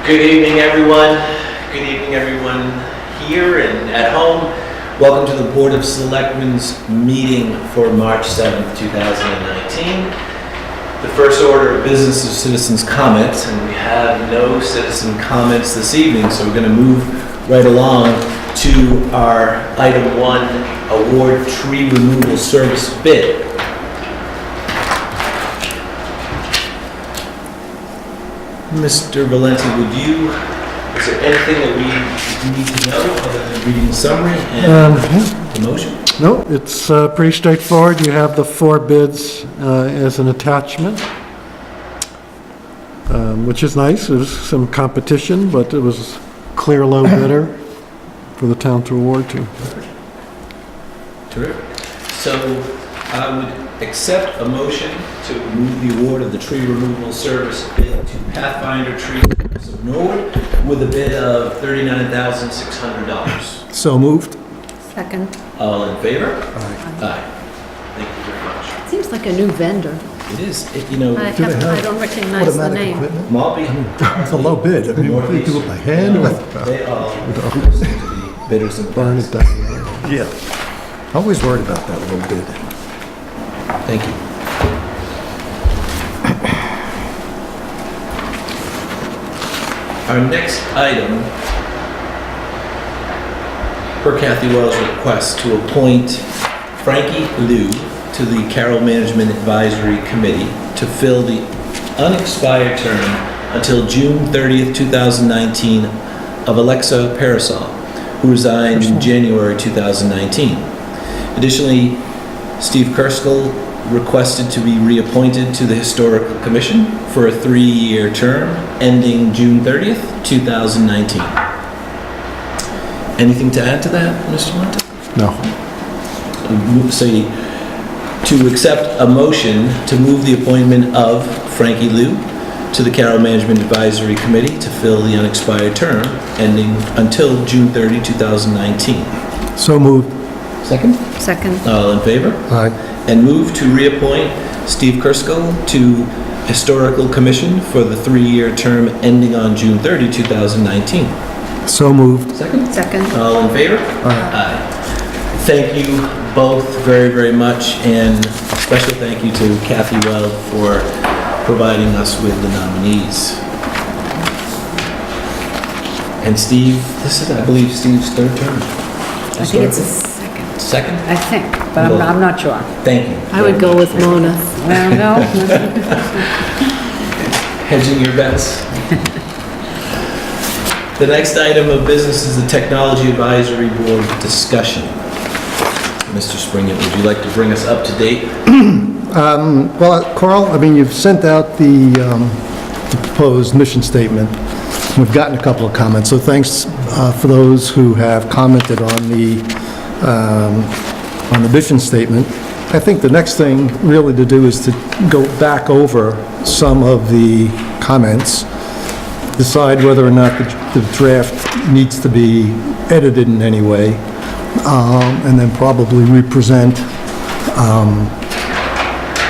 Good evening, everyone. Good evening, everyone here and at home. Welcome to the Board of Selectmen's meeting for March 7th, 2019. The first order of business is citizens' comments, and we have no citizen comments this evening, so we're going to move right along to our item 1, award tree removal service bid. Mr. Valenti, is there anything that we need to know other than reading the summary and the motion? No, it's pretty straightforward. You have the 4 bids as an attachment, which is nice. There's some competition, but it was clear low bidder for the town to award to. Terrific. So I would accept a motion to move the award of the tree removal service bid to Pathfinder Tree of Norwood with a bid of $39,600. So moved. Second. All in favor? Aye. Aye. Thank you very much. Seems like a new vendor. It is, I don't recognize the Automatic name. equipment? Maltby. It's a low bid. I mean, what do you do it by hand or? They all seem to be bidders and Burn it down. Yeah. Always worried about that low bid. Thank you. Our next item, per Kathy Wells' request, to appoint Frankie Liu to the Carroll Management Advisory Committee to fill the unexpired term until June 30th, 2019 of Alexa Parasol, who resigned in January 2019. Additionally, Steve Kerskell requested to be reappointed to the Historical Commission for a 3-year term ending June 30th, 2019. Anything to add to that, Mr. Monte? No. Say to accept a motion to move the appointment of Frankie Liu to the Carroll Management Advisory Committee to fill the unexpired term ending until June 30, 2019. So moved. Second? Second. All in favor? Aye. And move to reappoint Steve Kerskell to Historical Commission for the 3-year term ending on June 30, 2019. So moved. Second? Second. All in favor? Aye. Thank you both very, very much, and special thank you to Kathy Well for providing us with the nominees. And Steve, this is, I believe, Steve's 3rd term. I think it's a second. Second? I think, but I'm not sure. Thank you. I would go with Mona. Well, no. Hedging your bets. The next item of business is the Technology Advisory Board discussion. Mr. Springett, would you like to bring us up to date? Well, Carl, I mean, you've sent out the proposed mission statement. We've gotten a couple of comments, so thanks for those who have commented on the mission statement. I think the next thing really to do is to go back over some of the comments, decide whether or not the draft needs to be edited in any way, and then probably represent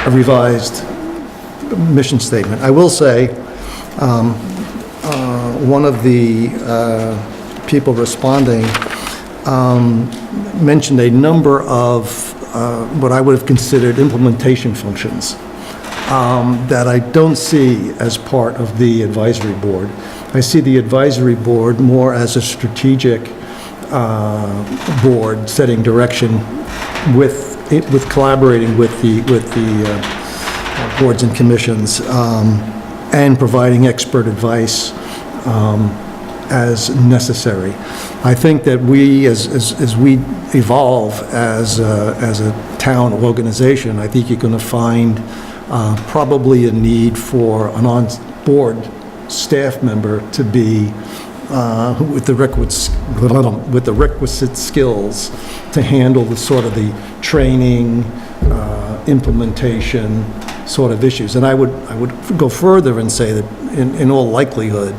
a revised mission statement. I will say, one of the people responding mentioned a number of what I would have considered implementation functions that I don't see as part of the advisory board. I see the advisory board more as a strategic board setting direction with collaborating with the boards and commissions and providing expert advice as necessary. I think that we, as we evolve as a town organization, I think you're going to find probably a need for an on-board staff member to be with the requisite skills to handle the sort of the training, implementation sort of issues. And I would go further and say that in all likelihood,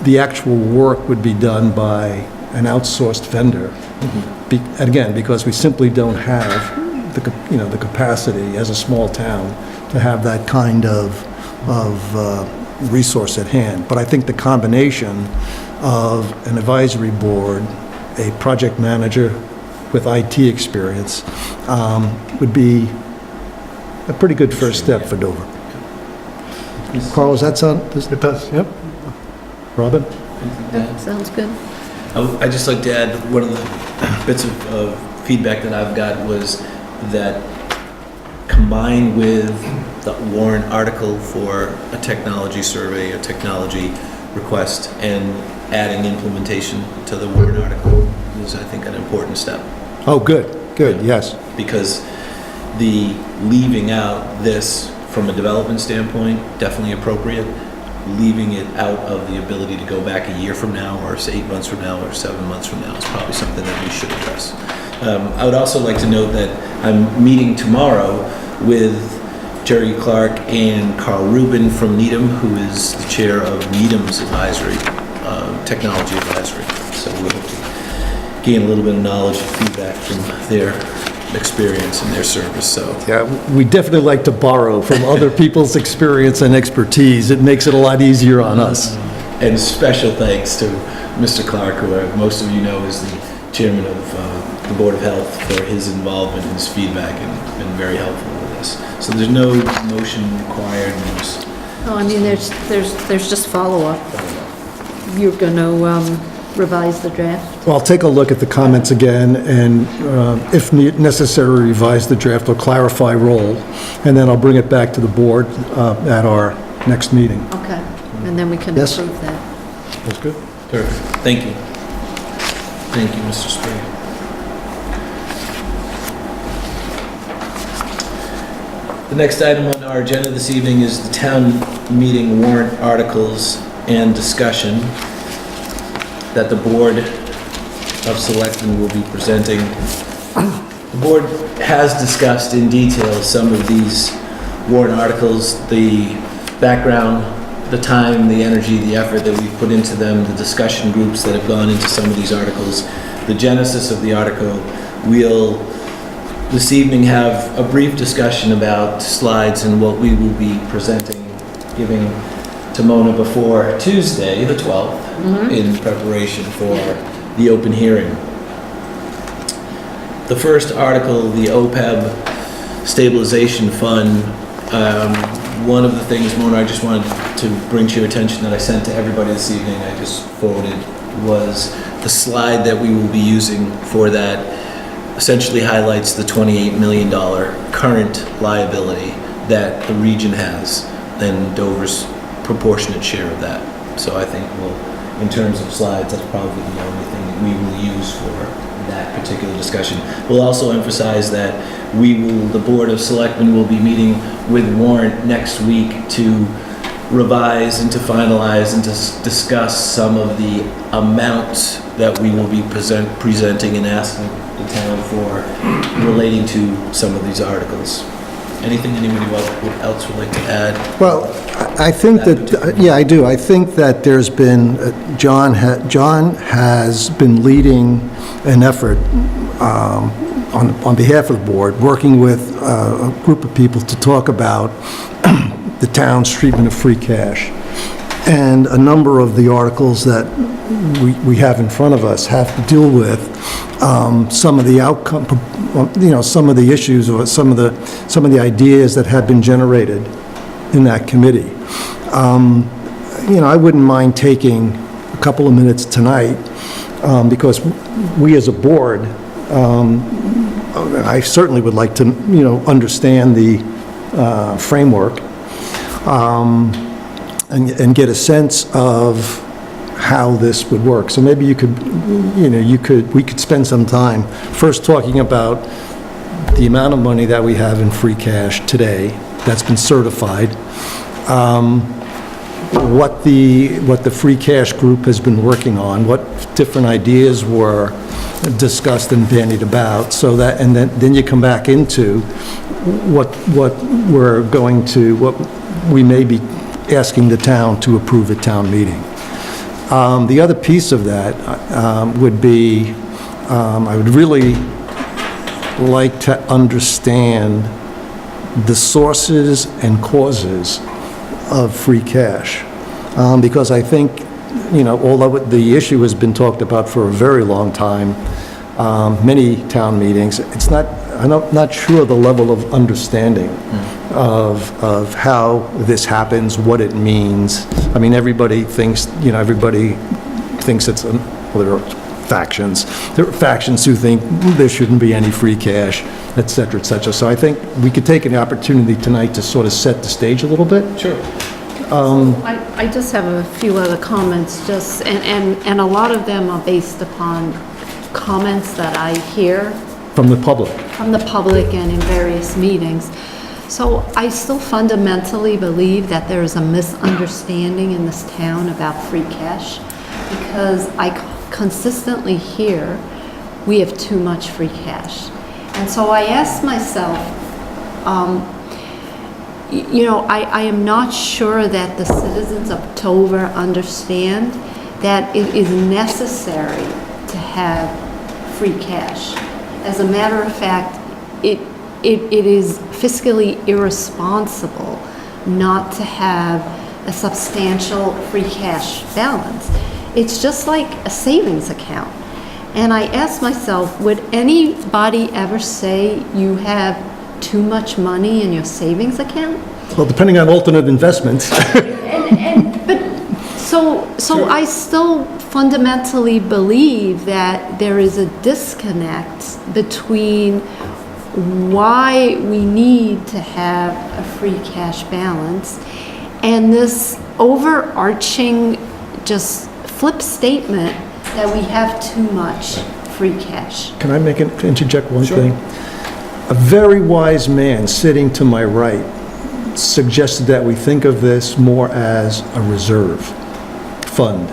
the actual work would be done by an outsourced vendor. And again, because we simply don't have the capacity as a small town to have that kind of resource at hand. But I think the combination of an advisory board, a project manager with IT experience, would be a pretty good first step for Dover. Carl, does that sound? It does, yep. Robin? Sounds good. I'd just like to add, one of the bits of feedback that I've got was that combined with the warrant article for a technology survey, a technology request, and adding implementation to the warrant article is, I think, an important step. Oh, good, yes. Because the leaving out this from a development standpoint, definitely appropriate. Leaving it out of the ability to go back a year from now, or 8 months from now, or 7 months from now is probably something that we should address. I would also like to note that I'm meeting tomorrow with Jerry Clark and Carl Rubin from Needham, who is the chair of Needham's advisory, technology advisory. So we hope to gain a little bit of knowledge and feedback from their experience and their service, so. Yeah, we definitely like to borrow from other people's experience and expertise. It makes it a lot easier on us. And special thanks to Mr. Clark, who most of you know is the chairman of the Board of Health, for his involvement and his feedback, and been very helpful with this. So there's no motion required. Oh, I mean, there's just follow-up. You're gonna revise the draft? Well, I'll take a look at the comments again, and if necessary, revise the draft or clarify role, and then I'll bring it back to the board at our next meeting. Okay, and then we can Yes. approve that. That's good. Perfect. Thank you. Thank you, Mr. Sprague. The next item on our agenda this evening is the town meeting warrant articles and discussion that the Board of Selectmen will be presenting. The board has discussed in detail some of these warrant articles, the background, the time, the energy, the effort that we've put into them, the discussion groups that have gone into some of these articles, the genesis of the article. We'll this evening have a brief discussion about slides and what we will be presenting, giving to Mona before Tuesday, the 12th, in preparation for the open hearing. The first article, the OPEB Stabilization Fund, one of the things, Mona, I just wanted to bring to your attention that I sent to everybody this evening, I just forwarded, was the slide that we will be using for that essentially highlights the $28 million current liability that the region has, and Dover's proportionate share of that. So I think in terms of slides, that's probably the only thing that we will use for that particular discussion. We'll also emphasize that the Board of Selectmen will be meeting with Warrant next week to revise and to finalize and to discuss some of the amounts that we will be presenting and asking the town for relating to some of these articles. Anything anybody else would like to add? Well, I think that, yeah, I do. I think that there's been, John has been leading an effort on behalf of the board, working with a group of people to talk about the town's treatment of free cash. And a number of the articles that we have in front of us have to deal with some of the outcome, some of the issues or some of the ideas that have been generated in that committee. I wouldn't mind taking a couple of minutes tonight because we as a board, I certainly would like to, understand the framework and get a sense of how this would work. So maybe we could spend some time first talking about the amount of money that we have in free cash today that's been certified, what the free cash group has been working on, what different ideas were discussed and bandied about, so that, and then you come back into what we may be asking the town to approve at town meeting. The other piece of that would be, I would really like to understand the sources and causes of free cash. because I think, although the issue has been talked about for a very long time, many town meetings, I'm not sure the level of understanding of how this happens, what it means. I mean, everybody thinks it's, well, there are factions. There are factions who think there shouldn't be any free cash, et cetera, et cetera. So I think we could take an opportunity tonight to sort of set the stage a little bit. Sure. I just have a few other comments, and a lot of them are based upon comments that I hear From the public. and in various meetings. So I still fundamentally believe that there is a misunderstanding in this town about free cash, because I consistently hear we have too much free cash. And so I asked myself, I am not sure that the citizens of Dover understand that it is necessary to have free cash. As a matter of fact, it is fiscally irresponsible not to have a substantial free cash balance. It's just like a savings account. And I asked myself, would anybody ever say you have too much money in your savings account? Well, depending on alternate investments. So I still fundamentally believe that there is a disconnect between why we need to have a free cash balance and this overarching just flip statement that we have too much free cash. Can I interject one Sure. thing? A very wise man sitting to my right suggested that we think of this more as a reserve fund.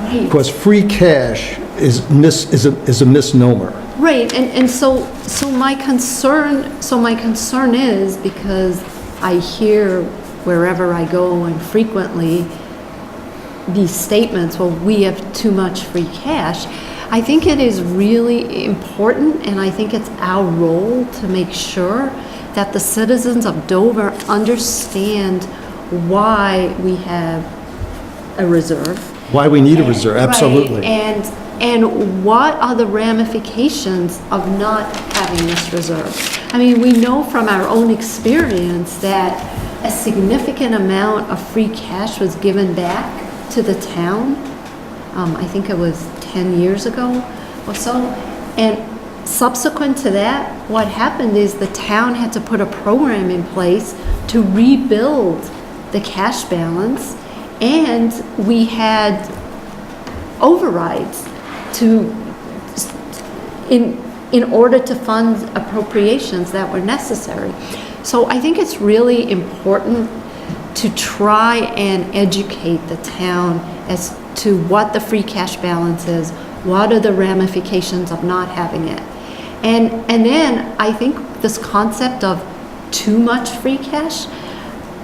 Right. Because free cash is a misnomer. Right, and so my concern is, because I hear wherever I go and frequently these statements, well, we have too much free cash. I think it is really important, and I think it's our role to make sure that the citizens of Dover understand why we have a reserve. Why we need a reserve, absolutely. Right, and what are the ramifications of not having this reserve? I mean, we know from our own experience that a significant amount of free cash was given back to the town. I think it was 10 years ago or so. And subsequent to that, what happened is the town had to put a program in place to rebuild the cash balance, and we had overrides in order to fund appropriations that were necessary. So I think it's really important to try and educate the town as to what the free cash balance is, what are the ramifications of not having it. And then I think this concept of too much free cash,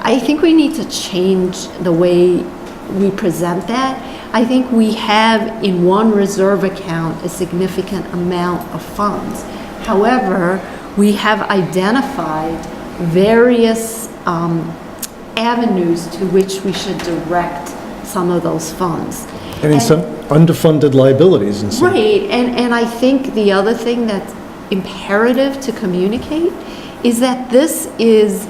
I think we need to change the way we present that. I think we have in one reserve account a significant amount of funds. However, we have identified various avenues to which we should direct some of those funds. And in some underfunded liabilities and so. Right, and I think the other thing that's imperative to communicate is that this is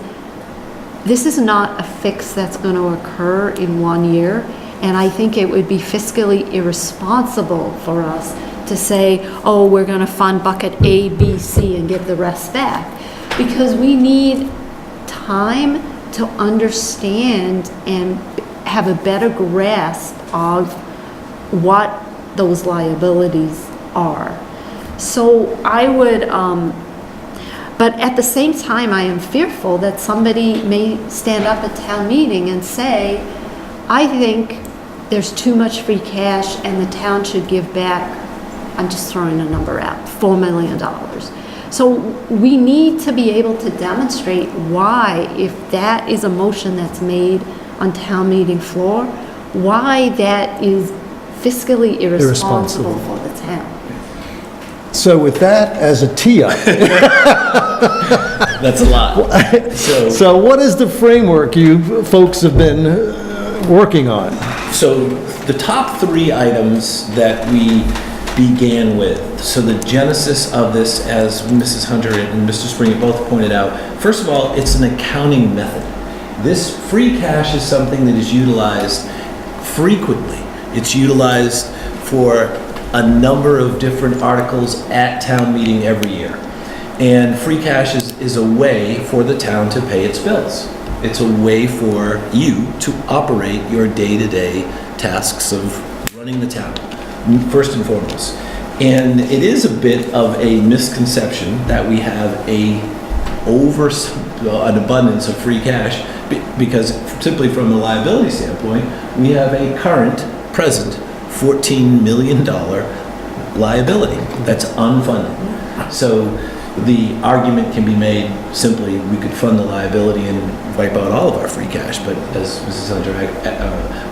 not a fix that's going to occur in 1 year, and I think it would be fiscally irresponsible for us to say, oh, we're going to fund bucket A, B, C, and give the rest back, because we need time to understand and have a better grasp of what those liabilities are. So I would, but at the same time, I am fearful that somebody may stand up at town meeting and say, I think there's too much free cash and the town should give back, I'm just throwing a number out, $4 million. So we need to be able to demonstrate why, if that is a motion that's made on town meeting floor, why that is fiscally irresponsible for the town. So with that as a tee-up, That's a lot. So so what is the framework you folks have been working on? So the top three items that we began with, so the genesis of this, as Mrs. Hunter and Mr. Springer both pointed out, first of all, it's an accounting method. This free cash is something that is utilized frequently. It's utilized for a number of different articles at town meeting every year. And free cash is a way for the town to pay its bills. It's a way for you to operate your day-to-day tasks of running the town, first and foremost. And it is a bit of a misconception that we have an abundance of free cash because simply from a liability standpoint, we have a present $14 million liability that's unfunded. So the argument can be made simply, we could fund the liability and wipe out all of our free cash, but as Mrs. Hunter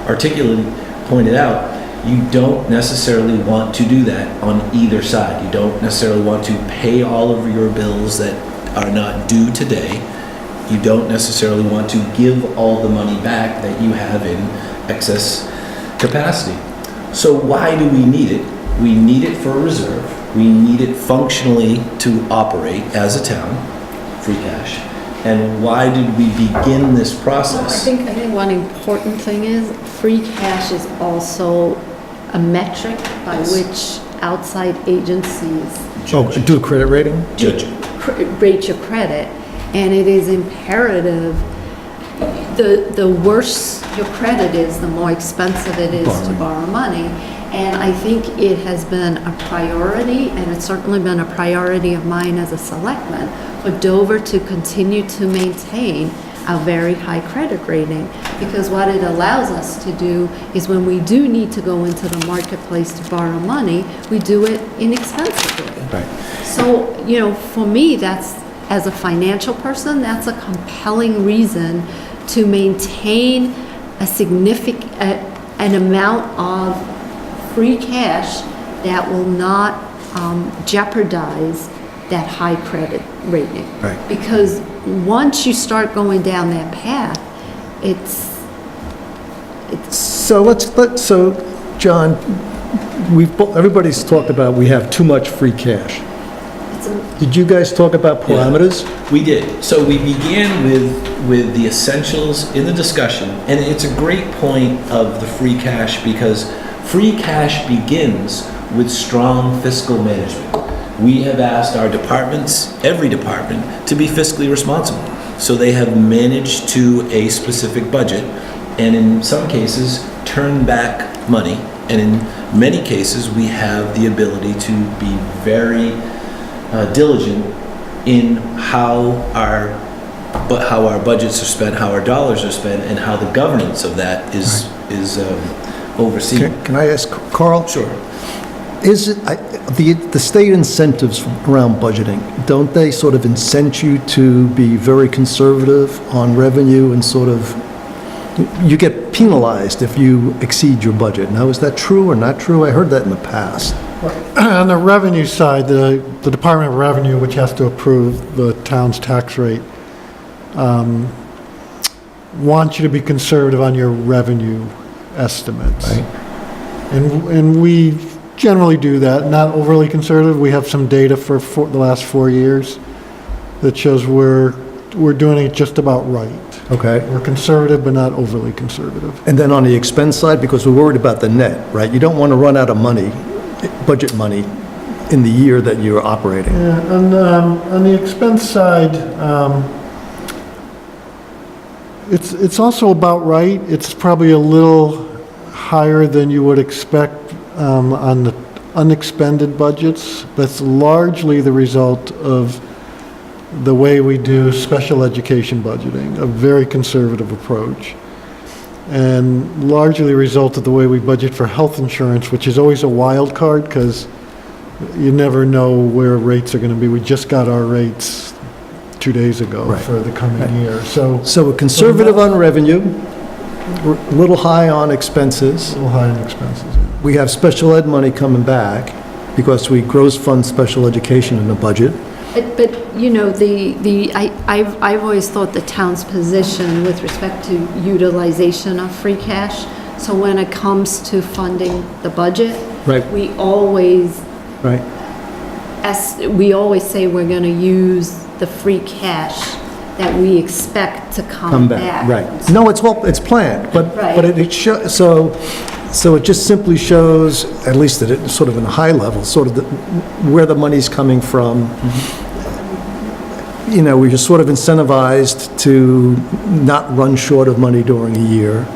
articulately pointed out, you don't necessarily want to do that on either side. You don't necessarily want to pay all of your bills that are not due today. You don't necessarily want to give all the money back that you have in excess capacity. So why do we need it? We need it for a reserve. We need it functionally to operate as a town, free cash. And why did we begin this process? I think one important thing is free cash is also a metric by which outside agencies Do a credit rating? Judge. rate your credit, and it is imperative. The worse your credit is, the more expensive it is to borrow money. And I think it has been a priority, and it's certainly been a priority of mine as a selectman, for Dover to continue to maintain a very high credit rating. Because what it allows us to do is when we do need to go into the marketplace to borrow money, we do it inexpensively. Right. So, for me, that's, as a financial person, that's a compelling reason to maintain a significant, an amount of free cash that will not jeopardize that high credit rating. Right. Because once you start going down that path, So John, everybody's talked about we have too much free cash. Did you guys talk about parameters? Yeah, we did. So we began with the essentials in the discussion, and it's a great point of the free cash because free cash begins with strong fiscal management. We have asked our departments, every department, to be fiscally responsible. So they have managed to a specific budget, and in some cases, turn back money. And in many cases, we have the ability to be very diligent in how our budgets are spent, how our dollars are spent, and how the governance of that is overseen. Can I ask Carl? Sure. Is it, the state incentives around budgeting, don't they sort of incent you to be very conservative on revenue and sort of, you get penalized if you exceed your budget? Now, is that true or not true? I heard that in the past. On the revenue side, the Department of Revenue, which has to approve the town's tax rate, wants you to be conservative on your revenue estimates. Right. And we generally do that, not overly conservative. We have some data for the last 4 years that shows we're doing it just about right. Okay. We're conservative, but not overly conservative. And then on the expense side, because we're worried about the net, right? You don't want to run out of money, budget money, in the year that you're operating. Yeah, and on the expense side, it's also about right. It's probably a little higher than you would expect on the unexpended budgets. That's largely the result of the way we do special education budgeting, a very conservative approach, and largely a result of the way we budget for health insurance, which is always a wild card because you never know where rates are going to be. We just got our rates 2 days ago Right. for the coming year. So So we're conservative on revenue, we're a little high on expenses. a little high in expenses. We have special ed money coming back because we gross fund special education in the budget. But, you know, I've always thought the town's position with respect to utilization of free cash, so when it comes to funding the budget, Right. we always Right. say we're gonna use the free cash that we expect to come back. Right. No, it's planned, but Right. it so it just simply shows, at least at it, sort of in a high level, sort of where the money's coming from. You know, we're just sort of incentivized to not run short of money during a year.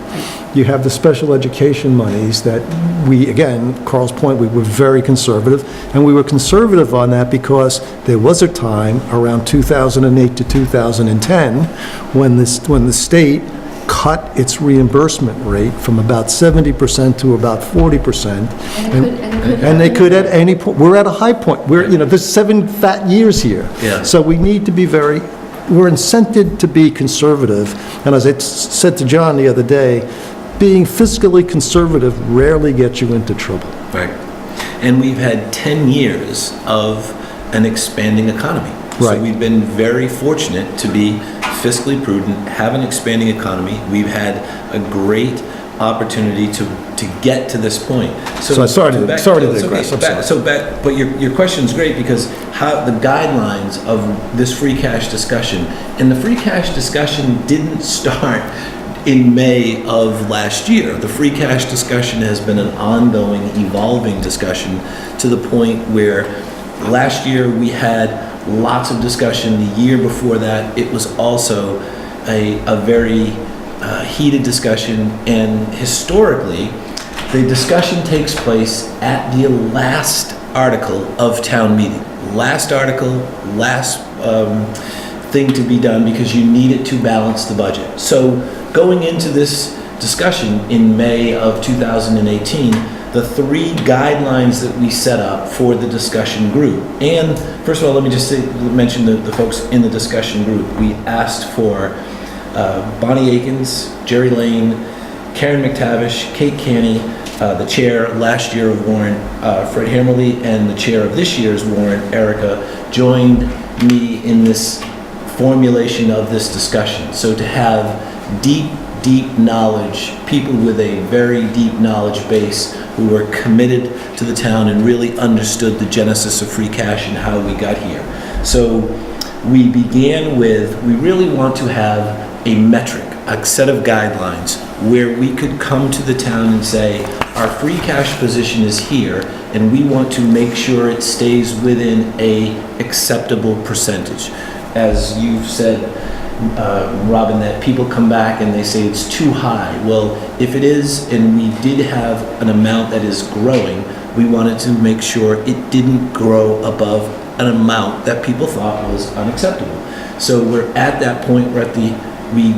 You have the special education monies that we, again, Carl's point, we were very conservative, and we were conservative on that because there was a time around 2008 to 2010 when the state cut its reimbursement rate from about 70% to about 40%. And they could at any point, we're at a high point. There's 7 fat years here. Yeah. So we need to be we're incented to be conservative. And as I said to John the other day, being fiscally conservative rarely gets you into trouble. Right. And we've had 10 years of an expanding economy. So Right. we've been very fortunate to be fiscally prudent, have an expanding economy. We've had a great opportunity to get to this point. So sorry to digress, I'm sorry. But your question's great because how the guidelines of this free cash discussion, and the free cash discussion didn't start in May of last year. The free cash discussion has been an ongoing, evolving discussion to the point where last year we had lots of discussion. The year before that, it was also a very heated discussion. And historically, the discussion takes place at the last article of town meeting. Last article, last thing to be done because you need it to balance the budget. So going into this discussion in May of 2018, the 3 guidelines that we set up for the discussion group. And first of all, let me just mention the folks in the discussion group. We asked for Bonnie Akins, Jerry Lane, Karen McTavish, Kate Canny, the chair last year of Warrant, Fred Hammerly, and the chair of this year's Warrant, Erica, joined me in this formulation of this discussion. So to have deep knowledge, people with a very deep knowledge base who were committed to the town and really understood the genesis of free cash and how we got here. So we began with, we really want to have a metric, a set of guidelines where we could come to the town and say, our free cash position is here and we want to make sure it stays within a acceptable percentage. As you've said, Robin, that people come back and they say it's too high. Well, if it is, and we did have an amount that is growing, we wanted to make sure it didn't grow above an amount that people thought was unacceptable. So we're at that point where we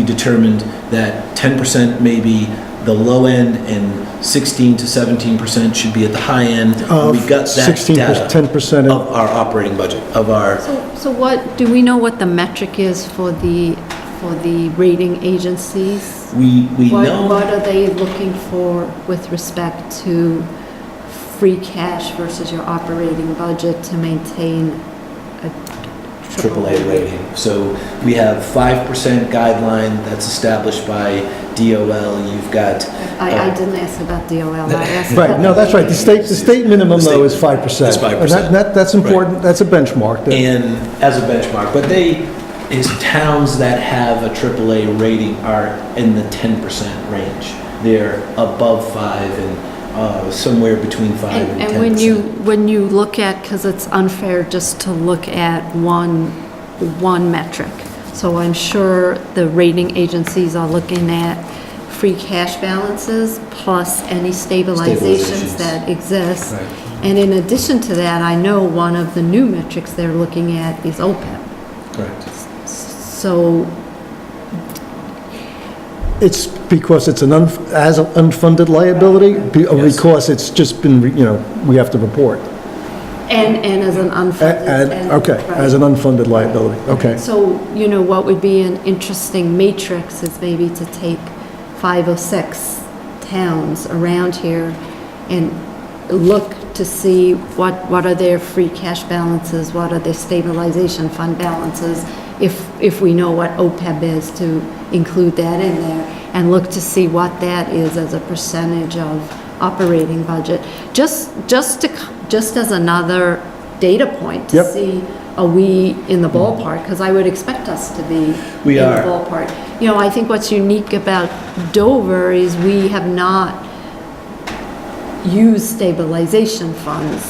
determined that 10% may be the low end and 16 to 17% should be at the high end. We got that 16%, data 10% of our operating budget, of our. So what, do we know what the metric is for the rating agencies? We know. What are they looking for with respect to free cash versus your operating budget to maintain a AAA rating. So we have 5% guideline that's established by DOL. You've got. I didn't ask about DOL. I asked Right, about no, that's right. The state minimum, The state- though, is 5%. It's 5%. And that's important, Right. that's a benchmark. And as a benchmark, but it's towns that have a AAA rating are in the 10% range. They're above 5 and somewhere between 5 and 10%. And when you look at, because it's unfair just to look at one metric. So I'm sure the rating agencies are looking at free cash balances plus any stabilizations that exist. Right. And in addition to that, I know one of the new metrics they're looking at is OPEB. Correct. So It's because it's as an unfunded liability, or Yes. because it's just been, we have to report. and as an unfunded. Okay, as an unfunded liability, okay. So, what would be an interesting matrix is maybe to take 5 or 6 towns around here and look look to see what are their free cash balances, what are their stabilization fund balances, if we know what OPEB is, to include that in there, and look to see what that is as a percentage of operating budget, just as another data point to Yep. see, are we in the ballpark? Because I would expect us to be We in are. the ballpark. You know, I think what's unique about Dover is we have not used stabilization funds.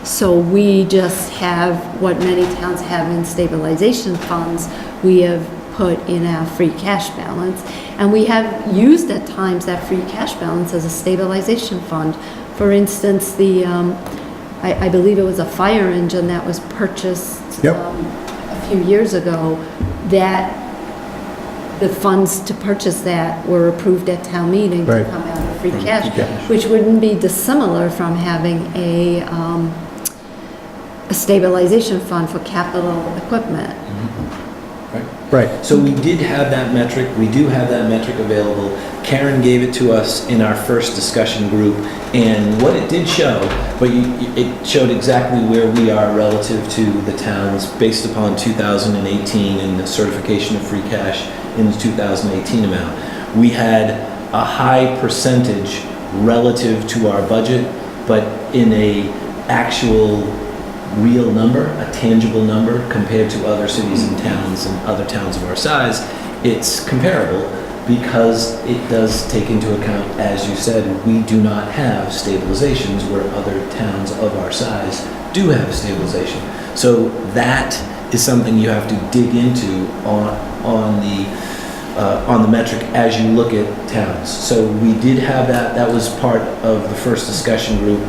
So we just have what many towns have in stabilization funds, we have put in our free cash balance. And we have used at times that free cash balance as a stabilization fund. For instance, I believe it was a fire engine that was purchased Yep. a few years ago, that the funds to purchase that were approved at town meeting to Right. come out of free cash, cash. which wouldn't be dissimilar from having a stabilization fund for capital equipment. Right. So we did have that metric, we do have that metric available. Karen gave it to us in our first discussion group, and what it did show, but it showed exactly where we are relative to the towns based upon 2018 and the certification of free cash in the 2018 amount. We had a high percentage relative to our budget, but in a actual real number, a tangible number compared to other cities and towns and other towns of our size, it's comparable because it does take into account, as you said, we do not have stabilizations where other towns of our size do have stabilization. So that is something you have to dig into on the metric as you look at towns. So we did have that. That was part of the first discussion group.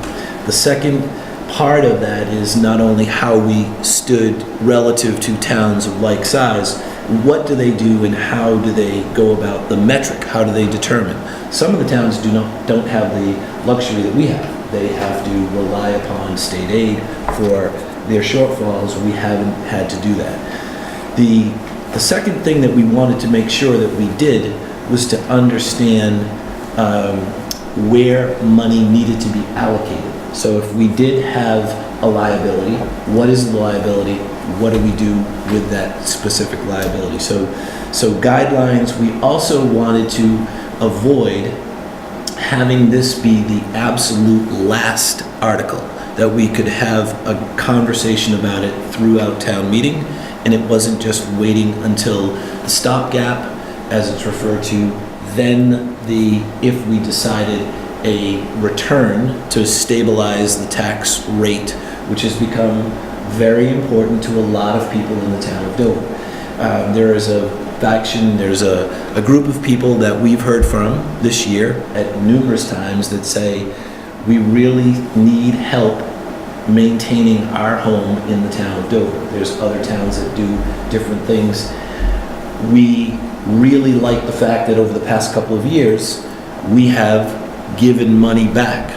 The second part of that is not only how we stood relative to towns of like size, what do they do and how do they go about the metric? How do they determine? Some of the towns don't have the luxury that we have. They have to rely upon state aid for their shortfalls. We haven't had to do that. The second thing that we wanted to make sure that we did was to understand where money needed to be allocated. So if we did have a liability, what is the liability? What do we do with that specific liability? So guidelines, we also wanted to avoid having this be the absolute last article, that we could have a conversation about it throughout town meeting, and it wasn't just waiting until the stopgap, as it's referred to, then if we decided a return to stabilize the tax rate, which has become very important to a lot of people in the town of Dover. There is a faction, there's a group of people that we've heard from this year at numerous times that say, we really need help maintaining our home in the town of Dover. There's other towns that do different things. We really like the fact that over the past couple of years, we have given money back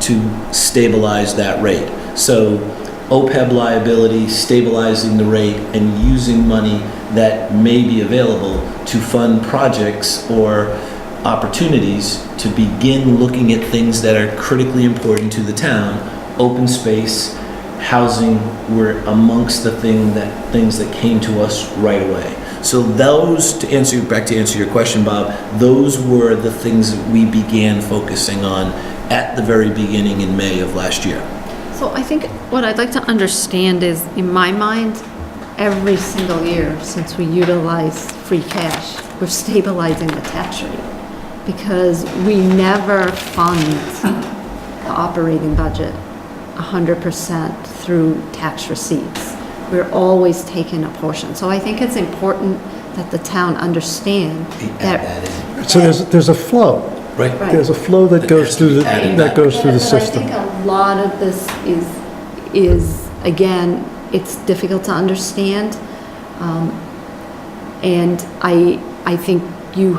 to stabilize that rate. So OPEB liability, stabilizing the rate, and using money that may be available to fund projects or opportunities to begin looking at things that are critically important to the town. Open space, housing were amongst the things that came to us right away. So those, to answer your question, Bob, those were the things that we began focusing on at the very beginning in May of last year. So I think what I'd like to understand is, in my mind, every single year since we utilized free cash, we're stabilizing the tax rate, because we never fund the operating budget 100% through tax receipts. We're always taking a portion. So I think it's important that the town understand that. So there's a flow. Right. Right. There's a flow that goes through the system. But I think a lot of this is again, it's difficult to understand. And I think we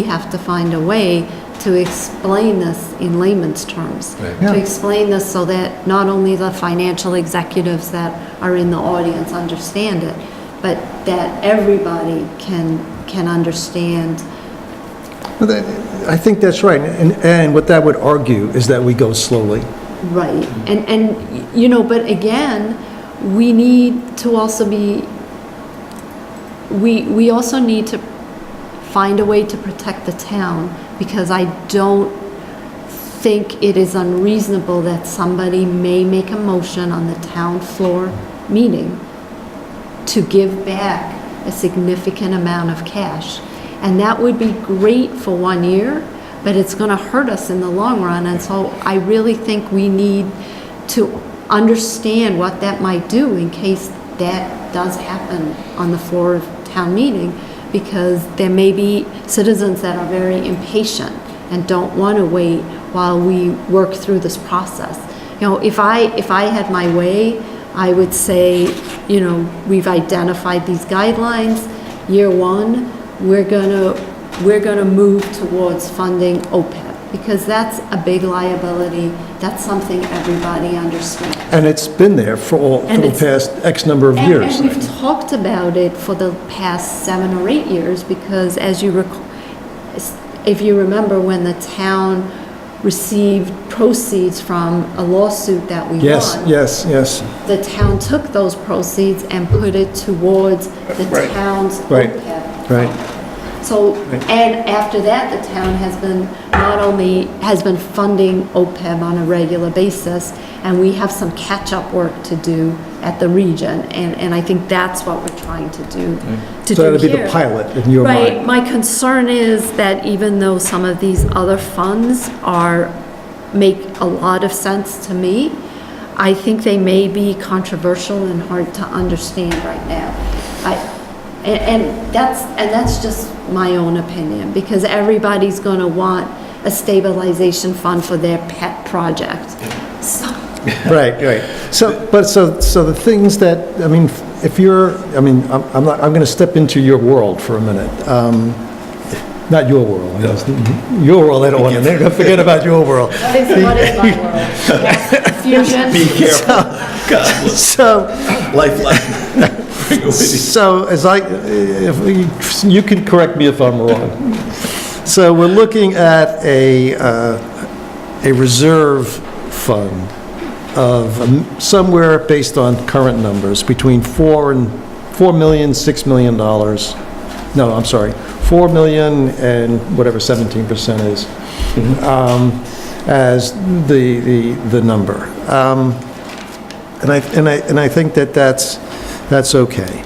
have to find a way to explain this in layman's terms. Right. Yeah. To explain this so that not only the financial executives that are in the audience understand it, but that everybody can understand. I think that's right. And what that would argue is that we go slowly. Right, and, you know, but again, we need to also be, we also need to find a way to protect the town, because I don't think it is unreasonable that somebody may make a motion on the town floor meeting to give back a significant amount of cash. And that would be great for 1 year, but it's gonna hurt us in the long run. And so I really think we need to understand what that might do in case that does happen on the floor of town meeting, because there may be citizens that are very impatient and don't want to wait while we work through this process. You know, if I had my way, I would say, you know, we've identified these guidelines. Year one, we're gonna move towards funding OPEB, because that's a big liability. That's something everybody understands. And it's been there for the past X number of years. And we've talked about it for the past 7 or 8 years, because as you if you remember, when the town received proceeds from a lawsuit that we won. Yes. The town took those proceeds and put it towards the town's Right. OPEB. Right. So, and after that, the town has been, not only has been funding OPEB on a regular basis, and we have some catch-up work to do at the region, and I think that's what we're trying to do So that'll be the pilot in your mind. Right, my concern is that even though some of these other funds make a lot of sense to me, I think they may be controversial and hard to understand right now. And that's just my own opinion, because everybody's gonna want a stabilization fund for their pet project. So, Right. So the things that, I mean, if you're, I mean, I'm going to step into your world for a minute. Not your world. Your world, I don't want to, forget about your world. what is my world? Fusion? Be careful. God, So, lifeline. Bring it with you. so if you can correct me if I'm wrong. So we're looking at a reserve fund of somewhere, based on current numbers, between $4 million, $6 million. No, I'm sorry, 4 million and whatever 17% is, as the number. And I think that's okay.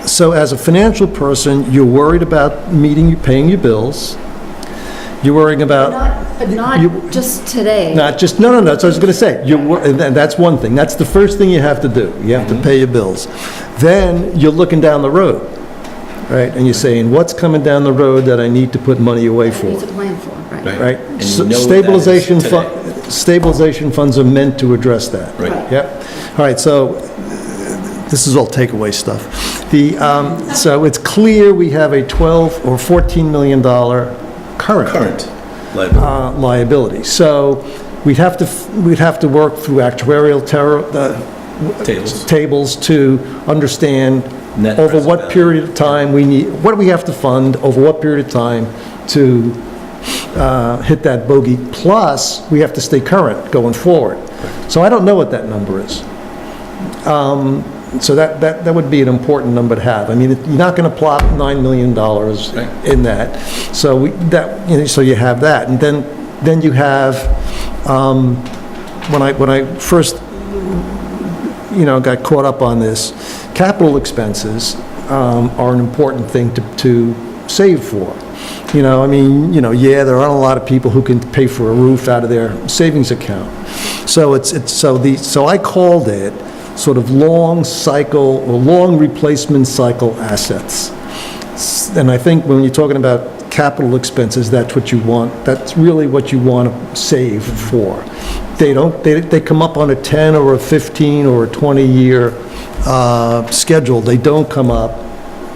So as a financial person, you're worried about paying your bills. You're worrying about... But not just today. Not just, no, that's what I was going to say. And that's one thing. That's the first thing you have to do. You have to pay your bills. Then you're looking down the road, right? And you're saying, what's coming down the road that I need to put money away for? Need to plan for, right? Right? And So you know stabilization what that is stabilization funds are meant to address that. Right. Yep. All right, so this is all takeaway stuff. So it's clear we have a $12 or $14 million current liability. So we'd have to work through actuarial tables to understand Net over present what value. period of time what do we have to fund, over what period of time to hit that bogey. Plus, we have to stay current going forward. So I don't know what that number is. So that would be an important number to have. I mean, you're not going to plop $9 million in that. So so you have that, and then you have when I first got caught up on this, capital expenses are an important thing to save for. There aren't a lot of people who can pay for a roof out of their savings account. So I called it sort of long cycle or long replacement cycle assets. And I think when you're talking about capital expenses, that's what you want. That's really what you want to save for. They come up on a 10 or a 15 or a 20-year schedule. They don't come up,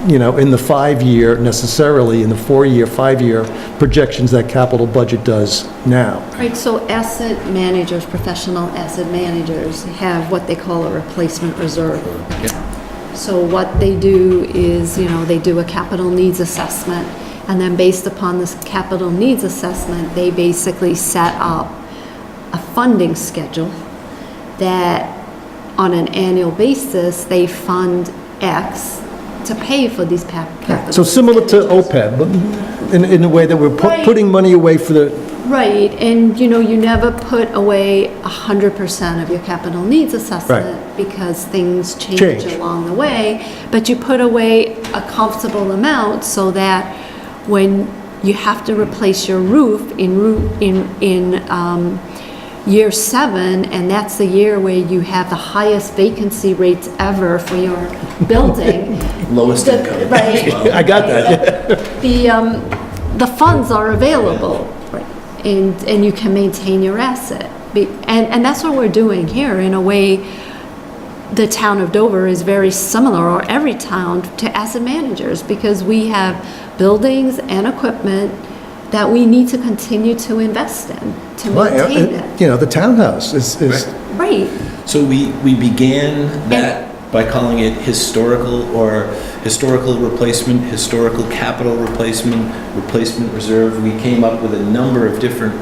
in the 5-year necessarily, in the 4-year, 5-year projections that capital budget does now. Right, so asset managers, professional asset managers have what they call a replacement reserve. So what they do is, they do a capital needs assessment, and then based upon this capital needs assessment, they basically set up a funding schedule that on an annual basis, they fund X to pay for these capital. So similar to expenditures. OPEB, but in a way that we're Right. putting money away for the, Right, and you never put away 100% of your capital needs assessment because things change along the way, but you put away a comfortable amount so that when you have to replace your roof in year 7, and that's the year where you have the highest vacancy rates ever for your building. Lowest income. Right. I got that, yeah. The funds are available, and you can maintain your asset. And that's what we're doing here. In a way, the town of Dover is very similar, or every town, to asset managers, because we have buildings and equipment that we need to continue to invest in, to maintain it. You know, the townhouse is, Right. So we began that by calling it historical replacement, historical capital replacement, replacement reserve. We came up with a number of different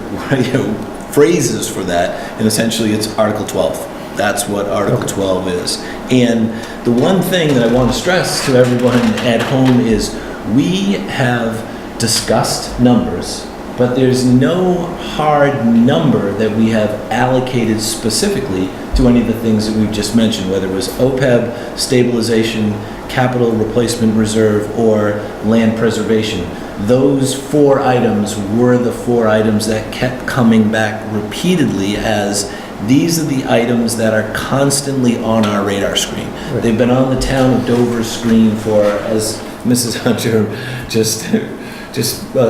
phrases for that, and essentially it's Article 12. That's what Article 12 is. And the one thing that I want to stress to everyone at home is we have discussed numbers, but there's no hard number that we have allocated specifically to any of the things that we've just mentioned, whether it was OPEB, stabilization, capital replacement reserve, or land preservation. Those 4 items were the 4 items that kept coming back repeatedly as these are the items that are constantly on our radar screen. Right. They've been on the town of Dover's screen for, as Mrs. Hunter just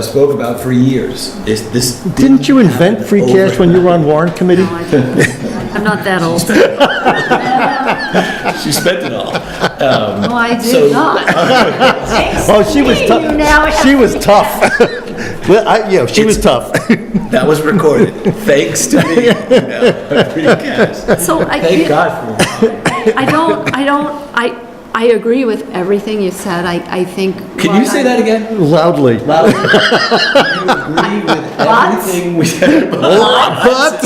spoke about, for years. This didn't you invent free cash when you were on Warrant Committee? No, I didn't. I'm not that old. She spent it all. No, I did not. Oh, she was tough. She was tough. Well, she was tough. That was recorded, thanks to me. Free cash. So Thank God for it. I agree with everything you said. I think. Can you say that again? Loudly. Loudly. You agree with everything we said about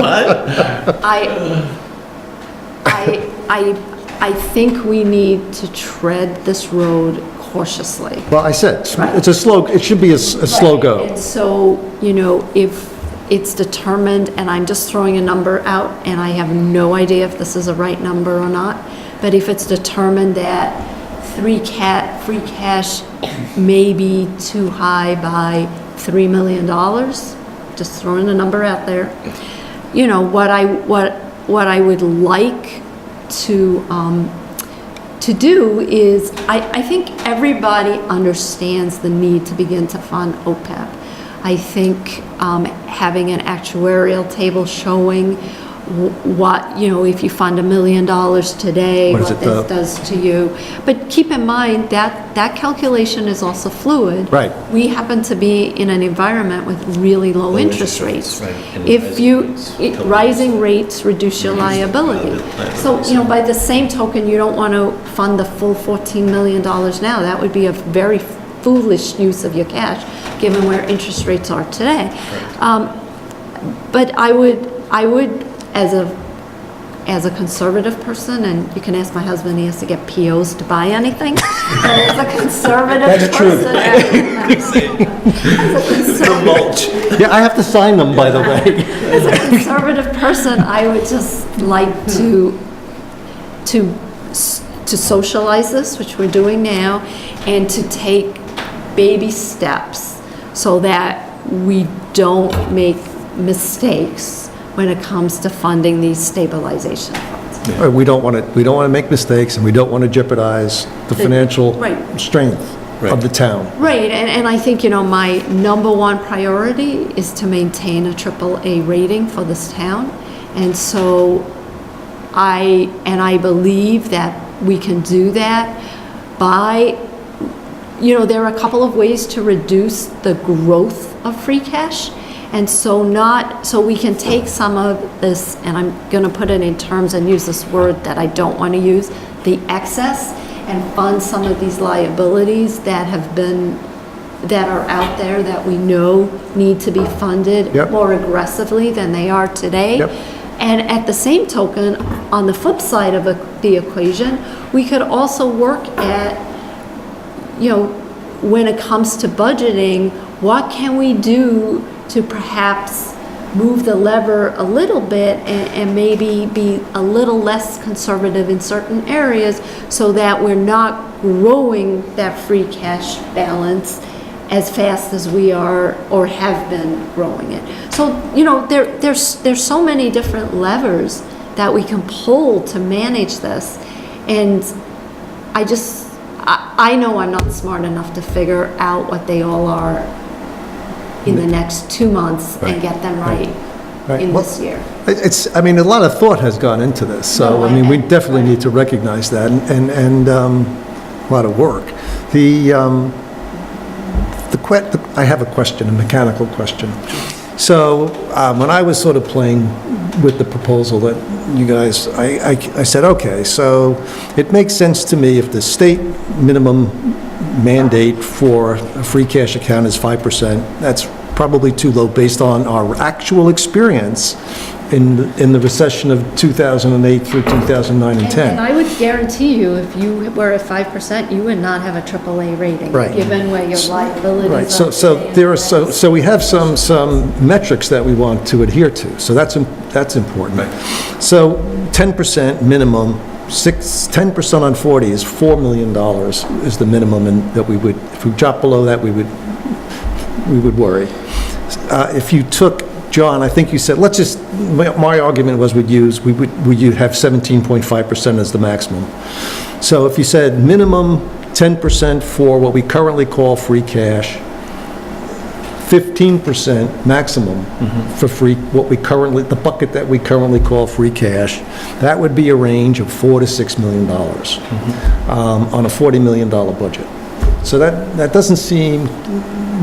But I think we need to tread this road cautiously. Well, I said, Right. it's a slow, it should be a slow go. And so, if it's determined, and I'm just throwing a number out, and I have no idea if this is a right number or not, but if it's determined that free cash may be too high by $3 million, just throwing a number out there, what I would like to do is, I think everybody understands the need to begin to fund OPEB. I think having an actuarial table showing what, if you fund $1 million today, What what is it, this does to you. But keep in mind that calculation is also fluid. Right. We happen to be in an environment with really low interest rates. right, and If rising rates reduce your liability. liability. So, by the same token, you don't want to fund the full $14 million now. That would be a very foolish use of your cash, given where interest rates are today. But I would, as a conservative person, and you can ask my husband, he has to get POs to buy anything, but as a conservative person, Yeah, I have to sign them, by the way. as a conservative person, I would just like to socialize this, which we're doing now, and to take baby steps so that we don't make mistakes when it comes to funding these stabilization funds. Right, we don't want to make mistakes, and we don't want to jeopardize the financial Right. strength of the town. Right, and I think, my number one priority is to maintain a AAA rating for this town. And so I believe that we can do that by, there are a couple of ways to reduce the growth of free cash. And so we can take some of this, and I'm going to put it in terms and use this word that I don't want to use, the excess, and fund some of these liabilities that have been that are out there that we know need to be funded Yep. more aggressively than they are today. Yep. And at the same token, on the flip side of the equation, we could also work at, when it comes to budgeting, what can we do to perhaps move the lever a little bit and maybe be a little less conservative in certain areas so that we're not growing that free cash balance as fast as we are or have been growing it. So, there's so many different levers that we can pull to manage this. And I know I'm not smart enough to figure out what they all are in the next 2 months and get them right in Well, this year. A lot of thought has gone into this, so, No, we definitely need to recognize that, and a lot of work. I have a question, a mechanical question. So, when I was sort of playing with the proposal that you guys, I said, okay, so it makes sense to me if the state minimum mandate for a free cash account is 5%, that's probably too low based on our actual experience in the recession of 2008 through 2009 and 10. And I would guarantee you, if you were at 5%, you would not have a AAA rating. Right. Given where your liabilities are. Right, so today there are, and so we have some metrics that we want to adhere to, so that's important. So 10% minimum, 10% on 40 is $4 million is the minimum, and that we would, if we drop below that, we would worry. If you took, John, I think you said, my argument was we'd have 17.5% as the maximum. So if you said minimum 10% for what we currently call free cash, 15% maximum for the bucket that we currently call free cash, that would be a range of $4 to $6 million on a $40 million budget. So that doesn't seem,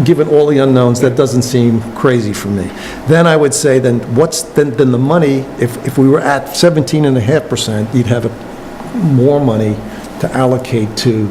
given all the unknowns, that doesn't seem crazy for me. Then I would say, then the money, if we were at 17.5%, you'd have more money to allocate to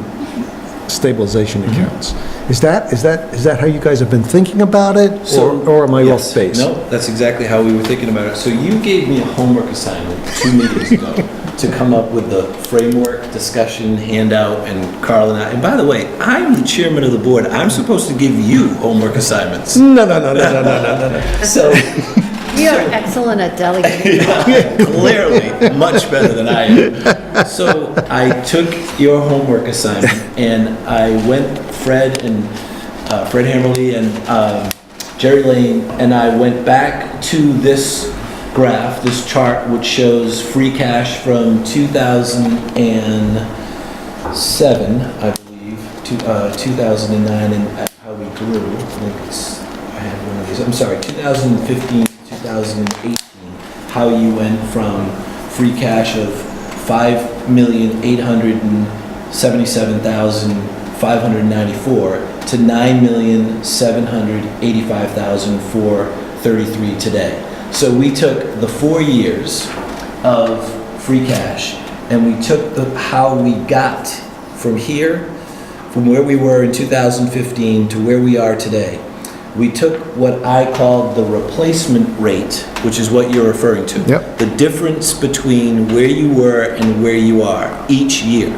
stabilization accounts. Is that how you guys have been thinking about it, or am I off base? No, that's exactly how we were thinking about it. So you gave me a homework assignment 2 meetings ago to come up with the framework discussion handout, and Carl and I, and by the way, I'm the chairman of the board. I'm supposed to give you homework assignments. No. So We are excellent at delegating. clearly much better than I am. So I took your homework assignment and I went, Fred Hammerly and Jerry Lane, and I went back to this graph, this chart, which shows free cash from 2007, I believe, to 2009, and how we grew. I had one of these. I'm sorry, 2015. 2018, how you went from free cash of $5,877,594 to $9,785,433 today. So we took the 4 years of free cash and we took how we got from here, from where we were in 2015 to where we are today. We took what I call the replacement rate, which is what you're referring to. Yep. The difference between where you were and where you are each year.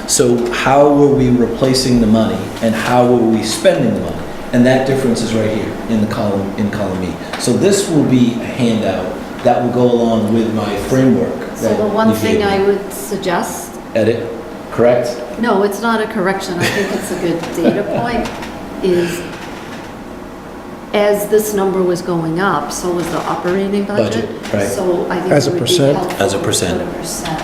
So how were we replacing the money and how were we spending the money? And that difference is right here in column E. So this will be a handout that will go along with my framework. So the one thing I would suggest. Edit, correct? No, it's not a correction. I think it's a good data point, is as this number was going up, so was the operating budget. Right. So I think As it a would be percent? helpful As a to percent. put a percent.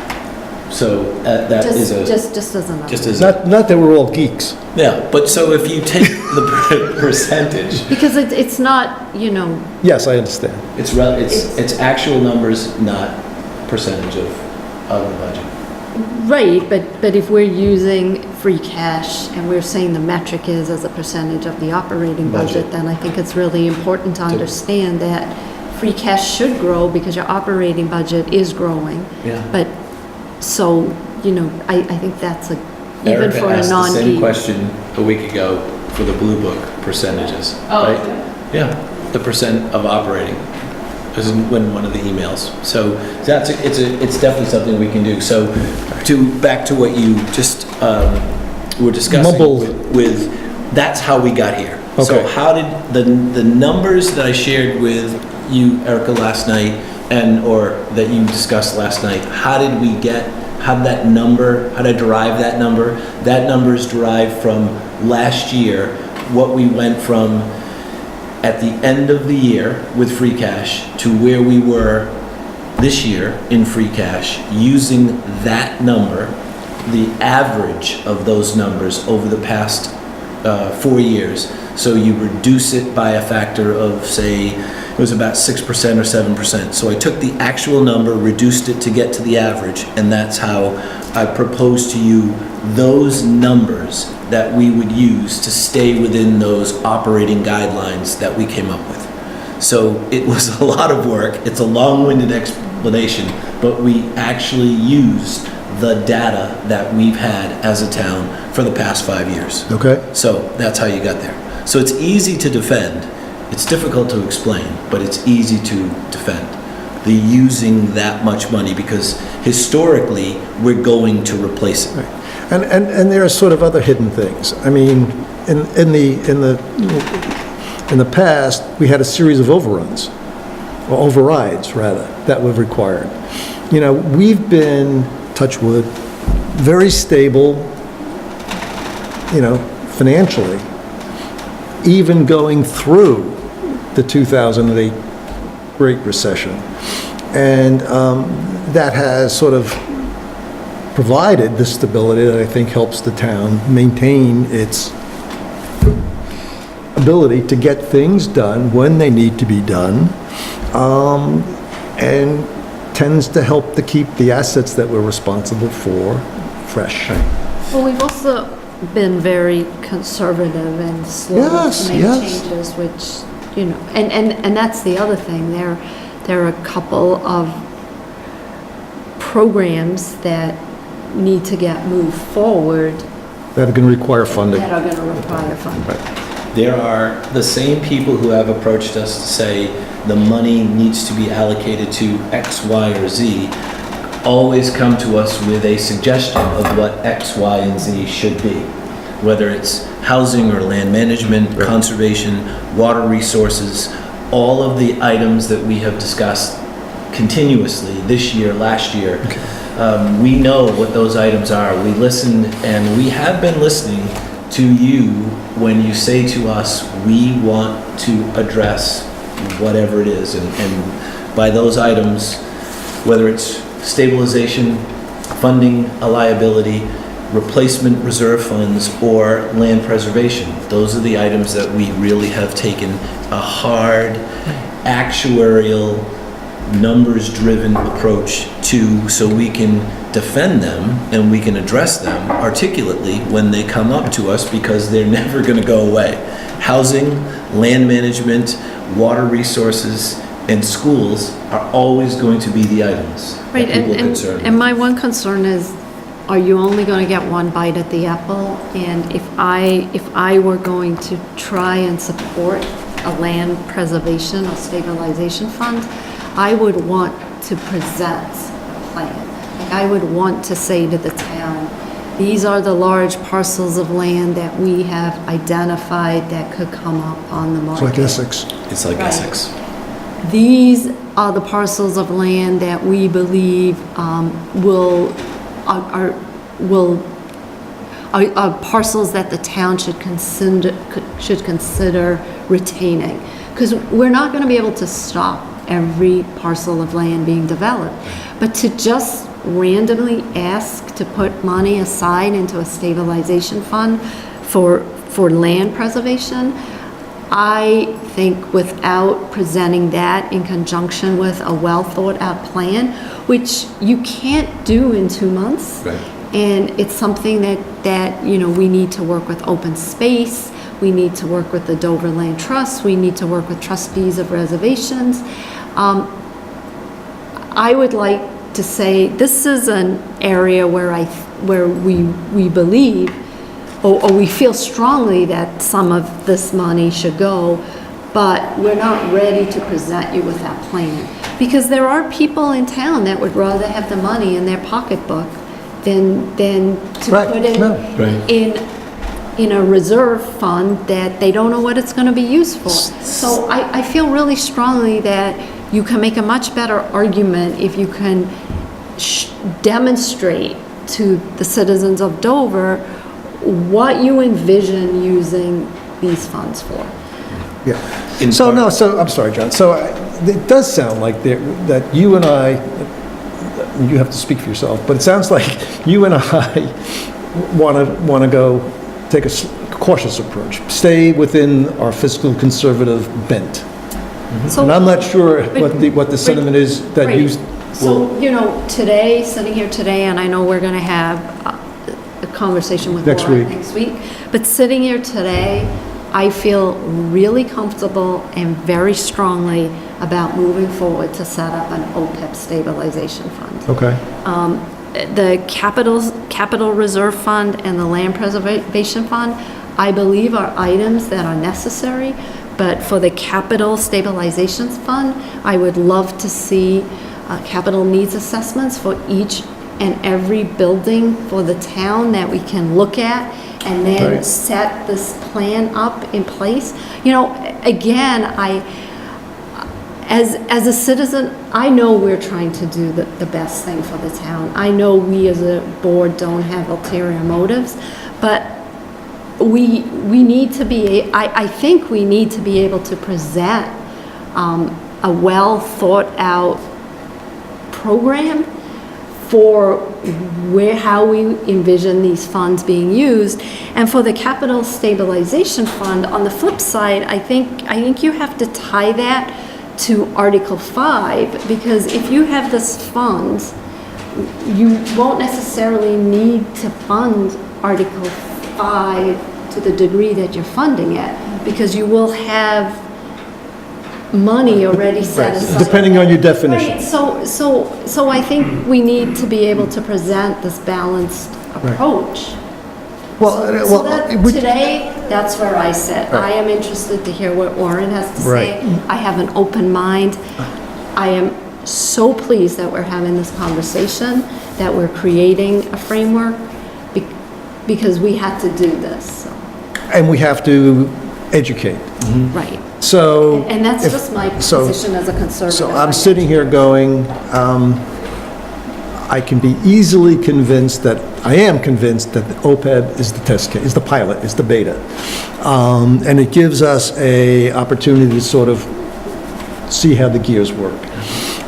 So that is a... Just as a number. Just as Not that we're all geeks. Yeah, but so if you take the percentage, Because it's not, Yes, I understand. it's actual numbers, not percentage of the budget. right, but if we're using free cash and we're saying the metric is as a percentage of the operating budget, then I think it's really important to understand that free cash should grow because your operating budget is growing. Yeah. But, so, I think that's even Erica for a asked the same non-geek. question a week ago for the Blue Book percentages, Oh, right? okay. Yeah, the percent of operating. This is in one of the emails. So it's definitely something we can do. So back to what you just were discussing Mumbled. with, that's how we got here. So Okay. how did the numbers that I shared with you, Erica, last night, or that you discussed last night, how did I derive that number? That number is derived from last year, what we went from at the end of the year with free cash to where we were this year in free cash, using that number, the average of those numbers over the past 4 years. So you reduce it by a factor of, say, it was about 6% or 7%. So I took the actual number, reduced it to get to the average, and that's how I proposed to you those numbers that we would use to stay within those operating guidelines that we came up with. So it was a lot of work. It's a long-winded explanation, but we actually used the data that we've had as a town for the past 5 years. Okay? So that's how you got there. So it's easy to defend. It's difficult to explain, but it's easy to defend. The using that much money, because historically, we're going to replace it. And there are sort of other hidden things. I mean, in the past, we had a series of overruns, or overrides, rather, that were required. You know, we've been, touch wood, very stable, you know, financially, even going through the 2008 Great Recession. And that has sort of provided the stability that I think helps the town maintain its ability to get things done when they need to be done, and tends to help to keep the assets that we're responsible for fresh. Well, we've also been very conservative and slow Yes, to make yes. changes, which, you know, and that's the other thing. There are a couple of programs that need to get moved forward That are going to require funding. that are going to require funding. There are the same people who have approached us to say the money needs to be allocated to X, Y, or Z, always come to us with a suggestion of what X, Y, and Z should be. Whether it's housing or land management, conservation, water resources, all of the items that we have discussed continuously this year, last year. We know what those items are. We listen, and we have been listening to you when you say to us, we want to address whatever it is. And by those items, whether it's stabilization, funding a liability, replacement reserve funds, or land preservation, those are the items that we really have taken a hard, actuarial, numbers-driven approach to, so we can defend them and we can address them articulately when they come up to us, because they're never going to go away. Housing, land management, water resources, and schools are always going to be the items that Right, people are concerned and with. my one concern is, are you only going to get one bite at the apple? And if I were going to try and support a land preservation or stabilization fund, I would want to present a plan. Like, I would want to say to the town, these are the large parcels of land that we have identified that could come up on the It's market. like Essex. It's like Right. Essex. These are the parcels of land that we believe are parcels that the town should consider retaining. Because we're not going to be able to stop every parcel of land being developed. But to just randomly ask to put money aside into a stabilization fund for land preservation, I think without presenting that in conjunction with a well-thought-out plan, which you can't do in 2 months. Right. And it's something that, you know, we need to work with open space, we need to work with the Dover Land Trust, we need to work with trustees of reservations. I would like to say this is an area where we believe, or we feel strongly that some of this money should go, but we're not ready to present you with that plan. Because there are people in town that would rather have the money in their pocketbook than to Right, put it no. Right. in a reserve fund that they don't know what it's gonna be used for. So I feel really strongly that you can make a much better argument if you can demonstrate to the citizens of Dover what you envision using these funds for. Yeah. In So, part- no, so, I'm sorry, John. So it does sound like that you and I, you have to speak for yourself, but it sounds like you and I want to go take a cautious approach, stay within our fiscal conservative bent. So- And I'm not sure what the sentiment is that you, Right. So, you know, today, sitting here today, and I know we're gonna have a conversation with Next Warrant week. next week, but sitting here today, I feel really comfortable and very strongly about moving forward to set up an OPEB stabilization fund. okay, The capital reserve fund and the land preservation fund, I believe are items that are necessary, but for the capital stabilization fund, I would love to see capital needs assessments for each and every building for the town that we can look at and then Right. set this plan up in place. You know, again, as a citizen, I know we're trying to do the best thing for the town. I know we as a board don't have ulterior motives, but we need to be, I think we need to be able to present a well-thought-out program for how we envision these funds being used. And for the capital stabilization fund, on the flip side, I think you have to tie that to Article 5, because if you have this fund, you won't necessarily need to fund Article 5 to the degree that you're funding it, because you will have money already set aside. depending on your definition. Right, so I think we need to be able to present this balanced approach. So that, today, that's where I sit. I am interested to hear what Warren has to say. Right. I have an open mind. I am so pleased that we're having this conversation, that we're creating a framework, because we had to do this, so, And we have to educate. right. So. And that's if- just my so- position as a conservative. So I'm sitting here going, I can be easily convinced that, I am convinced that the OPEB is the test case, is the pilot, is the beta. And it gives us a opportunity to sort of see how the gears work.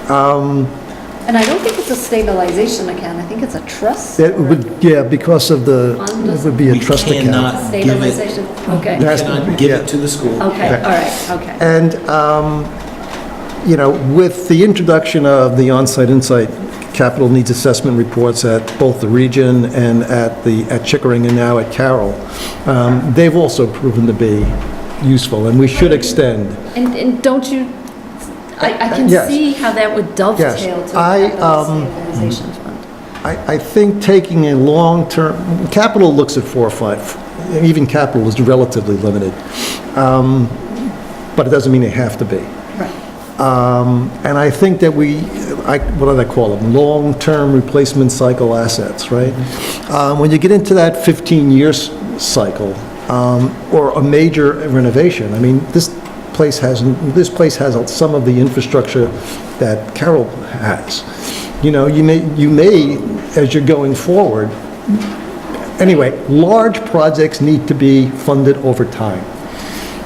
And I don't think it's a stabilization account, I think it's a trust. It would, yeah, because of the, it would be a We trust account. cannot give it, Stabilization, okay. we Has to be, cannot give yeah. it to the school. Okay, all right, okay. And, you know, with the introduction of the on-site insight capital needs assessment reports at both the region and at Chickering and now at Carroll, they've also proven to be useful, and we should extend. And don't you, I can Yes. see how that would dovetail Yes. to a capital stabilization fund. I think taking a long-term, capital looks at 4 or 5, even capital is relatively limited, but it doesn't mean they have to be. Right. And I think that what do they call them? Long-term replacement cycle assets, right? When you get into that 15-year cycle, or a major renovation, I mean, this place has some of the infrastructure that Carroll has. You know, you may, as you're going forward, anyway, large projects need to be funded over time.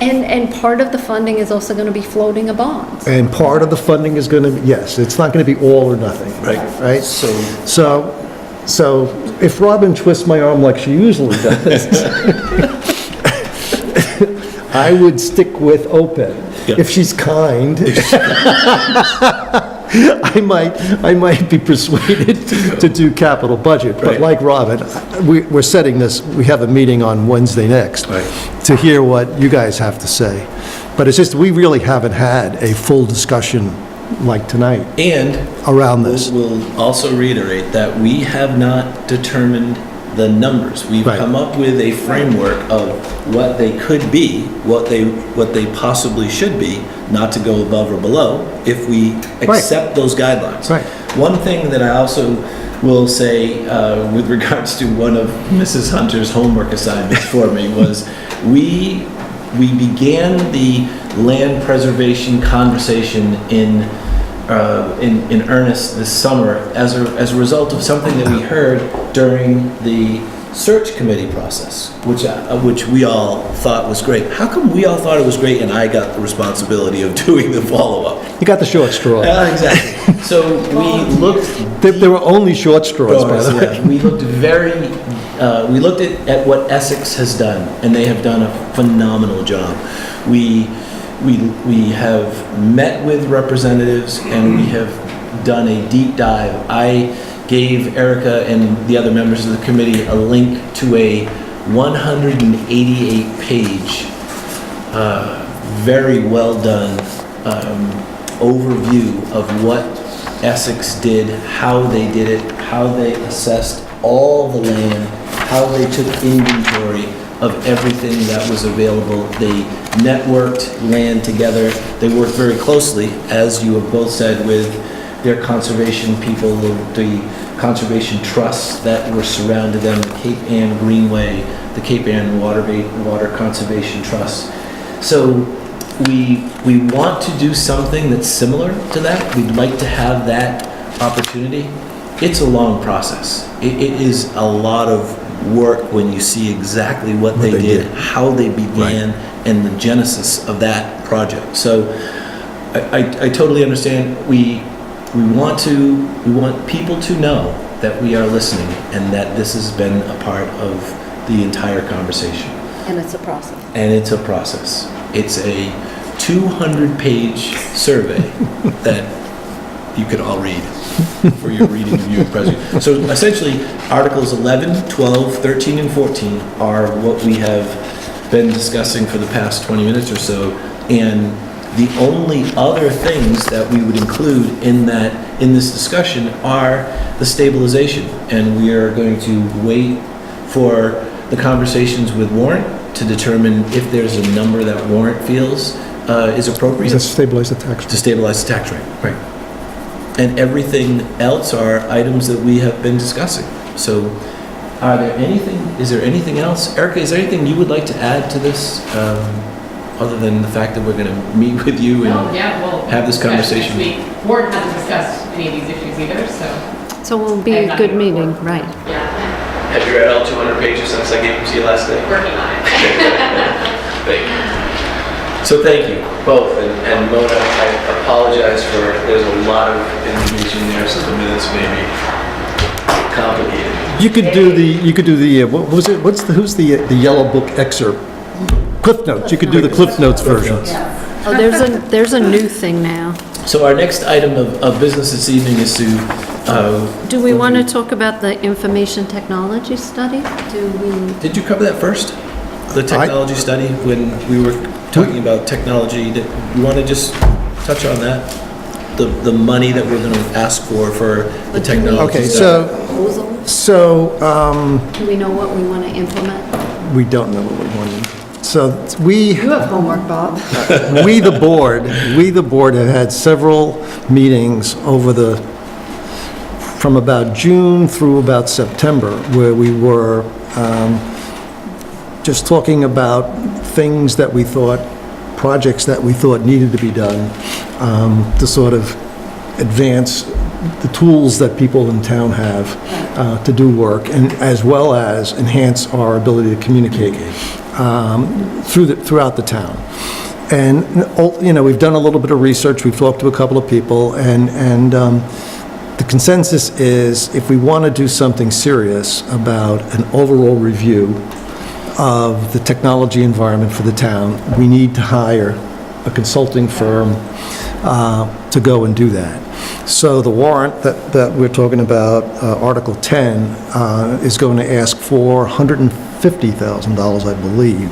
And part of the funding is also going to be floating a bond. And part of the funding is going to, yes, it's not going to be all or nothing, right? So if Robin twists my arm like she usually does, I would stick with OPEB. Yeah. If she's kind, I might be persuaded to do capital budget. But Right. like Robin, we're setting this, we have a meeting on Wednesday next Right. to hear what you guys have to say. But it's just, we really haven't had a full discussion like tonight And around this. we'll also reiterate that we have not determined the numbers. We've Right. come up with a framework of what they could be, what they possibly should be, not to go above or below, if we accept those guidelines. Right. One thing that I also will say with regards to one of Mrs. Hunter's homework assignments for me was we began the land preservation conversation in earnest this summer as a result of something that we heard during the search committee process, which we all thought was great. How come we all thought it was great and I got the responsibility of doing the follow-up? You got the short straw. Exactly. So we looked. There were only short straws, by the way. Yeah. We looked we looked at what Essex has done, and they have done a phenomenal job. We have met with representatives, and we have done a deep dive. I gave Erica and the other members of the committee a link to a 188-page, very well done overview of what Essex did, how they did it, how they assessed all the land, how they took inventory of everything that was available. They networked land together. They worked very closely, as you have both said, with their conservation people, the conservation trusts that were surrounded them, the Cape Ann Greenway, the Cape Ann Water Conservation Trust. So we want to do something that's similar to that. We'd like to have that opportunity. It's a long process. It is a lot of work when you see exactly what they did, how they began, and the genesis of that project. So I totally understand. We want people to know that we are listening and that this has been a part of the entire conversation. And it's a process. And it's a process. It's a 200-page survey that you could all read for your reading of your president. So essentially, Articles 11, 12, 13, and 14 are what we have been discussing for the past 20 minutes or so, and the only other things that we would include in this discussion are the stabilization, and we are going to wait for the conversations with Warrant to determine if there's a number that Warrant feels is appropriate. To stabilize the tax rate. To stabilize the tax rate, right. And everything else are items that we have been discussing. So is there anything else? Erica, is there anything you would like to add to this, other than the fact that we're going to meet with you and have this conversation? Warrant hasn't discussed any of these issues either, so. So it will be a good meeting, right? Yeah, Have you read all 200 pages since I gave them to you last night? working on it. Thank you. So thank you both, and Mona, I apologize for, there's a lot of information there, so the minutes may be complicated. You could do the what was it? Who's the yellow book excerpt? Cliff Notes. You could do the Cliff Notes version. Oh, there's a new thing now. So our next item of business this evening is to... Do we want to talk about the information technology study? Did you cover that first? The technology study, when we were talking about technology, you want to just touch on that? The money that we're going to ask for the technology Okay, study? Proposal? Do we know what we want to implement? We don't know what we want. So we... You have homework, Bob. We, the board, have had several meetings from about June through about September, where we were just talking about things that we thought, projects that we thought needed to be done to sort of advance the tools that people in town have to do work, and as well as enhance our ability to communicate throughout the town. And, we've done a little bit of research, we've talked to a couple of people, and the consensus is if we want to do something serious about an overall review of the technology environment for the town, we need to hire a consulting firm to go and do that. So the warrant that we're talking about, Article 10, is going to ask for $150,000, I believe,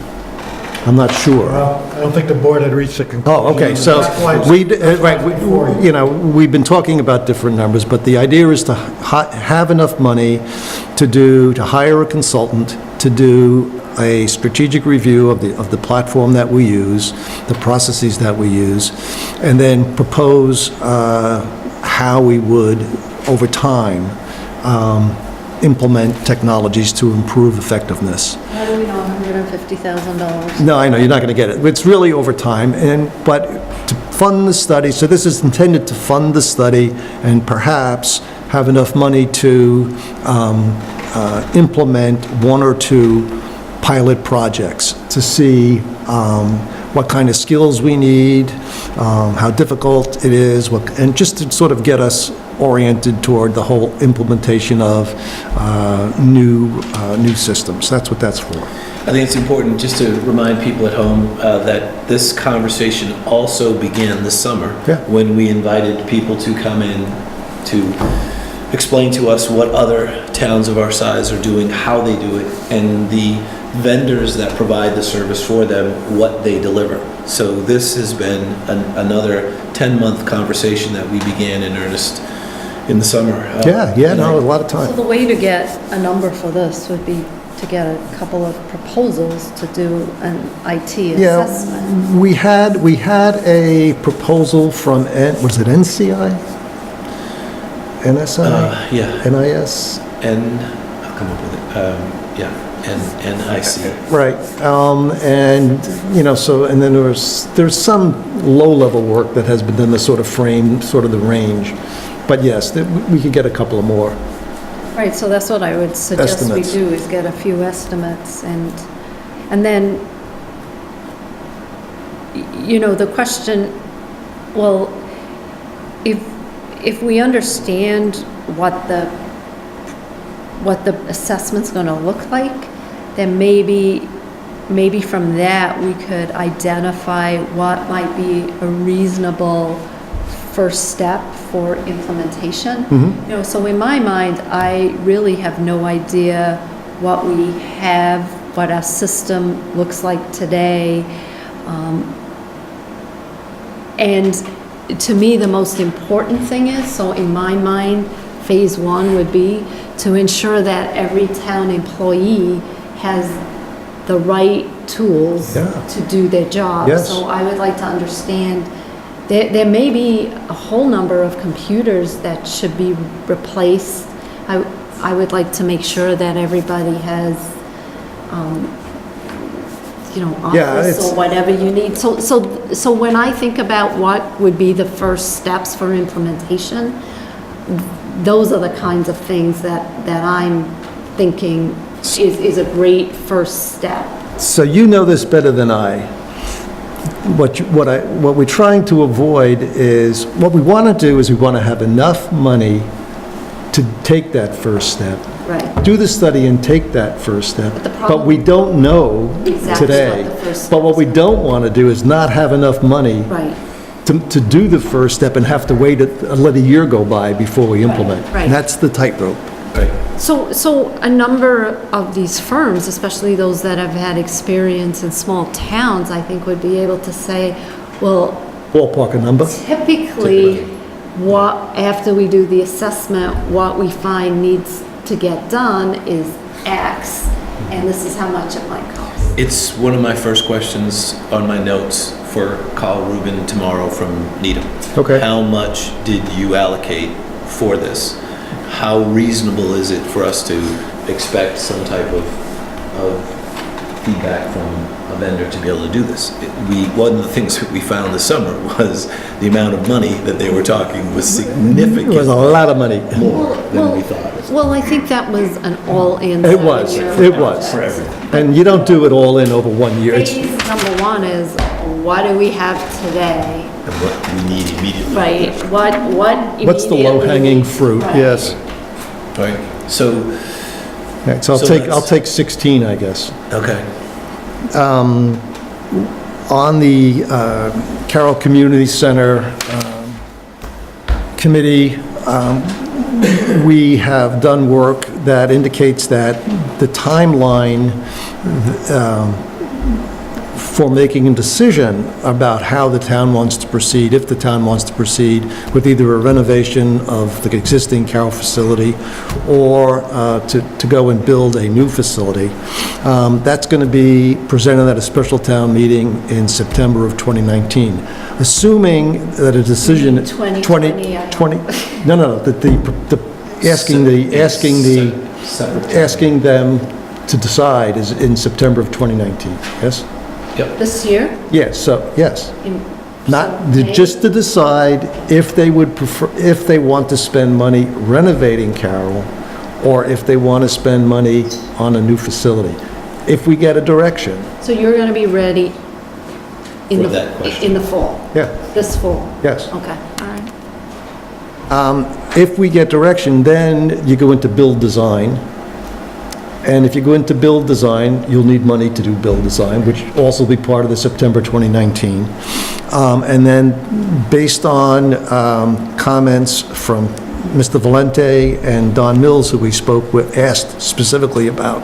I'm not sure. Well, I don't think the board had reached a conclusion. Oh, okay, so That's why it's- you know, we've been talking about different numbers, but the idea is to have enough money to hire a consultant, to do a strategic review of the platform that we use, the processes that we use, and then propose how we would, over time, implement technologies to improve effectiveness. How do we know $150,000? No, I know, you're not going to get it. It's really over time, but to fund the study, so this is intended to fund the study and perhaps have enough money to implement one or two pilot projects to see what kind of skills we need, how difficult it is, and just to sort of get us oriented toward the whole implementation of new systems. That's what that's for. I think it's important just to remind people at home that this conversation also began this summer Yeah. when we invited people to come in to explain to us what other towns of our size are doing, how they do it, and the vendors that provide the service for them, what they deliver. So this has been another 10-month conversation that we began in earnest in the summer. No, a lot of So time. the way to get a number for this would be to get a couple of proposals to do an IT Yeah, assessment. we had a proposal from, was it NCI? NSI? Yeah, NIS? and I'll come up with it. Yeah, and NIC. Right, and, you know, so, and then there's some low-level work that has been done to sort of frame sort of the range. But yes, we could get a couple of more. Right, so that's what I would suggest we Estimates. do, is get a few estimates and then, you know, the question, well, if we understand what the assessment's gonna look like, then maybe from that, we could identify what might be a reasonable first step for implementation. You know, so in my mind, I really have no idea what we have, what our system looks like today. And to me, the most important thing is, so in my mind, phase one would be to ensure that every town employee has the right tools Yeah. to do their job. Yes. So I would like to understand, there may be a whole number of computers that should be replaced. I would like to make sure that everybody has, you know, Yeah, Office it's- or whatever you need. So when I think about what would be the first steps for implementation, those are the kinds of things that I'm thinking is a great first step. So you know this better than I. What we're trying to avoid is, what we want to do is we want to have enough money to take that first step. Right. Do the study and take that first step. But the problem- But we don't know Exactly today. what the first But what we steps don't want to do is not have enough money Right. to do the first step and have to wait, let a year go by before we implement. right. And that's the tightrope. Right. So a number of these firms, especially those that have had experience in small towns, I think would be able to say, well, Ballpark a number? typically, after we do the assessment, what we find needs to get done is X, and this is how much it might cost. It's one of my first questions on my notes for Carl Rubin tomorrow from Needham. Okay. How much did you allocate for this? How reasonable is it for us to expect some type of feedback from a vendor to be able to do this? One of the things that we found this summer was the amount of money that they were talking was It was a significantly lot of money. more than we thought. Well, I think that was an all-in. It was, it was. For everything. And you don't do it all in over 1 year. It's- Phase number one is, what do we have today? And what we need immediately. Right, what What's the immediately low-hanging needs- fruit? right. Yes. Right, so, Right, so So I'll that's- take 16, I guess. okay. On the Carroll Community Center Committee, we have done work that indicates that the timeline for making a decision about how the town wants to proceed, if the town wants to proceed with either a renovation of the existing Carroll facility or to go and build a new facility. That's going to be presented at a special town meeting in September of 2019. Assuming that a decision... 2020, I know. No, asking them to decide is in September of 2019, yes? This year? Yes, so, yes. Not, May? just to decide if they would prefer, if they want to spend money renovating Carroll, or if they want to spend money on a new facility. If we get a direction, So you're going to be ready in For that question. in the fall? yeah, This fall? yes. Okay, all right. If we get direction, then you go into build design. And if you go into build design, you'll need money to do build design, which will also be part of the September 2019. And then, based on comments from Mr. Valente and Don Mills, who we spoke with, asked specifically about,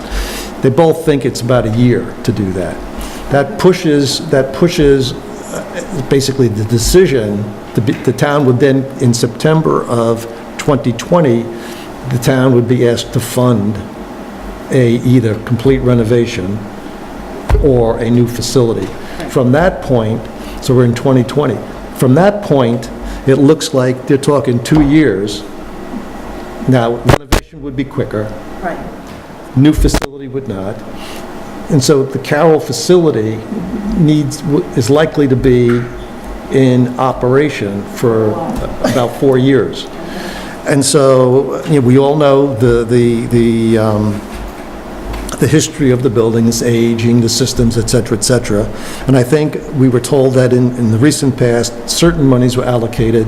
they both think it's about a year to do that. That pushes basically the decision. The town would then, in September of 2020, the town would be asked to fund a either complete renovation or a new facility. From that point, so we're in 2020, from that point, it looks like they're talking 2 years. Now, renovation would be quicker, Right. new facility would not. And so the Carroll facility is likely to be in operation for about 4 years. And so, we all know the history of the buildings, aging, the systems, et cetera, et cetera. And I think we were told that in the recent past, certain monies were allocated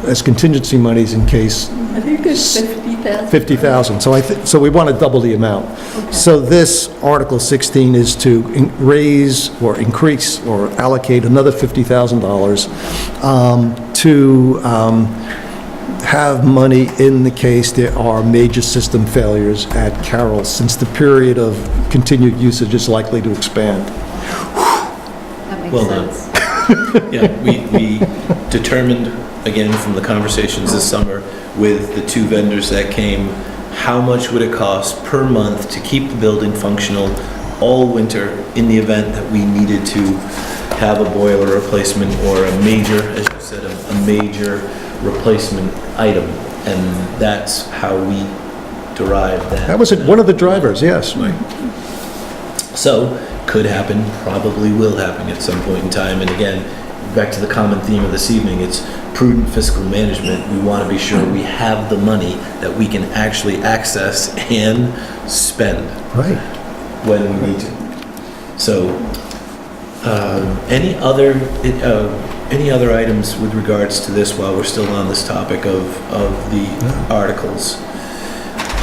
as contingency monies in case... I think it's 50,000. 50,000. So we want to double the amount. So this Article 16 is to raise or increase or allocate another $50,000 to have money in the case there are major system failures at Carroll, since the period of continued usage is likely to expand. That makes Well done. sense. Yeah, we determined, again, from the conversations this summer with the two vendors that came, how much would it cost per month to keep the building functional all winter in the event that we needed to have a boiler replacement or a major, as you said, a major replacement item. And that's how we derived that. That was one of the drivers, yes. Right. So, could happen, probably will happen at some point in time. And again, back to the common theme of this evening, it's prudent fiscal management. We want to be sure we have the money that we can actually access and spend Right. when we need to. So, any other items with regards to this while we're still on this topic of the articles?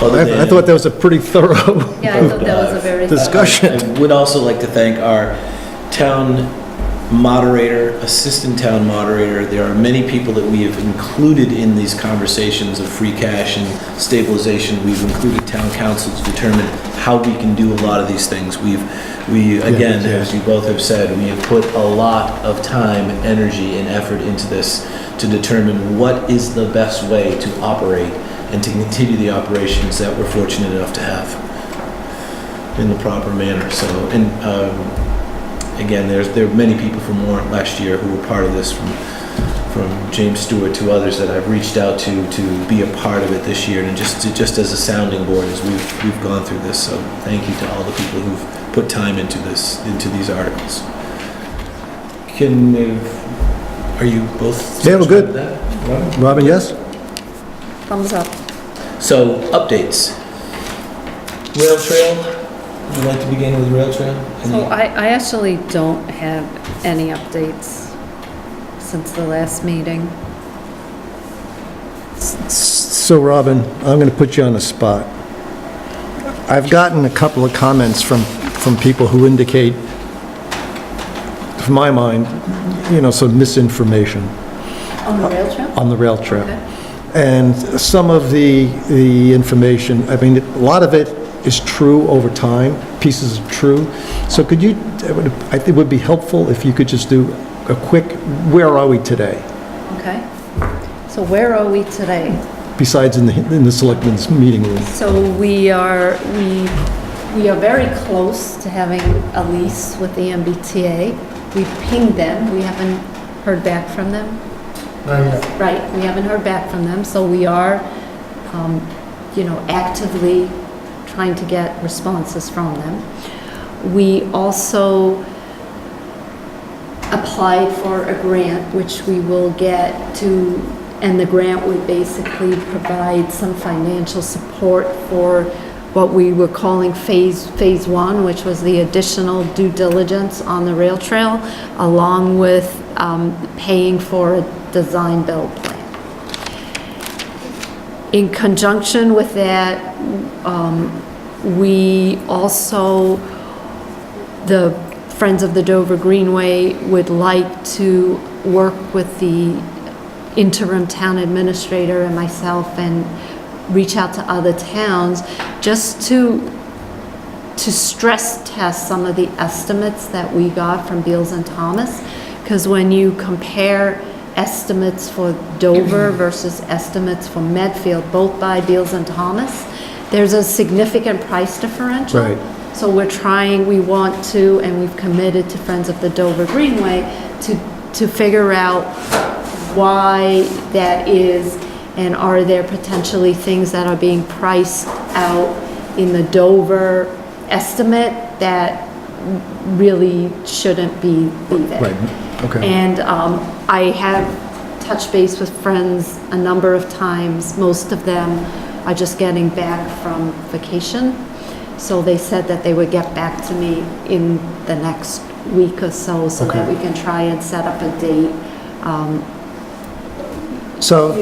I thought that was a pretty thorough Yeah, I thought that was a very... discussion. I would also like to thank our town moderator, assistant town moderator. There are many people that we have included in these conversations of free cash and stabilization. We've included town council to determine how we can do a lot of these things. Again, as you both have said, we have put a lot of time, energy, and effort into this to determine what is the best way to operate and to continue the operations that we're fortunate enough to have in the proper manner. So, and again, there are many people from Warrant last year who were part of this, from James Stewart to others that I've reached out to be a part of it this year, and just as a sounding board as we've gone through this. So thank you to all the people who've put time into these articles. Are you both? Yeah, we're good. with that? Robin, yes? Thumbs up. So, updates. Rail trail, would you like to begin with rail trail? So I actually don't have any updates since the last meeting. So, Robin, I'm going to put you on the spot. I've gotten a couple of comments from people who indicate, to my mind, some misinformation On the rail trail? on the rail trail. Okay. And some of the information, I mean, a lot of it is true over time, pieces are true. So could you, I think it would be helpful if you could just do a quick, where are we today? Okay. So where are we today? Besides in the selectmen's meeting room. So we are very close to having a lease with the MBTA. We pinged them, we haven't heard back from them. Right, we haven't heard back from them, so we are, actively trying to get responses from them. We also applied for a grant, which we will get to, and the grant would basically provide some financial support for what we were calling phase one, which was the additional due diligence on the rail trail, along with paying for a design build plan. In conjunction with that, we also, the Friends of the Dover Greenway would like to work with the interim town administrator and myself and reach out to other towns just to stress test some of the estimates that we got from Beals and Thomas. Because when you compare estimates for Dover versus estimates for Medfield, both by Beals and Thomas, there's a significant price differential. Right. So we want to, and we've committed to Friends of the Dover Greenway to figure out why that is, and are there potentially things that are being priced out in the Dover estimate that really shouldn't be there. Right, okay. And I have touched base with Friends a number of times. Most of them are just getting back from vacation. So they said that they would get back to me in the next week or so that we can try and set up a date. So,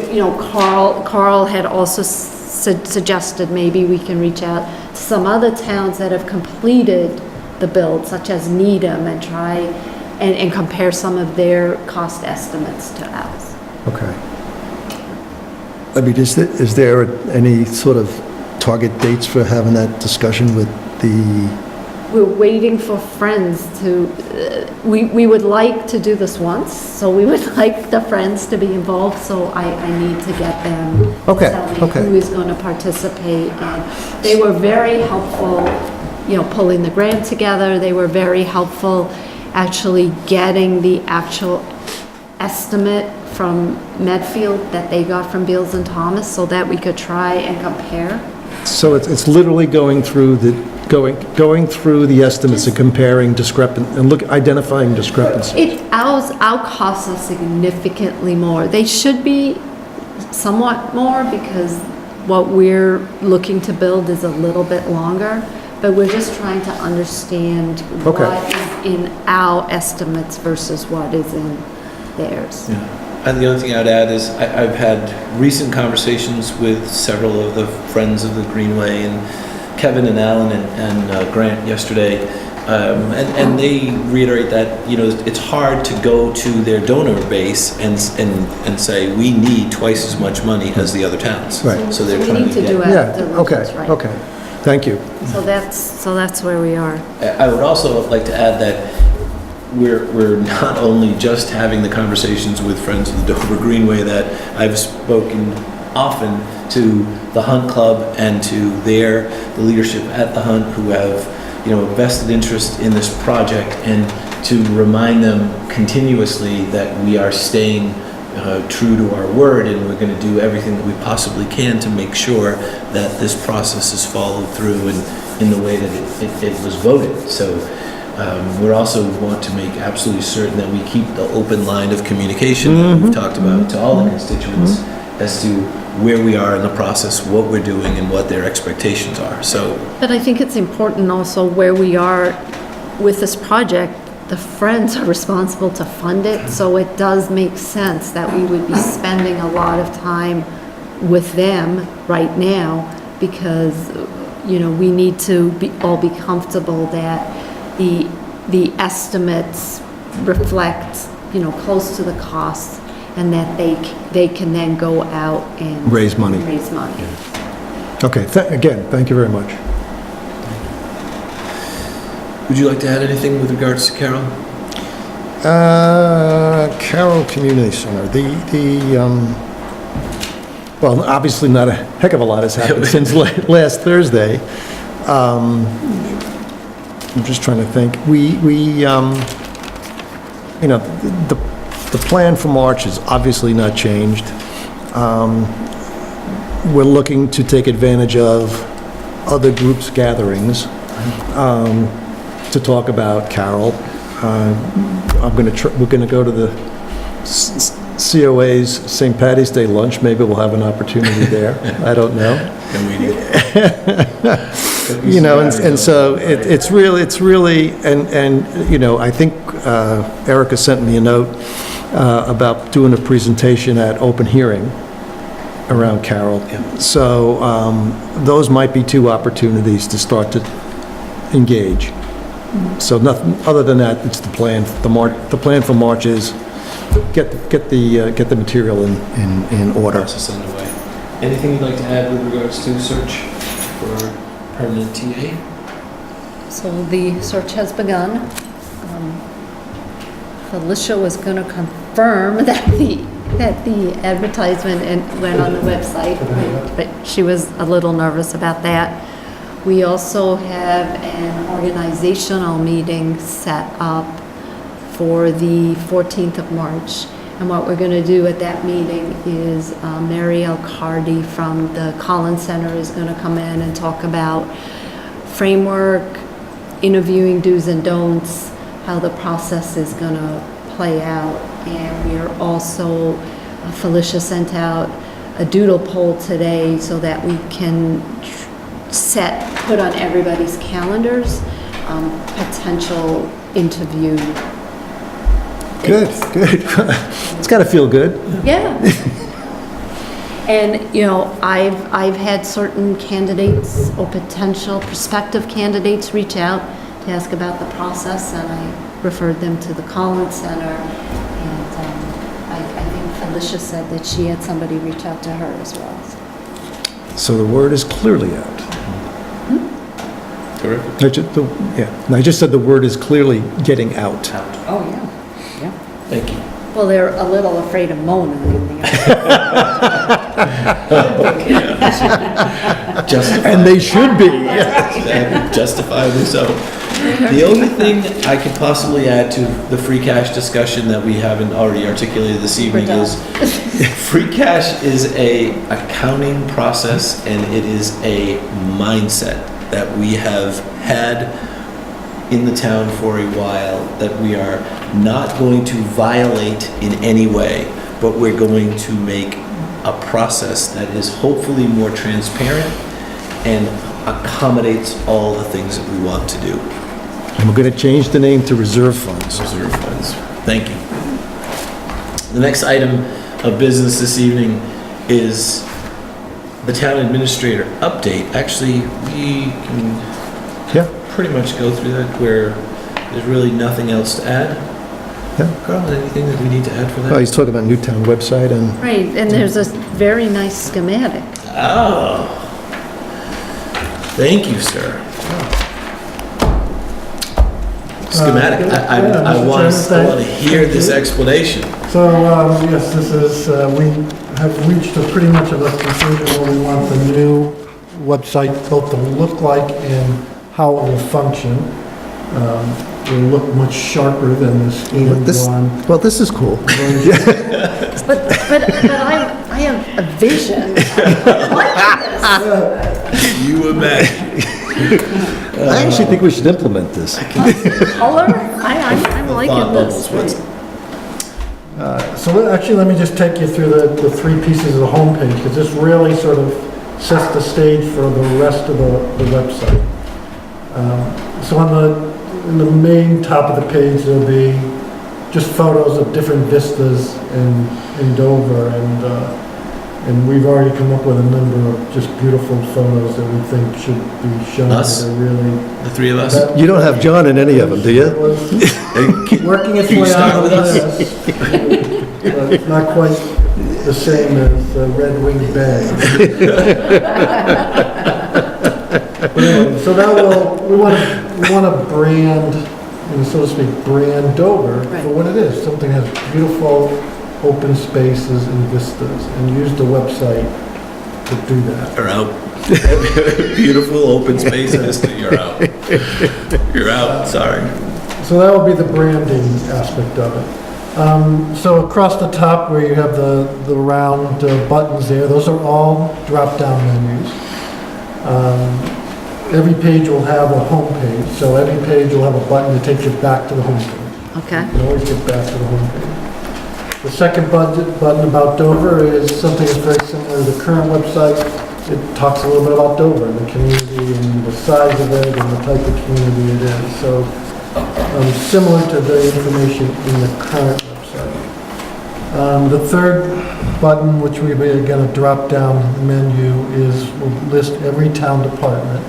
Carl had also suggested maybe we can reach out to some other towns that have completed the build, such as Needham, and try and compare some of their cost estimates to ours. okay. I mean, is there any sort of target dates for having that discussion with the... We're waiting for Friends to, we would like to do this once, so we would like the Friends to be involved, so I need to get them to tell me who is going to participate. And they were very helpful, pulling the grant together. They were very helpful actually getting the actual estimate from Medfield that they got from Beals and Thomas so that we could try and compare. So it's literally going through the estimates and comparing identifying discrepancies. Our costs are significantly more. They should be somewhat more because what we're looking to build is a little bit longer, but we're just trying to understand what is in our estimates versus what is in theirs. Yeah. And the other thing I'd add is I've had recent conversations with several of the Friends of the Greenway, and Kevin and Alan and Grant yesterday, and they reiterate that it's hard to go to their donor base and say we need twice as much money as the other towns. Right. So they're we trying need to get. do diligence, right? Okay. Thank you. So that's where we are. I would also like to add that we're not only just having the conversations with Friends of the Dover Greenway, that I've spoken often to the Hunt Club and to the leadership at the Hunt who have vested interest in this project, and to remind them continuously that we are staying true to our word, and we're going to do everything that we possibly can to make sure that this process is followed through and in the way that it was voted. So we also want to make absolutely certain that we keep the open line of communication that we've talked about to all the constituents as to where we are in the process, what we're doing, and what their expectations are. So, But I think it's important also where we are with this project. The Friends are responsible to fund it, so it does make sense that we would be spending a lot of time with them right now, because we need to all be comfortable that the estimates reflect close to the costs, and that they can then go out and Raise money. Raise money. Okay, again, thank you very much. Would you like to add anything with regards to Carroll? Carroll Community Center, well, obviously not a heck of a lot has happened since last Thursday. I'm just trying to think. The plan for March is obviously not changed. We're looking to take advantage of other groups' gatherings to talk about Carroll. We're going to go to the COA's St. Patty's Day lunch. Maybe we'll have an opportunity there. I don't know. And so it's really, I think Erica sent me a note about doing a presentation at open hearing around Carroll. So those might be two opportunities to start to engage. So nothing other than that. It's the plan. The plan for March is get the material in order. Process underway. Anything you'd like to add with regards to search for permanent TA? So the search has begun. Felicia was going to confirm that the advertisement went on the website, but she was a little nervous about that. We also have an organizational meeting set up for the 14th of March. And what we're going to do at that meeting is Mary Cardy from the Collins Center is going to come in and talk about framework, interviewing do's and don'ts, how the process is going to play out. And we are also, Felicia sent out a doodle poll today so that we can put on everybody's calendars, potential interview dates. Good. It's got to feel good. Yeah. And, I've had certain candidates or potential prospective candidates reach out to ask about the process, and I referred them to the Collins Center. And I think Felicia said that she had somebody reach out to her as well. So the word is clearly out. Terrific. I just said the word is clearly getting out. Oh, yeah. Thank you. Well, they're a little afraid of Mona in the And they should be. Justifiably so. The only thing I could possibly add to the free cash discussion that we haven't already articulated this evening is free cash is a accounting process, and it is a mindset that we have had in the town for a while, that we are not going to violate in any way, but we're going to make a process that is hopefully more transparent and accommodates all the things that we want to do. And we're going to change the name to reserve funds. Reserve funds. Thank you. The next item of business this evening is the town administrator update. Actually, we can pretty much go through that, where there's really nothing else to add. Yeah. Carl, anything that we need to add for that? Oh, he's talking about Newtown website and... Right, and there's a very nice schematic. Oh. Thank you, sir. Schematic. I want to hear this explanation. So, yes, this is, we have reached pretty much of a conclusion where we want the new website both to look like and how it will function. It will look much sharper than the scanned one. Well, this is cool. But I have a vision. You imagine. I actually think we should implement this. Color? I'm liking this. So actually, let me just take you through the three pieces of the homepage, because this really sort of sets the stage for the rest of the website. So in the main top of the page, there'll be just photos of different vistas in Dover, and we've already come up with a number of just beautiful photos that we think should be shown. Us? That are really, The three of us? You don't have John in any of them, do you? working its Can you way start out of with us? this, but it's not quite the same as the Red Winged Bag. But anyway, so now we want to brand, so to speak, brand Dover Right. for what it is. Something that has beautiful open spaces and vistas, and use the website to do that. You're out. Beautiful open spaces, you're out. You're out, sorry. So that will be the branding aspect of it. So across the top where you have the round buttons there, those are all drop-down menus. Every page will have a home page, so every page will have a button that takes you back to the home page. Okay. You can always get back to the home page. The second button about Dover is something that's very similar to the current website. It talks a little bit about Dover, the community, and the size of it, and the type of community it is. So similar to the information in the current website. The third button, which will be again a drop-down menu, will list every town department.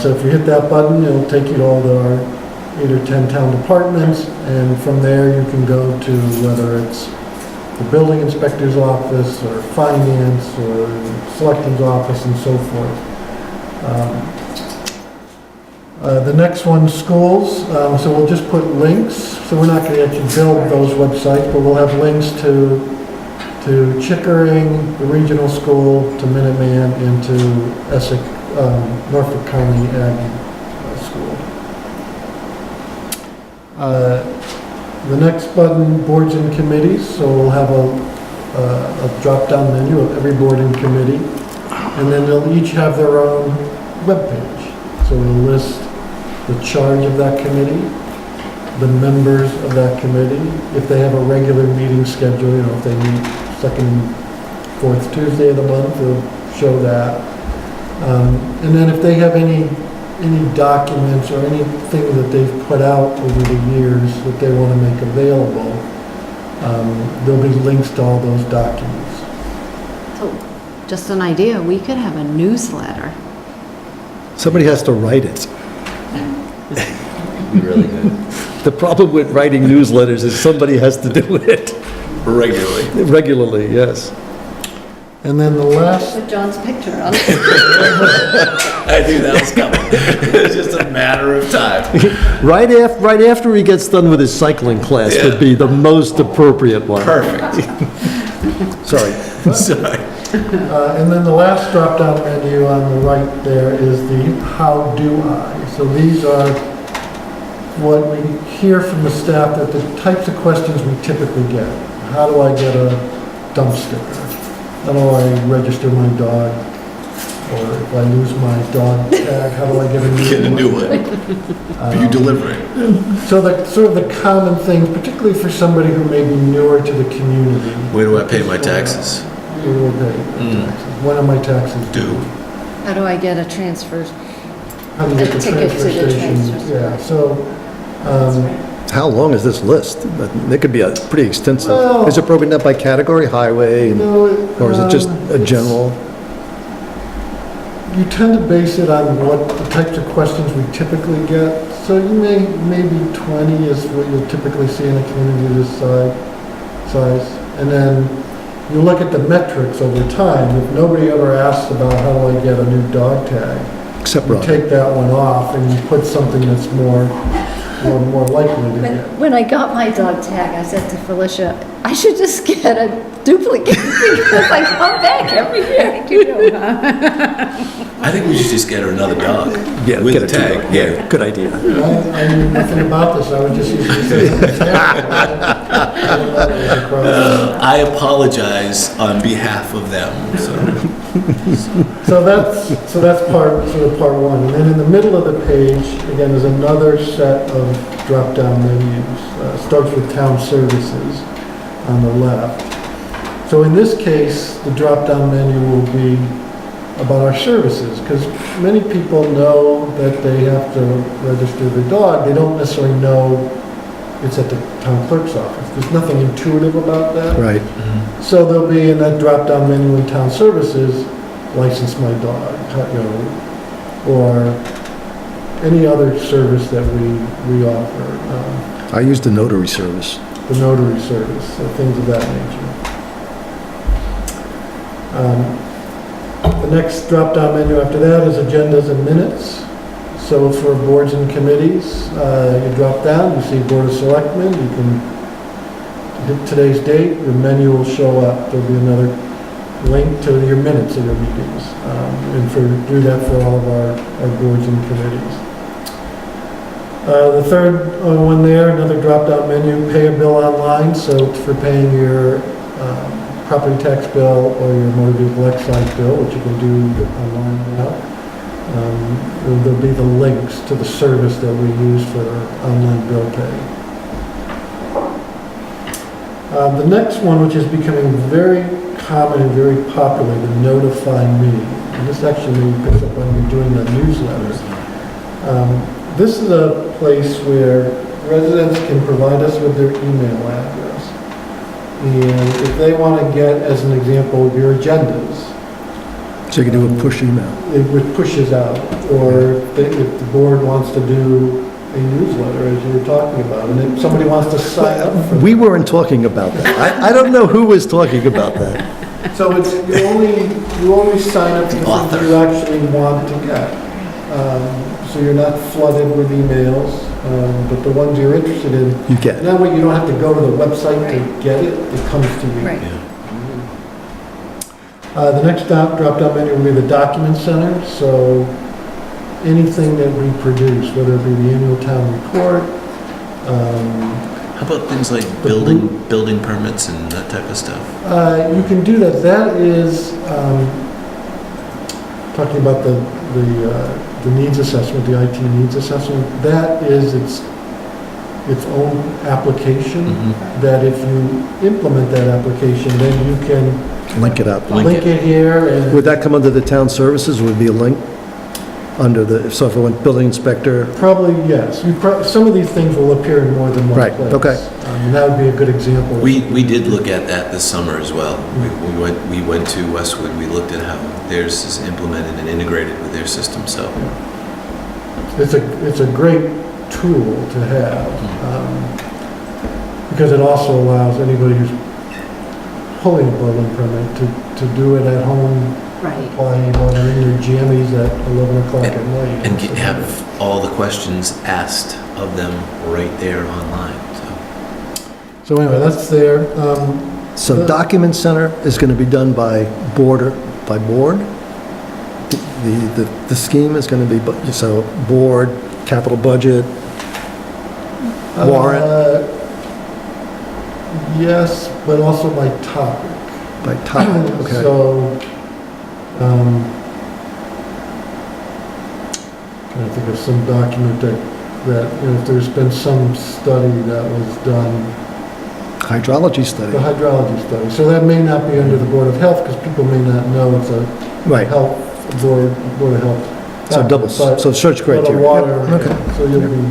So if you hit that button, it'll take you to all our 8 or 10 town departments, and from there you can go to whether it's the building inspector's office, or finance, or selectmen's office, and so forth. The next one, schools. So we'll just put links. So we're not going to actually build those websites, but we'll have links to Chickering, the regional school, to Minuteman, and to Essex, Norfolk County Ag School. The next button, boards and committees. So we'll have a drop-down menu of every board and committee, and then they'll each have their own webpage. So we'll list the charge of that committee, the members of that committee, if they have a regular meeting schedule, if they meet second, fourth Tuesday of the month, they'll show that. And then if they have any documents or anything that they've put out over the years that they want to make available, there'll be links to all those documents. So, just an idea, we could have a newsletter. Somebody has to write it. Really good. The problem with writing newsletters is somebody has to do it Regularly. regularly, yes. And then the last, Put John's picture on it. I knew that was coming. It's just a matter of time. Right after he gets done with his cycling class Yeah. would be the most appropriate one. Perfect. Sorry. Sorry. and then the last drop-down menu on the right there is the how do I. So these are what we hear from the staff, that the types of questions we typically get. How do I get a dump sticker? How do I register my dog? Or if I lose my dog tag, how do I get a new Get a one? new one. You deliver it. So the sort of the common things, particularly for somebody who may be newer to the community. Where do I pay my taxes? Where do I pay my taxes? When are my taxes due? How do I get a transfer? How do you get A the ticket transfer to the station? transfer Yeah, so, How long is this list? It could be a pretty extensive. Well- Is it broken up by category, highway, or is it just a general? You tend to base it on what the types of questions we typically get. So you maybe 20 is what you'll typically see in a community this size. And then you look at the metrics over time. If nobody ever asks about how do I get a new dog tag, Except you Roger. take that one off and you put something that's more likely to get. When I got my dog tag, I said to Felicia, I should just get a duplicate because I come back every year. I think we should just get her another dog. Yeah, With get a a tag. tag. Yeah, good idea. I knew nothing about this. I was just using the same example. I apologize on behalf of them, so. So that's part one. And then in the middle of the page, again, is another set of drop-down menus. Starts with town services on the left. So in this case, the drop-down menu will be about our services, because many people know that they have to register their dog. They don't necessarily know it's at the town clerk's office. There's nothing intuitive about that. Right. So there'll be in that drop-down menu in town services, license my dog, or any other service that we offer, I used the notary service. the notary service, things of that nature. The The next drop-down menu after that is agendas and minutes. So for boards and committees, you drop down, you see Board of Selectmen, you can hit today's date, your menu will show up. There'll be another link to your minutes of your meetings. And do that for all of our boards and committees. The third one there, another drop-down menu, pay a bill online. So it's for paying your property tax bill or your motor vehicle excise bill, which you can do online now. There'll be the links to the service that we use for online bill pay. The next one, which is becoming very common and very popular, the Notify Me. And this actually picks up when we're doing the newsletters. This is a place where residents can provide us with their email address. And if they want to get, as an example, your agendas, So you can do a push email. it pushes out. Or if the board wants to do a newsletter, as you were talking about, and if somebody wants to sign up for We weren't talking about that. I don't know who was talking about that. So it's, you only sign up for the things you actually want to get. So you're not flooded with emails, but the ones you're interested in. You get. And that way you don't have to go to the website to get it, it comes to you. Right. The next drop-down menu will be the Document Center. So anything that we produce, whether it be the annual town report, How about things like building permits and that type of stuff? you can do that. That is, talking about the needs assessment, the IT needs assessment, that is its own application, that if you implement that application, then you can Link it up. link it here and. Would that come under the town services? Would it be a link under the, so if it went building inspector? Probably, yes. Some of these things will appear in more than one Right, place. okay. And that would be a good example. We did look at that this summer as well. We went to Westwood, we looked at how theirs is implemented and integrated with their system, so. It's a great tool to have, because it also allows anybody who's pulling a building permit to do it at home, Right. applying while they're in their jammies at 11 o'clock at night. And have all the questions asked of them right there online, so. So anyway, that's there. So document center is going to be done by board? The scheme is going to be, so board, capital budget, warrant, Yes, but also by topic. by topic, okay. So, trying to think of some document that, if there's been some study that was done, Hydrology study, the hydrology study. So that may not be under the Board of Health, because people may not know it's a right. health, Board of Health. So double, But- so search but a criteria. water, Yep, okay. so you'll be,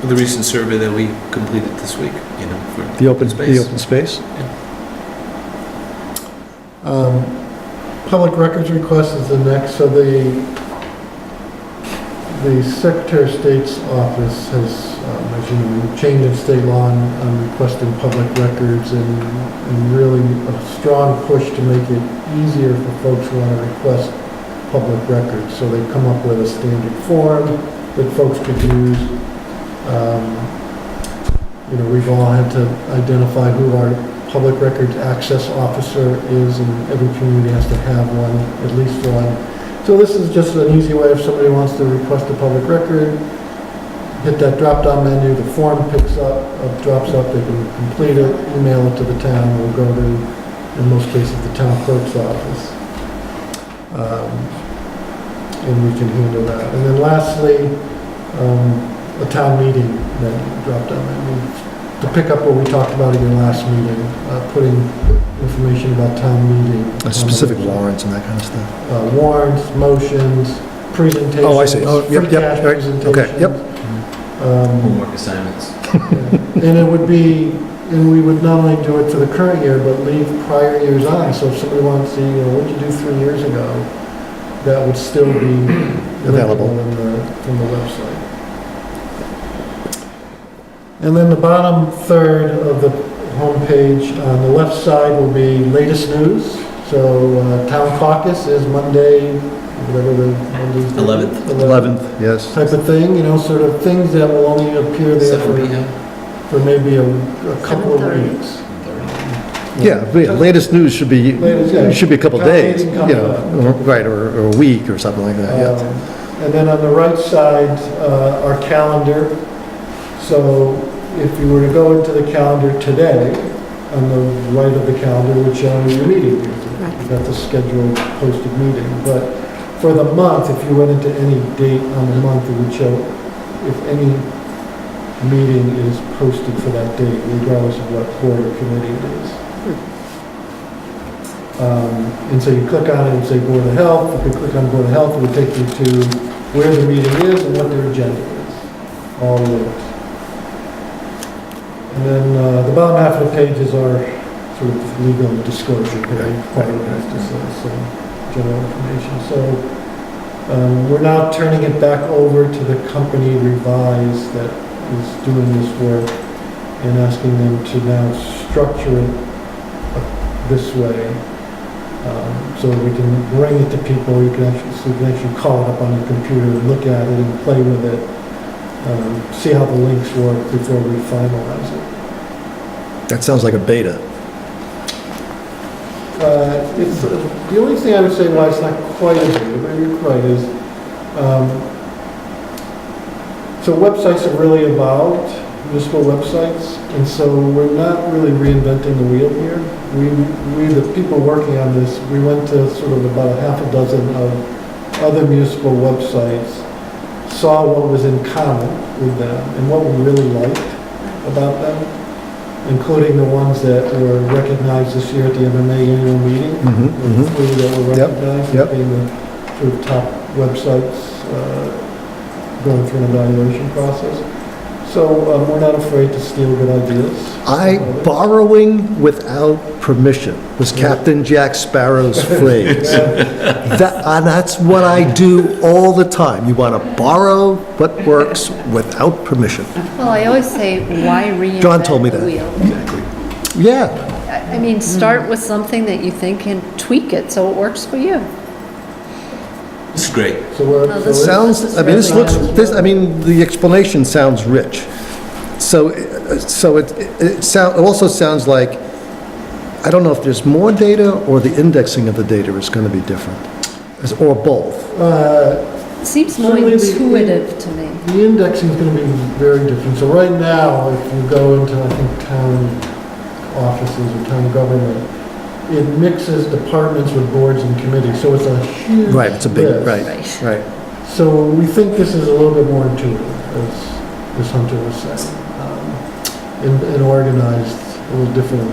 The recent survey that we completed this week, for The open space. space? Public records request is the next. So the Secretary of State's office has, as you know, changed its state law on requesting public records, and really a strong push to make it easier for folks who want to request public records. So they've come up with a standard form that folks could use. We've all had to identify who our public records access officer is, and every community has to have one, at least one. So this is just an easy way if somebody wants to request a public record, hit that drop-down menu, the form drops up, they can complete it, email it to the town, we'll go to, in most cases, the town clerk's office. And we can handle that. And then lastly, a town meeting menu, drop-down menu, to pick up what we talked about in your last meeting, putting information about town meeting. Specific warrants and that kind of stuff. Warrants, motions, presentations. Oh, I see. Oh, yep, free yep, cash right. presentations. Okay, yep. Homework assignments. And it would be, and we would not only do it for the current year, but leave prior years on. So if somebody wants to see, what'd you do 3 years ago, that would still be Available. from the website. And then the bottom third of the homepage, on the left side will be latest news. So town caucus is Monday, whatever the Monday's date is. 11th. 11th, yes. Type of thing, sort of things that will only appear there 7 p.m. for maybe a couple of 7:30. weeks. Yeah, latest news should be, should be a couple Town days, meeting coming up. right, or a week or something like that, yeah. And then on the right side, our calendar. So if you were to go into the calendar today, on the right of the calendar would show your meeting. Right. You've got the scheduled posted meeting. But for the month, if you went into any date on the month, it would show if any meeting is posted for that date, regardless of what board or committee it is. And so you click on it and say Board of Health. If you click on Board of Health, it would take you to where the meeting is and what their agenda is, all linked. And then the bottom half of the page is our sort of legal disclosure page, part of it just some general information. So we're now turning it back over to the company Revise that is doing this work and asking them to now structure it this way. So we can bring it to people, so you can actually call it up on your computer and look at it and play with it, see how the links work before we finalize it. That sounds like a beta. It's, the only thing I would say why it's not quite as big, but you're right, is, so websites have really evolved, municipal websites, and so we're not really reinventing the wheel here. We, the people working on this, we went to sort of about a half a dozen of other municipal websites, saw what was in common with them and what we really liked about them, including the ones that were recognized this year at the MMA annual meeting. The three that were recognized as being the sort of top websites going through an evaluation process. So we're not afraid to steal good ideas. Borrowing without permission was Captain Jack Sparrow's phrase. That's what I do all the time. You want to borrow what works without permission. Well, I always say, why reinvent John told me the that. wheel? Yeah, I mean, start with something that you think and tweak it so it works for you. This is great. So we're, No, so this we're- sounds, I mean, the explanation sounds rich. So it also sounds like, I don't know if there's more data or the indexing of the data is going to be different, or both. It seems more Certainly the- intuitive to me. The indexing is going to be very different. So right now, if you go into, I think, town offices or town government, it mixes departments with boards and committees, so it's a huge Right, it's a big, list. right. So we think this is a little bit more intuitive, as Hunter was saying, and organized a little different.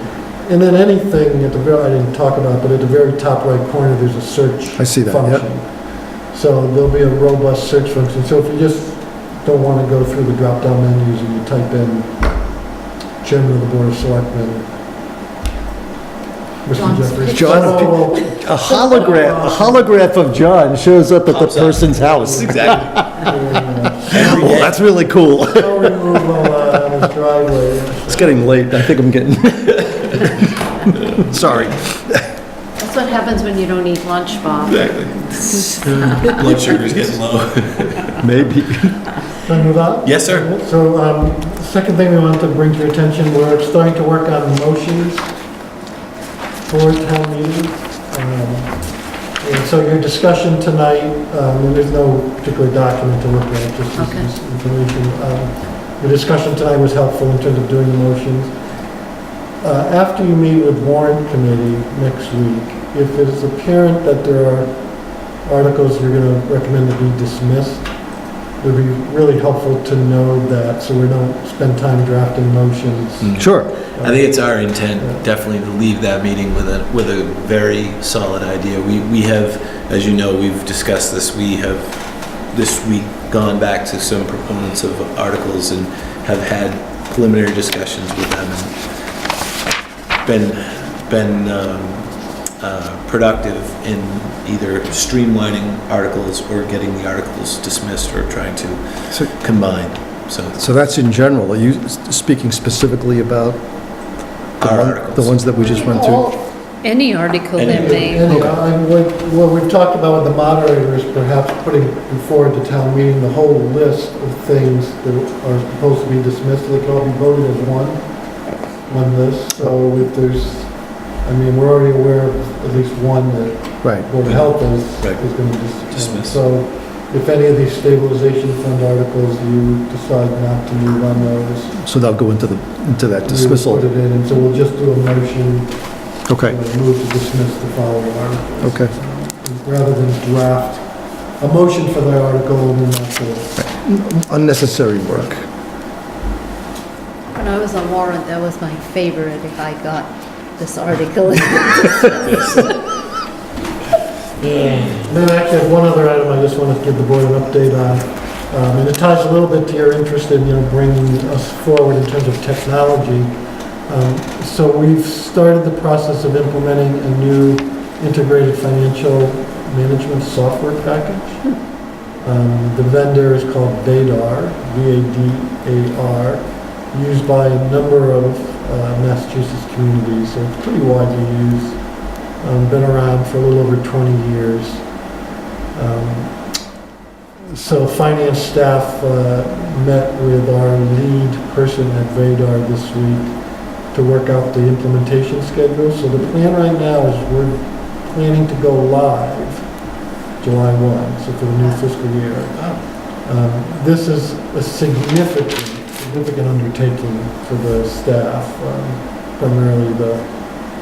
And then anything at the very, I didn't talk about, but at the very top right corner, there's a search function. I see that, yep. So there'll be a robust search function. So if you just don't want to go through the drop-down menus and you type in Chairman of the Board of Selectmen, Mr. John's Jeffries. picture. Oh, A holograph of John shows up at the Pops up. person's house. Exactly. Oh, that's really cool. snow removal on his driveway. It's getting late. I think I'm getting, sorry. That's what happens when you don't eat lunch, Bob. Exactly. Blood sugar's getting low. Maybe. Can I move on? Yes, sir. So, the second thing we wanted to bring to your attention, we're starting to work on motions for town meeting. And so your discussion tonight, and there's no particular document to look at, just Okay. this information. Your discussion tonight was helpful in terms of doing the motions. After you meet with Warrant Committee next week, if it is apparent that there are articles you're going to recommend to be dismissed, it would be really helpful to know that, so we don't spend time drafting motions. Sure. I think it's our intent, definitely, to leave that meeting with a very solid idea. We have, as you know, we've discussed this, we have this week gone back to some proponents of articles and have had preliminary discussions with them and been productive in either streamlining articles or getting the articles dismissed or trying to combine. So that's in general. Are you speaking specifically about Our the articles. ones that we just went through? Any article Any- that may, What we've talked about with the moderator is perhaps putting before the town meeting the whole list of things that are supposed to be dismissed, they can all be voted as one list. So if there's, I mean, we're already aware of at least one that Right. Board of Health Right. is going to Dismiss. dismiss. So if any of these stabilization fund articles, you decide not to move on those, So they'll go into that we dismissal. will put it in, and so we'll just do a motion. Okay, Move to dismiss the following articles. okay. Rather than draft a motion for the article and then have to. Unnecessary work. when I was on Warrant, that was my favorite if I got this article. Then I actually have one other item I just want to give the board an update on. And it ties a little bit to your interest in, bringing us forward in terms of technology. So we've started the process of implementing a new integrated financial management software package. The vendor is called VADAR, V-A-D-A-R, used by a number of Massachusetts communities, so it's pretty widely used. Been around for a little over 20 years. So finance staff met with our lead person at VADAR this week to work out the implementation schedule. So the plan right now is we're planning to go live July 1, so for the new fiscal year. This is a significant undertaking for the staff, primarily the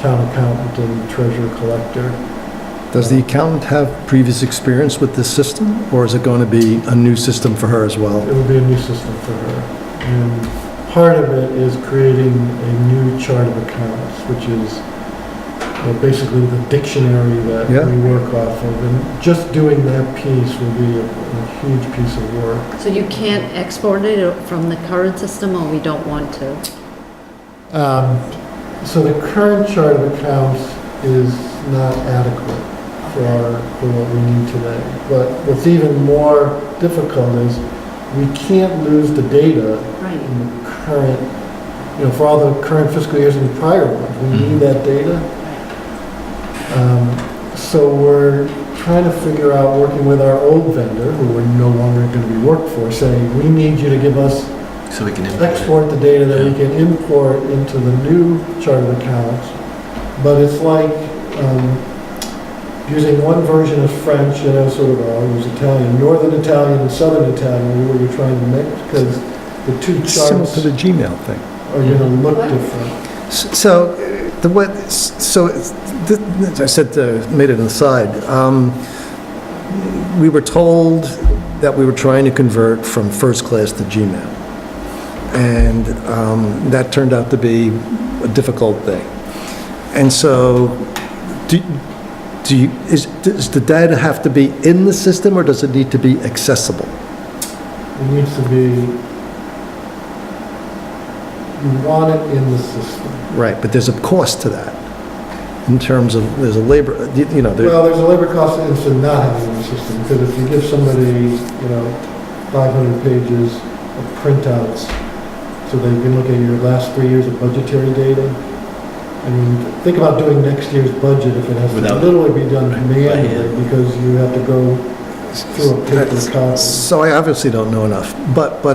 town accountant and treasurer collector. Does the accountant have previous experience with this system, or is it going to be a new system for her as well? It will be a new system for her. And part of it is creating a new chart of accounts, which is basically the dictionary that Yeah. we work off of. And just doing that piece will be a huge piece of work. So you can't export it from the current system, or we don't want to? So the current chart of accounts is not adequate for what we need today. But what's even more difficult is we can't lose the data Right. in the current, for all the current fiscal years and the prior ones. We need that data. So we're trying to figure out, working with our old vendor, who we're no longer going to be work for, saying, we need you to give us, So we can import it. export the data that we can import into the new chart of accounts. But it's like using one version of French, sort of, I'll use Italian, Northern Italian and Southern Italian, where you're trying to mix, because the two Similar charts to the Gmail thing. are going to look different. So, as I said, made it an aside. We were told that we were trying to convert from first class to Gmail. And that turned out to be a difficult thing. And so, does the data have to be in the system, or does it need to be accessible? It needs to be, you want it in the system. Right, but there's a cost to that, in terms of, there's a labor, Well, there's a labor cost to not having it in the system, because if you give somebody, 500 pages of printouts, so they can look at your last 3 years of budgetary data, I mean, think about doing next year's budget if it has to Without- literally be done manually, hand. because you have to go through a paper copy. So I obviously don't know enough, but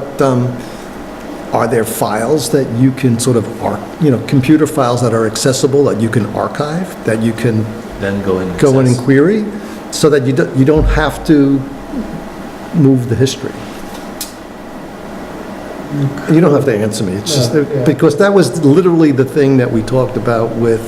are there files that you can sort of, computer files that are accessible, that you can archive, that you can Then go in. go in and query, so that you don't have to move the history? You don't have to answer me, it's just, Yeah. because that was literally the thing that we talked about with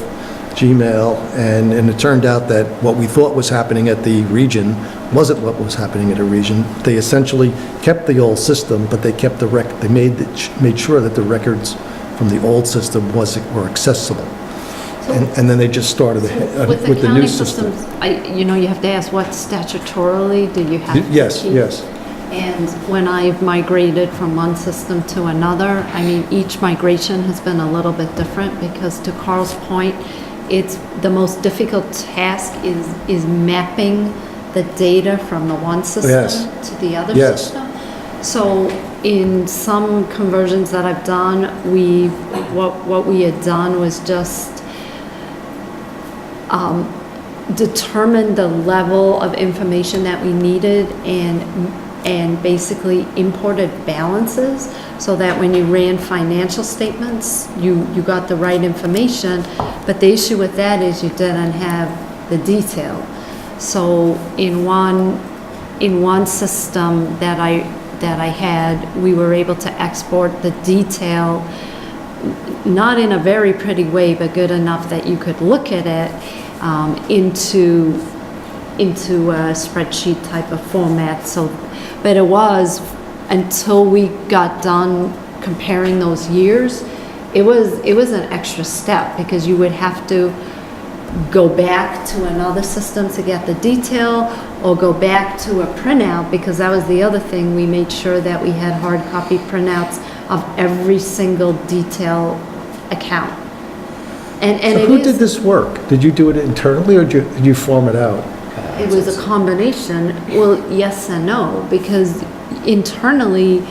Gmail, and it turned out that what we thought was happening at the region wasn't what was happening at a region. They essentially kept the old system, but they kept they made sure that the records from the old system were accessible. And then they just started With with the new accounting system. systems, you have to ask what statutorily do you have to Yes, keep? yes. And when I've migrated from one system to another, each migration has been a little bit different, because to Carl's point, it's the most difficult task is mapping the data from the one system Yes. to the other Yes. system. So in some conversions that I've done, what we had done was just determined the level of information that we needed and basically imported balances so that when you ran financial statements, you got the right information. But the issue with that is you didn't have the detail. So in one system that I had, we were able to export the detail, not in a very pretty way, but good enough that you could look at it into a spreadsheet type of format. So, but it was until we got done comparing those years, it was an extra step because you would have to go back to another system to get the detail or go back to a printout, because that was the other thing. We made sure that we had hard copy printouts of every single detail account. And So it who is- did this work? Did you do it internally, or did you form it out? It was a combination. Well, yes and no, because internally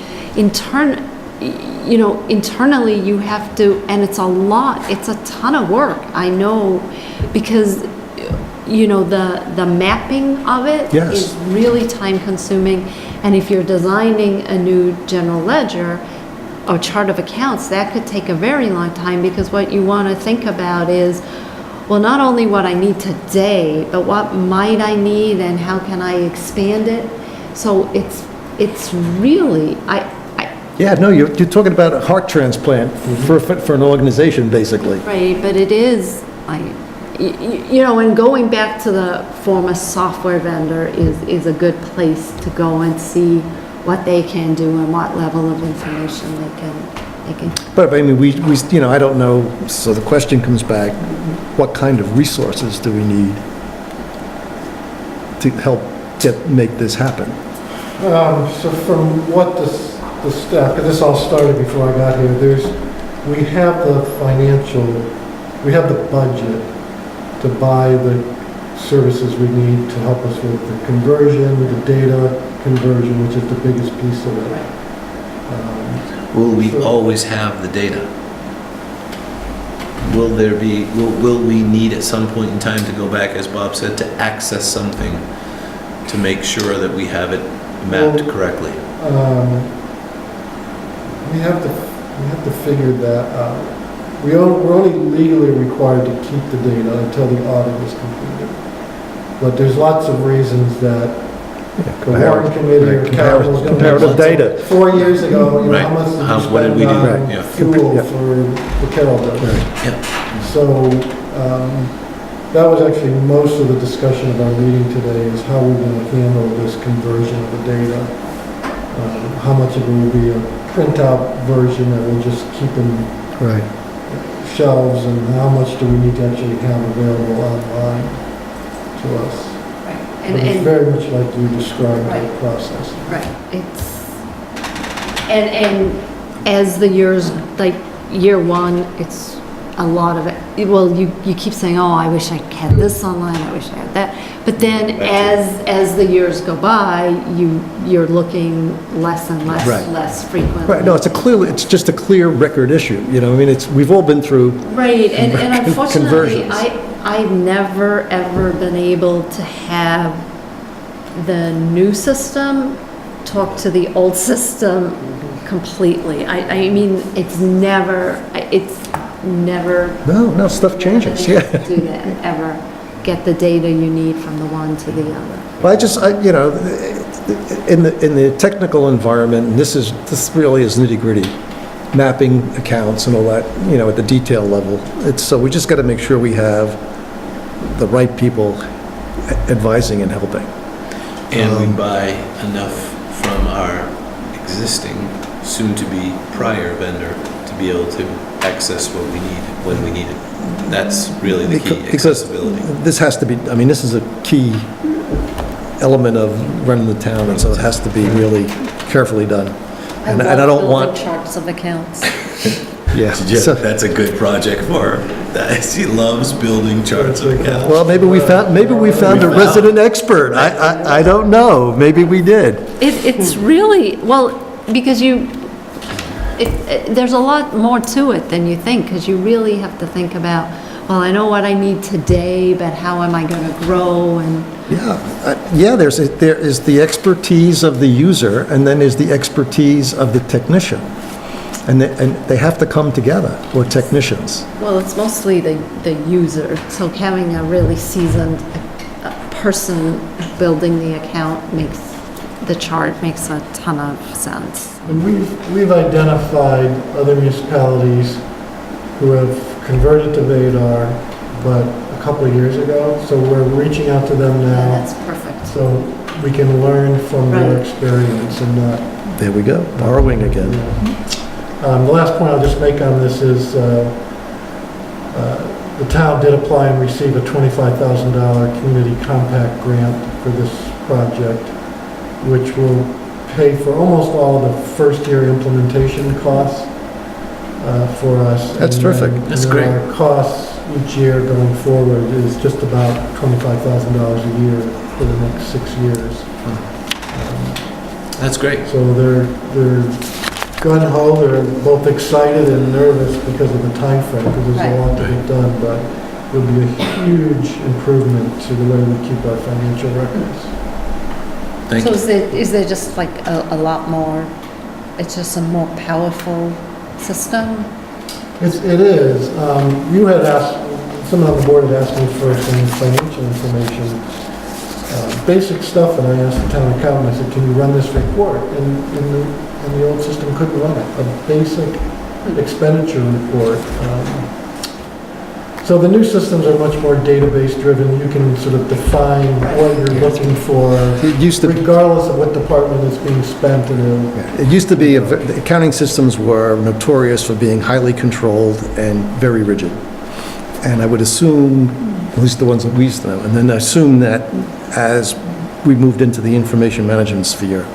you have to, and it's a lot, it's a ton of work, I know, because, the mapping of it Yes. is really time consuming. And if you're designing a new general ledger or chart of accounts, that could take a very long time, because what you want to think about is, well, not only what I need today, but what might I need and how can I expand it? So it's really, Yeah, no, you're talking about a heart transplant for an organization, basically. right, but it is, and going back to the former software vendor is a good place to go and see what they can do and what level of information they can. But I mean, I don't know, so the question comes back, what kind of resources do we need to help make this happen? So from what the staff, because this all started before I got here, we have the budget to buy the services we need to help us with the conversion, the data conversion, which is the biggest piece of it. Will we always have the data? Will we need at some point in time to go back, as Bob said, to access something to make sure that we have it mapped correctly? We have to figure that out. We're only legally required to keep the data until the audit is completed. But there's lots of reasons that the Warrant Committee or Carol was going to... Comparative data. 4 years ago, Right. how much did you What did spend we do? on Yeah. fuel Yeah. for the Carol building? Yeah. So that was actually most of the discussion of our meeting today, is how we're going to handle this conversion of the data. How much of it will be a printout version that we'll just keep in Right. shelves, and how much do we need to actually have available online to us? But it's And very much like you described Right. the process. right, and as the years, like year one, it's a lot of it. Well, you keep saying, oh, I wish I had this online, I wish I had that. But then as the years go by, you're looking less and less, Right. less frequently. Right, no, it's just a clear record issue, I mean, we've all been through, Right, and unfortunately, Conversions. I've never, ever been able to have the new system talk to the old system completely. I mean, it's never, no, stuff changes, yeah. do that, ever get the data you need from the one to the other. Well, in the technical environment, and this really is nitty-gritty, mapping accounts and all that, at the detail level. So we just got to make sure we have the right people advising and helping. And we buy enough from our existing, soon-to-be prior vendor to be able to access what we need when we need it. That's really the key, Because accessibility. this has to be, I mean, this is a key element of running the town, and so it has to be really carefully done. And I don't want... building charts of accounts. Yeah. Yeah, So- that's a good project for her. She loves building charts of accounts. Well, maybe we found a resident expert. I don't know. Maybe we did. It's really, well, because there's a lot more to it than you think, because you really have to think about well, I know what I need today, but how am I going to grow? And Yeah, there is the expertise of the user, and then there's the expertise of the technician. And they have to come together, or technicians. well, it's mostly the user. So having a really seasoned person building the account makes the chart makes a ton of sense. And we've identified other municipalities who have converted to Vadar, but a couple of years ago, so we're reaching out to them Yeah, now, that's perfect. so we can learn from their Right. experience and not. There we go, borrowing again. The last point I'll just make on this is, the town did apply and receive a $25,000 community compact grant for this project, which will pay for almost all of the first-year implementation costs for us. That's terrific. That's and great. Our costs each year going forward is just about $25,000 a year for the next 6 years. That's great. So they're gung-ho, they're both excited and nervous because of the time frame, because there's a lot to get done, but it'll be a huge improvement to the way we keep our financial records. Thank So you. is there just like a lot more, it's just a more powerful system? It is. You had asked, someone on the board had asked me for some financial information, basic stuff, and I asked the town accountant, I said, can you run this report? And the old system couldn't run it, a basic expenditure report. So the new systems are much more database-driven. You can sort of define what you're looking for, It used to, regardless of what department it's being spent in. it used to be, the accounting systems were notorious for being highly controlled and very rigid. And I would assume, at least the ones that we used to know, and then assume that as we moved into the information management sphere,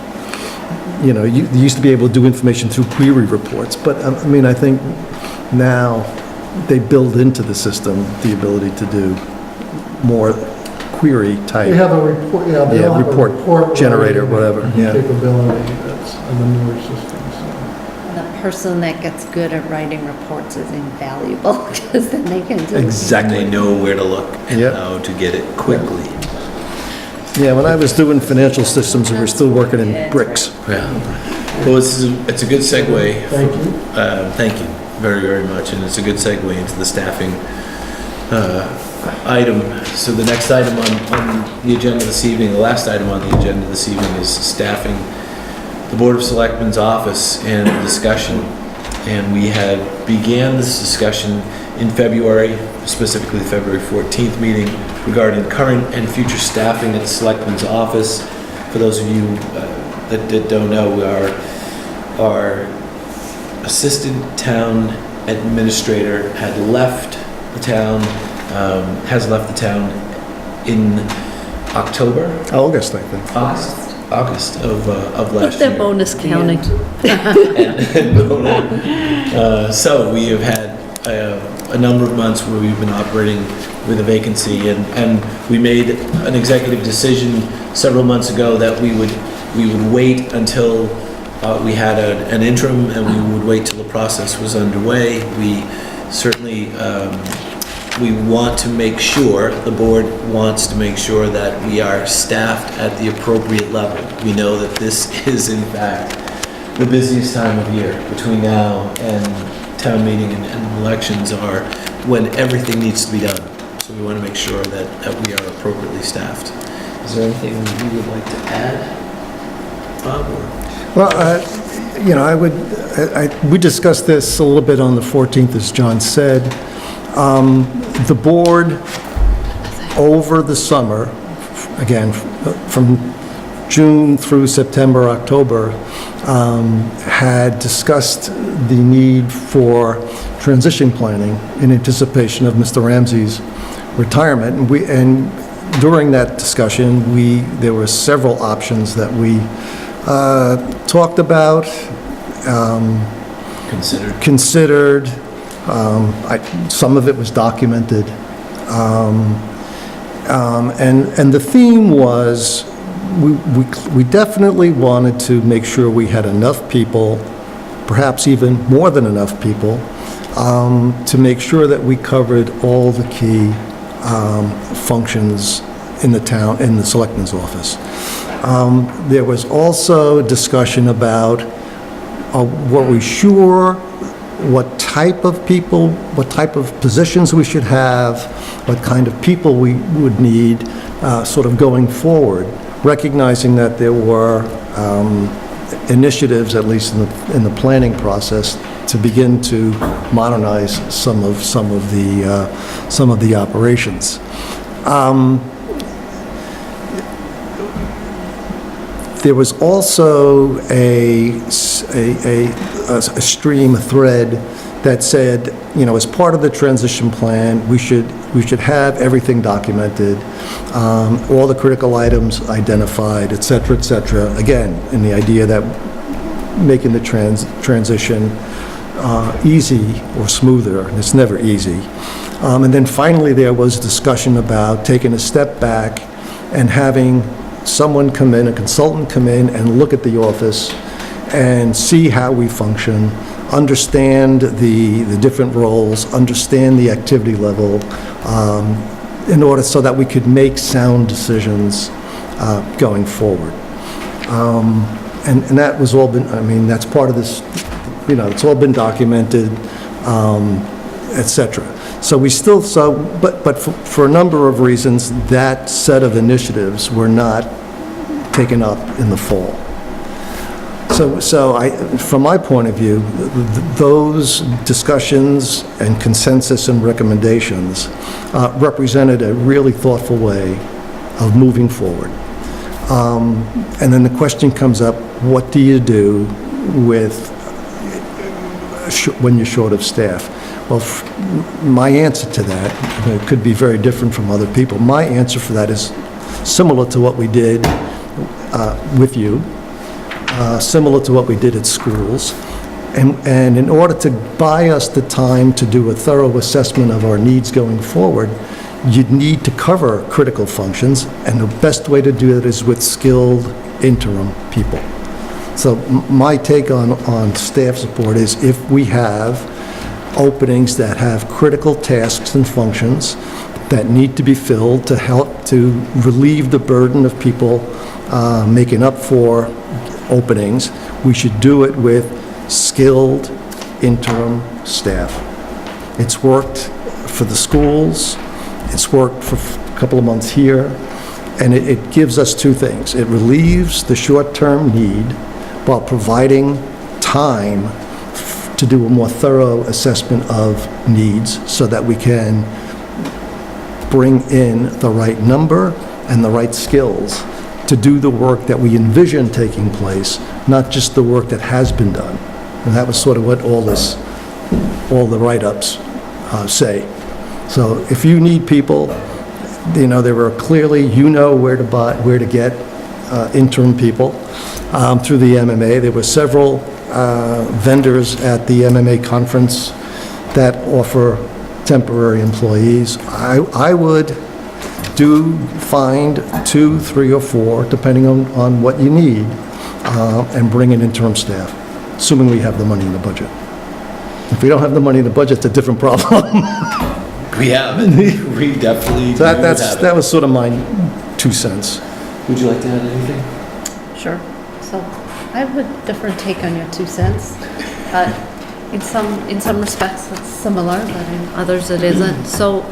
you know, you used to be able to do information through query reports, but I mean, I think now they build into the system the ability to do more query type. They have a report, yeah, they Yeah, all have a report report generator, writing whatever, yeah. capability that's on the newer systems. The person that gets good at writing reports is invaluable, because then they can do. Exactly. They know where to look and Yep. how to get it quickly. Yeah, when I was doing financial systems, we were still working in bricks. Yeah. Well, it's a good segue. Thank you. Thank you very, very much, and it's a good segue into the staffing item. So the next item on the agenda this evening, the last item on the agenda this evening is staffing the Board of Selectmen's office and the discussion. And we had began this discussion in February, specifically the February 14th meeting, regarding current and future staffing at the Selectmen's office. For those of you that don't know, our assistant town administrator had left the town, has left the town in October, August, I think. August of last Put their year. bonus counting. So we have had a number of months where we've been operating with a vacancy, and we made an executive decision several months ago that we would wait until we had an interim, and we would wait till the process was underway. We certainly we want to make sure, the board wants to make sure that we are staffed at the appropriate level. We know that this is in fact the busiest time of year between now and town meeting and elections are when everything needs to be done. So we want to make sure that we are appropriately staffed. Is there anything you would like to add, Bob? Or? Well, you know, we discussed this a little bit on the 14th, as John said. The board, over the summer, again, from June through September, October, had discussed the need for transition planning in anticipation of Mr. Ramsey's retirement. And during that discussion, there were several options that we talked about, considered. Some of it was documented. And the theme was, we definitely wanted to make sure we had enough people, perhaps even more than enough people, to make sure that we covered all the key functions in the town, in the selectman's office. There was also discussion about, were we sure what type of people, what type of positions we should have, what kind of people we would need sort of going forward, recognizing that there were initiatives, at least in the planning process, to begin to modernize some of the operations. There was also a stream, a thread that said, you know, as part of the transition plan, we should have everything documented, all the critical items identified, et cetera, again, in the idea that making the transition easy or smoother, and it's never easy. And then finally, there was discussion about taking a step back and having someone come in, a consultant come in and look at the office and see how we function, understand the different roles, understand the activity level, in order so that we could make sound decisions going forward. And that was all been, I mean, that's part of this, you know, it's all been documented, et cetera. So we still, but for a number of reasons, that set of initiatives were not taken up in the fall. So from my point of view, those discussions and consensus and recommendations represented a really thoughtful way of moving forward. And then the question comes up, what do you do with when you're short of staff? Well, my answer to that, it could be very different from other people. My answer for that is similar to what we did with you, similar to what we did at schools. And in order to buy us the time to do a thorough assessment of our needs going forward, you'd need to cover critical functions, and the best way to do it is with skilled interim people. So my take on staff support is if we have openings that have critical tasks and functions that need to be filled to help to relieve the burden of people making up for openings, we should do it with skilled interim staff. It's worked for the schools, it's worked for a couple of months here, and it gives us two things. It relieves the short-term need while providing time to do a more thorough assessment of needs so that we can bring in the right number and the right skills to do the work that we envision taking place, not just the work that has been done. And that was sort of what all the write-ups say. So if you need people, you know, there were clearly, you know where to get interim people through the MMA. There were several vendors at the MMA conference that offer temporary employees. I would find 2, 3, or 4, depending on what you need, and bring in interim staff, assuming we have the money in the budget. If we don't have the money in the budget, it's a different problem. We have it. We definitely So do have that was sort of my 2 cents. Would you like to add anything? Sure. So I have a different take on your 2 cents. In some respects, it's similar, but in others, it isn't. So,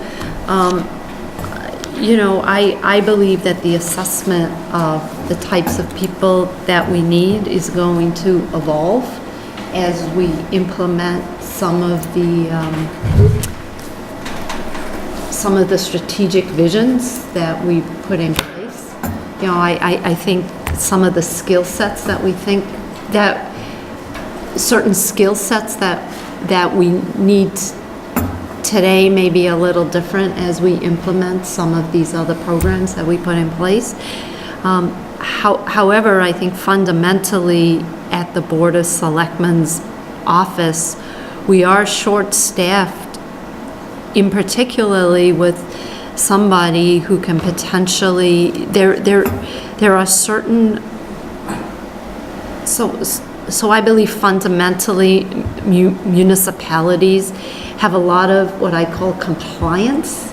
you know, I believe that the assessment of the types of people that we need is going to evolve as we implement some of the strategic visions that we put in place. You know, I think some of the skill sets that we think that certain skill sets that we need today may be a little different as we implement some of these other programs that we put in place. However, I think fundamentally at the Board of Selectmen's office, we are short-staffed, in particularly with somebody who can potentially, there are certain, so So I believe fundamentally municipalities have a lot of what I call compliance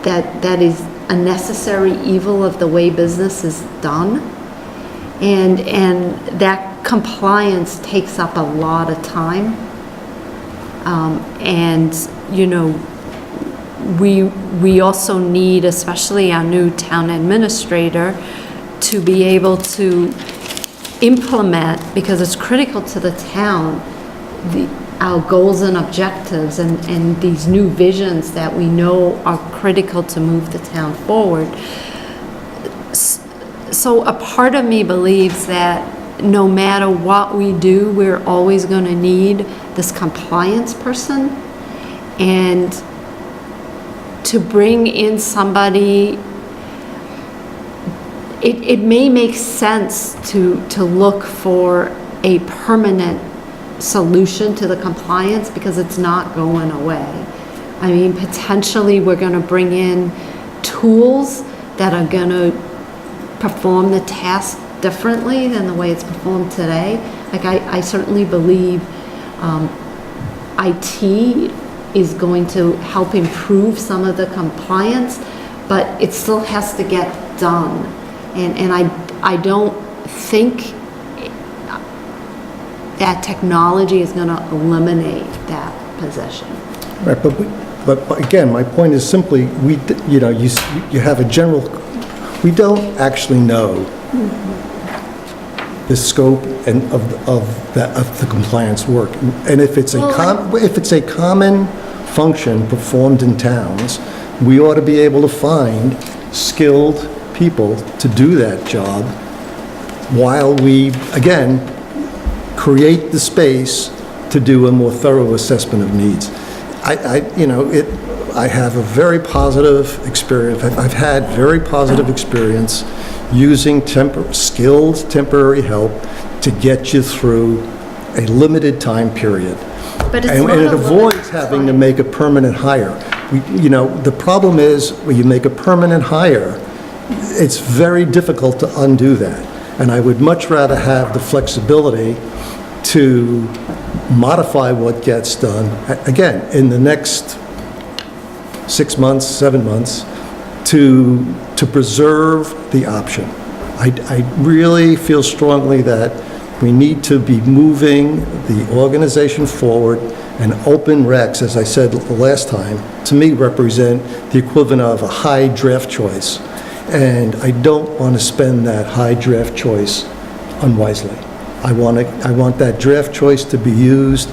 that is a necessary evil of the way business is done. And that compliance takes up a lot of time. And, you know, we also need, especially our new town administrator, to be able to implement, because it's critical to the town, our goals and objectives and these new visions that we know are critical to move the town forward. So a part of me believes that no matter what we do, we're always going to need this compliance person. And to bring in somebody, it may make sense to look for a permanent solution to the compliance, because it's not going away. I mean, potentially we're going to bring in tools that are going to perform the task differently than the way it's performed today. Like I certainly believe IT is going to help improve some of the compliance, but it still has to get done. And I don't think that technology is going to eliminate that position. Right, but again, my point is simply, you have a general, we don't actually know the scope and of the compliance work. And if it's a common function performed in towns, we ought to be able to find skilled people to do that job while we, again, create the space to do a more thorough assessment of needs. I have a very positive experience. I've had very positive experience using skilled temporary help to get you through a limited time period. But And it avoids having to make a permanent hire. The problem is when you make a permanent hire, it's very difficult to undo that. And I would much rather have the flexibility to modify what gets done, again, in the next 6 months, 7 months, to preserve the option. I really feel strongly that we need to be moving the organization forward, and open recs, as I said the last time, to me represent the equivalent of a high draft choice. And I don't want to spend that high draft choice unwisely. I want that draft choice to be used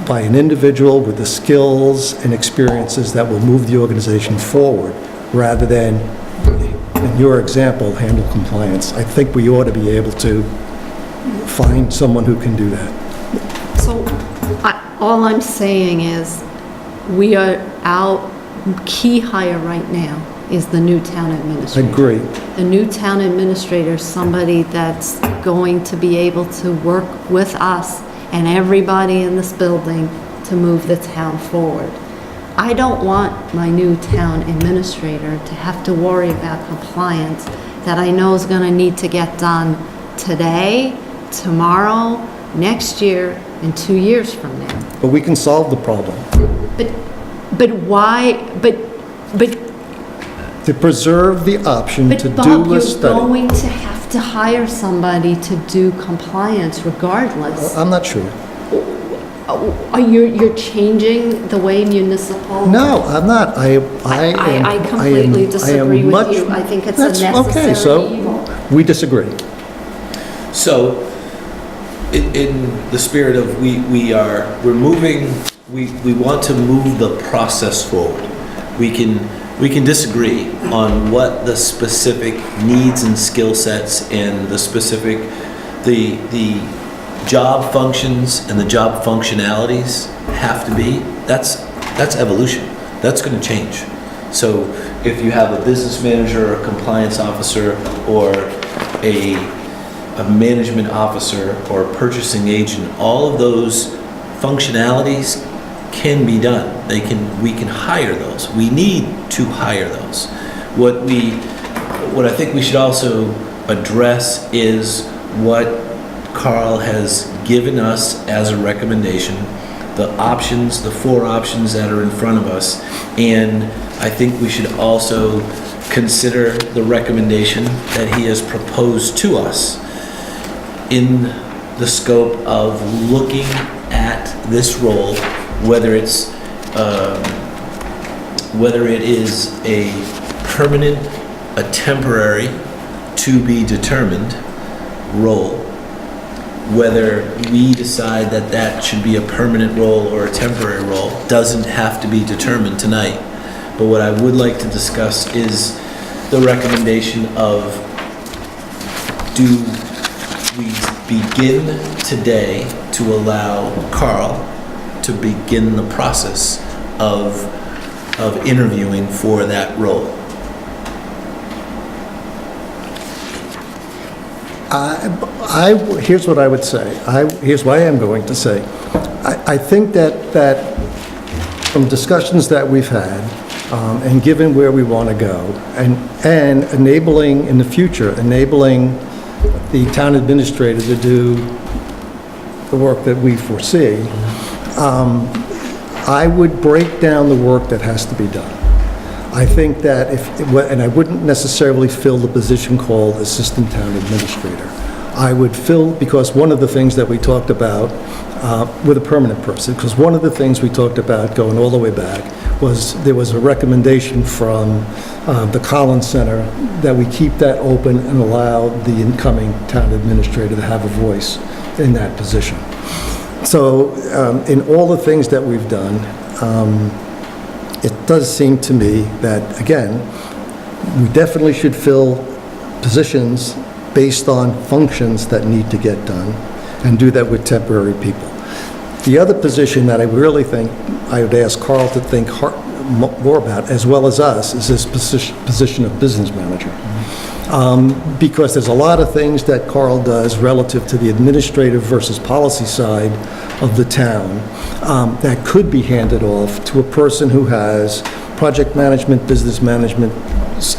by an individual with the skills and experiences that will move the organization forward, rather than, in your example, handle compliance. I think we ought to be able to find someone who can do that. So all I'm saying is our key hire right now is the new town I administrator. agree. The new town administrator is somebody that's going to be able to work with us and everybody in this building to move the town forward. I don't want my new town administrator to have to worry about compliance that I know is going to need to get done today, tomorrow, next year, and 2 years from now. But we can solve the problem. But why, but To preserve the option to Bob, do a you're study. going to have to hire somebody to do compliance regardless. I'm not sure. You're changing the way municipal... No, I'm not. I completely disagree with much- you. I think it's a That's okay, necessary so evil. we disagree. So, in the spirit of we want to move the process forward. We can disagree on what the specific needs and skill sets and the job functions and the job functionalities have to be. That's evolution. That's going to change. So if you have a business manager or a compliance officer or a management officer or a purchasing agent, all of those functionalities can be done. We can hire those. We need to hire those. What I think we should also address is what Carl has given us as a recommendation the options, the 4 options that are in front of us. And I think we should also consider the recommendation that he has proposed to us in the scope of looking at this role, whether it is a permanent, a temporary, to be determined role, whether we decide that that should be a permanent role or a temporary role doesn't have to be determined tonight. But what I would like to discuss is the recommendation of, do we begin today to allow Carl to begin the process of interviewing for that role? Here's what I would say. Here's what I am going to say. I think that from discussions that we've had, and given where we want to go, and enabling, in the future, enabling the town administrator to do the work that we foresee, I would break down the work that has to be done. I think that and I wouldn't necessarily fill the position called Assistant Town Administrator. I would fill, because one of the things that we talked about with a permanent person, because one of the things we talked about going all the way back was there was a recommendation from the Collins Center that we keep that open and allow the incoming town administrator to have a voice in that position. So in all the things that we've done, it does seem to me that, again, we definitely should fill positions based on functions that need to get done, and do that with temporary people. The other position that I really think I would ask Carl to think more about, as well as us, is this position of business manager. Because there's a lot of things that Carl does relative to the administrative versus policy side of the town that could be handed off to a person who has project management, business management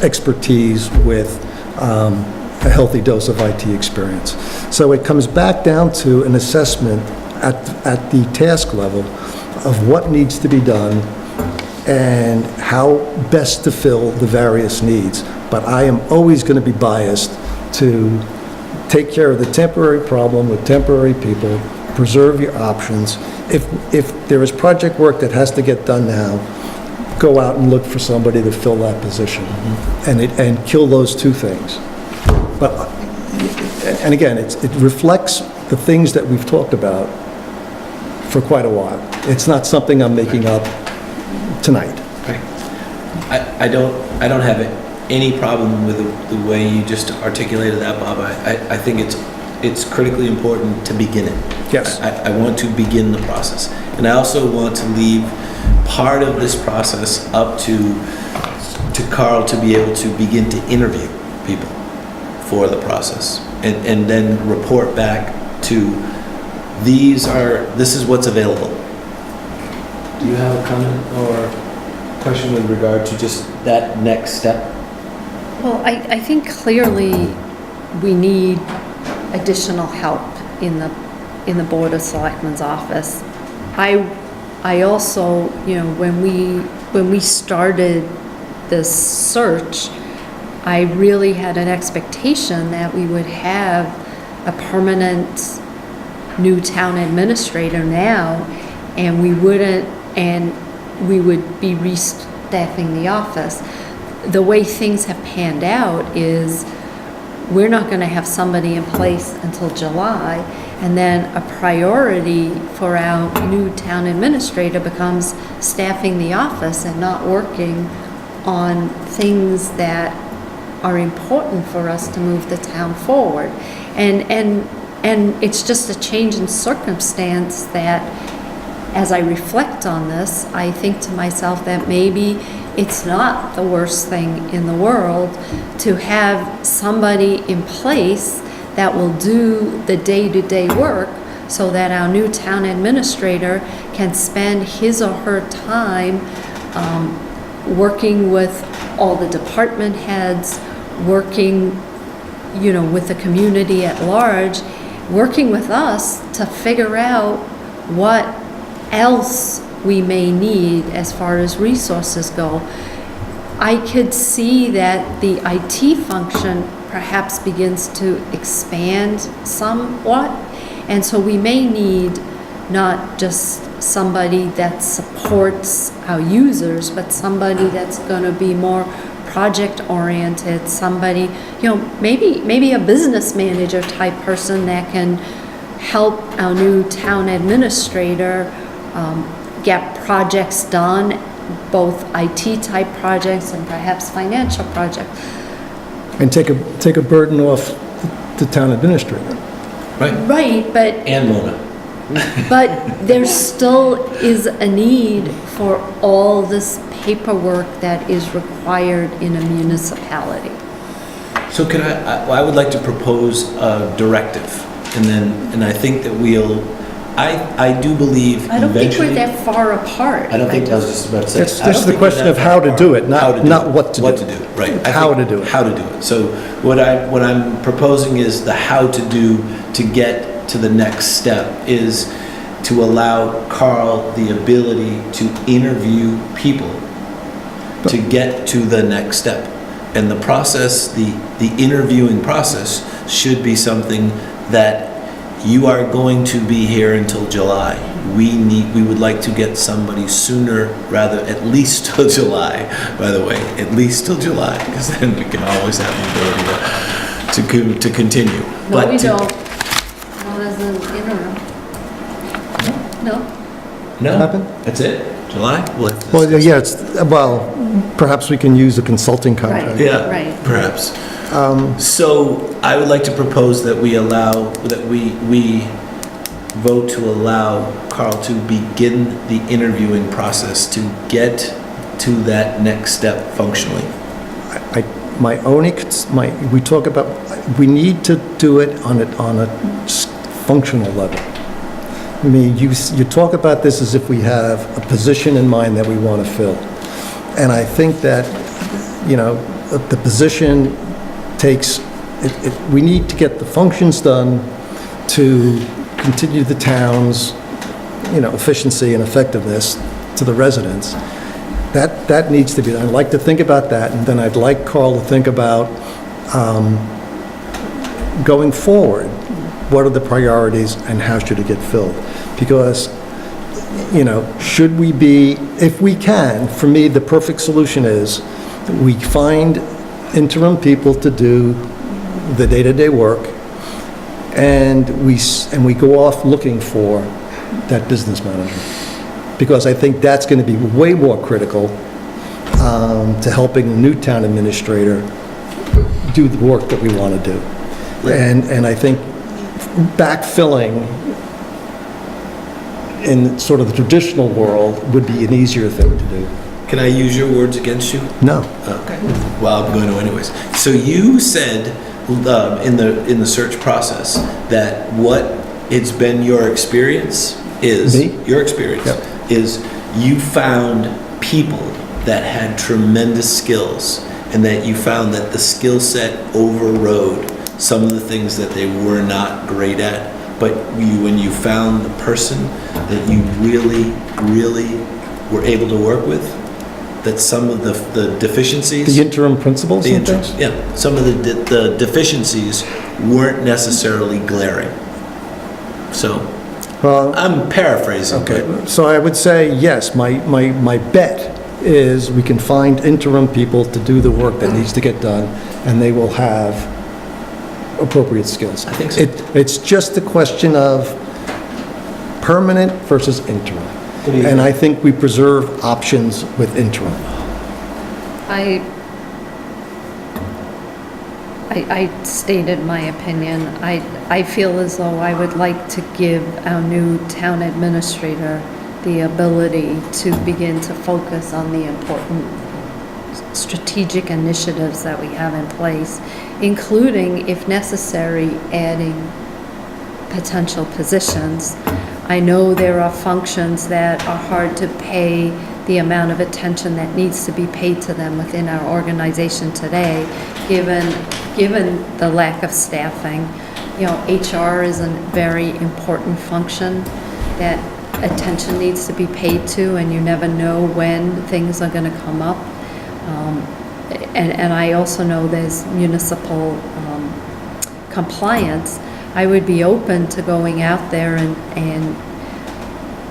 expertise with a healthy dose of IT experience. So it comes back down to an assessment at the task level of what needs to be done and how best to fill the various needs. But I am always going to be biased to take care of the temporary problem with temporary people, preserve your options. If there is project work that has to get done now, go out and look for somebody to fill that position, and kill those two things. But, and again, it reflects the things that we've talked about for quite a while. It's not something I'm making up tonight. Right. I don't have any problem with the way you just articulated that, Bob. I think it's critically important to begin it. Yes. I want to begin the process. And I also want to leave part of this process up to Carl to be able to begin to interview people for the process, and then report back to this is what's available. Do you have a comment or question with regard to just that next step? Well, I think clearly we need additional help in the Board of Selectmen's office. I also, when we started this search, I really had an expectation that we would have a permanent new town administrator now, and we would be restaffing the office. The way things have panned out is we're not going to have somebody in place until July, and then a priority for our new town administrator becomes staffing the office and not working on things that are important for us to move the town forward. And it's just a change in circumstance that, as I reflect on this, I think to myself that maybe it's not the worst thing in the world to have somebody in place that will do the day-to-day work, so that our new town administrator can spend his or her time working with all the department heads, working, with the community at large, working with us to figure out what else we may need as far as resources go. I could see that the IT function perhaps begins to expand somewhat, and so we may need not just somebody that supports our users, but somebody that's going to be more project-oriented, somebody, maybe a business manager type person that can help our new town administrator get projects done, both IT type projects and perhaps financial projects. And take a burden off the town administrator. Right? Right, but And Mona. But there still is a need for all this paperwork that is required in a municipality. So can I would like to propose a directive, and I think that I do believe I don't think we're eventually. that far apart. I don't think, I was just about to say. That's I don't just the think we're question that of how far to do apart. it, not- How to do not it. what to do. What to do, right. I How think to do it. How to do it. So what I'm proposing is the how to do to get to the next step is to allow Carl the ability to interview people to get to the next step. And the process, the interviewing process should be something that you are going to be here until July. We would like to get somebody sooner, rather, at least till July, by the way, at least till July, because then we can always have the ability to continue. No, we to- don't. Not as an interim. No. No? Happen? That's it? July? Well, yeah, perhaps we can use a consulting contract. Yeah, Right. perhaps. So I would like to propose that we vote to allow Carl to begin the interviewing process to get to that next step functionally. We talk about, we need to do it on a functional level. I mean, you talk about this as if we have a position in mind that we want to fill. And I think that, the position takes, we need to get the functions done to continue the town's, efficiency and effectiveness to the residents. That needs to be done. I'd like to think about that, and then I'd like Carl to think about going forward, what are the priorities and how should it get filled? Because, should we be, if we can, for me, the perfect solution is we find interim people to do the day-to-day work, and we go off looking for that business manager. Because I think that's going to be way more critical to helping the new town administrator do the work that we want to do. And I think backfilling in sort of the traditional world would be an easier thing to do. Can I use your words against you? No. Okay. Well, I'm going to anyways. So you said in the search process that what it's been your experience is Me? your experience Yep. is you found people that had tremendous skills, and that you found that the skill set overrode some of the things that they were not great at. But when you found the person that you really, really were able to work with, that some of the deficiencies... The interim principals The and things? interest, yeah. Some of the deficiencies weren't necessarily glaring. So, Well, I'm paraphrasing. okay, but so I would say, yes, my bet is we can find interim people to do the work that needs to get done, and they will have appropriate skills. I think so. It's just a question of permanent versus interim. do you And think? I think we preserve options with interim. I stated my opinion. I feel as though I would like to give our new town administrator the ability to begin to focus on the important strategic initiatives that we have in place, including, if necessary, adding potential positions. I know there are functions that are hard to pay the amount of attention that needs to be paid to them within our organization today, given the lack of staffing. HR is a very important function that attention needs to be paid to, and you never know when things are going to come up. And I also know there's municipal compliance. I would be open to going out there and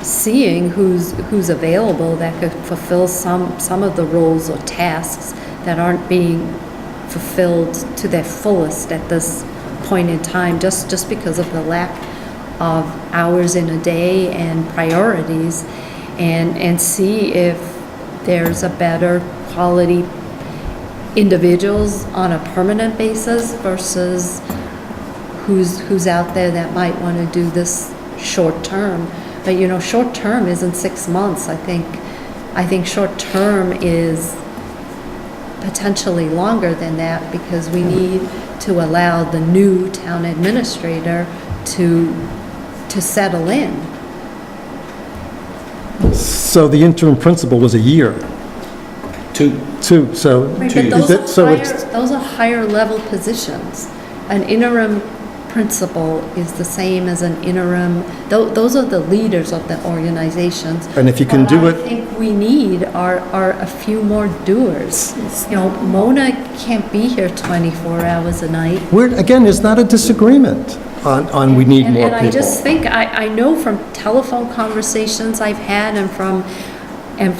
seeing who's available that could fulfill some of the roles or tasks that aren't being fulfilled to their fullest at this point in time, just because of the lack of hours in a day and priorities, and see if there's a better quality individuals on a permanent basis versus who's out there that might want to do this short term. But short term isn't 6 months. I think short term is potentially longer than that, because we need to allow the new town administrator to settle in. So the interim principal was a year. Two. So. Right, Two but years. those are higher level positions. An interim principal is the same as an interim, those are the leaders of the organizations. And if you can do What it. I think we need are a few more doers. Mona can't be here 24 hours a night. Again, there's not a disagreement on we need more people. And I just think, I know from telephone conversations I've had and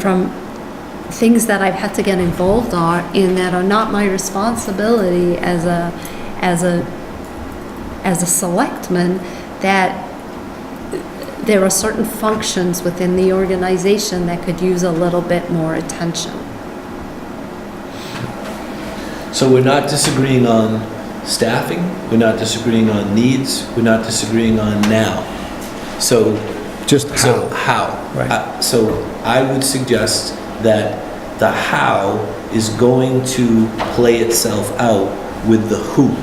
from things that I've had to get involved in that are not my responsibility as a selectman, that there are certain functions within the organization that could use a little bit more attention. So we're not disagreeing on staffing, we're not disagreeing on needs, we're not disagreeing on now. So Just So how. how? Right. So I would suggest that the how is going to play itself out with the who.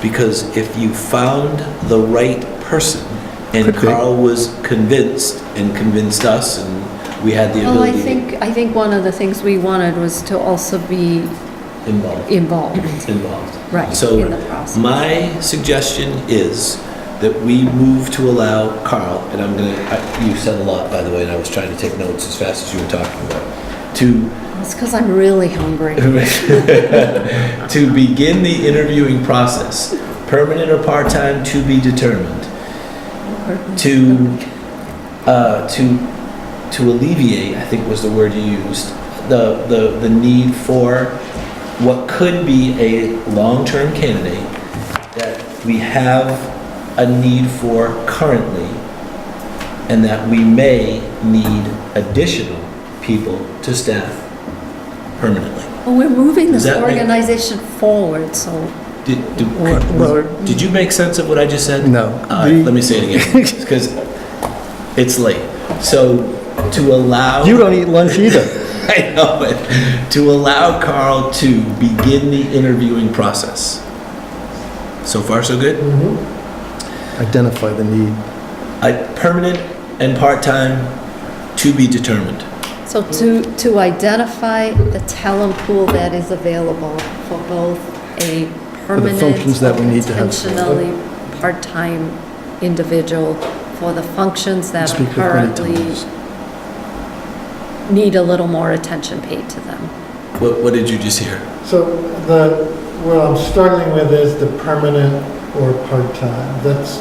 Because if you found the right person, and Could be. Carl was convinced and convinced us, and we had the Well, ability I think one of the things we wanted was to also be involved. involved. Right, So in the process. my suggestion is that we move to allow Carl, and you said a lot, by the way, and I was trying to take notes as fast as you were talking about, It's because I'm really hungry. to begin the interviewing process, permanent or part-time to be determined, to alleviate, I think was the word you used, the need for what could be a long-term candidate that we have a need for currently, and that we may need additional people to staff permanently. Well, we're moving Does this that make- organization forward, so Well, Did you make sense of what I just said? No. All right, let me say it again, because it's late. So to allow... You don't eat lunch either. I know it. To allow Carl to begin the interviewing process. So far, so good? Identify the need. Permanent and part-time to be determined. So to identify the talent pool that is available for both a permanent functions that we need to have. intentionally part-time individual for the functions that Speak are with many currently tongues. need a little more attention paid to them. What did you just hear? So what I'm struggling with is the permanent or part-time. That's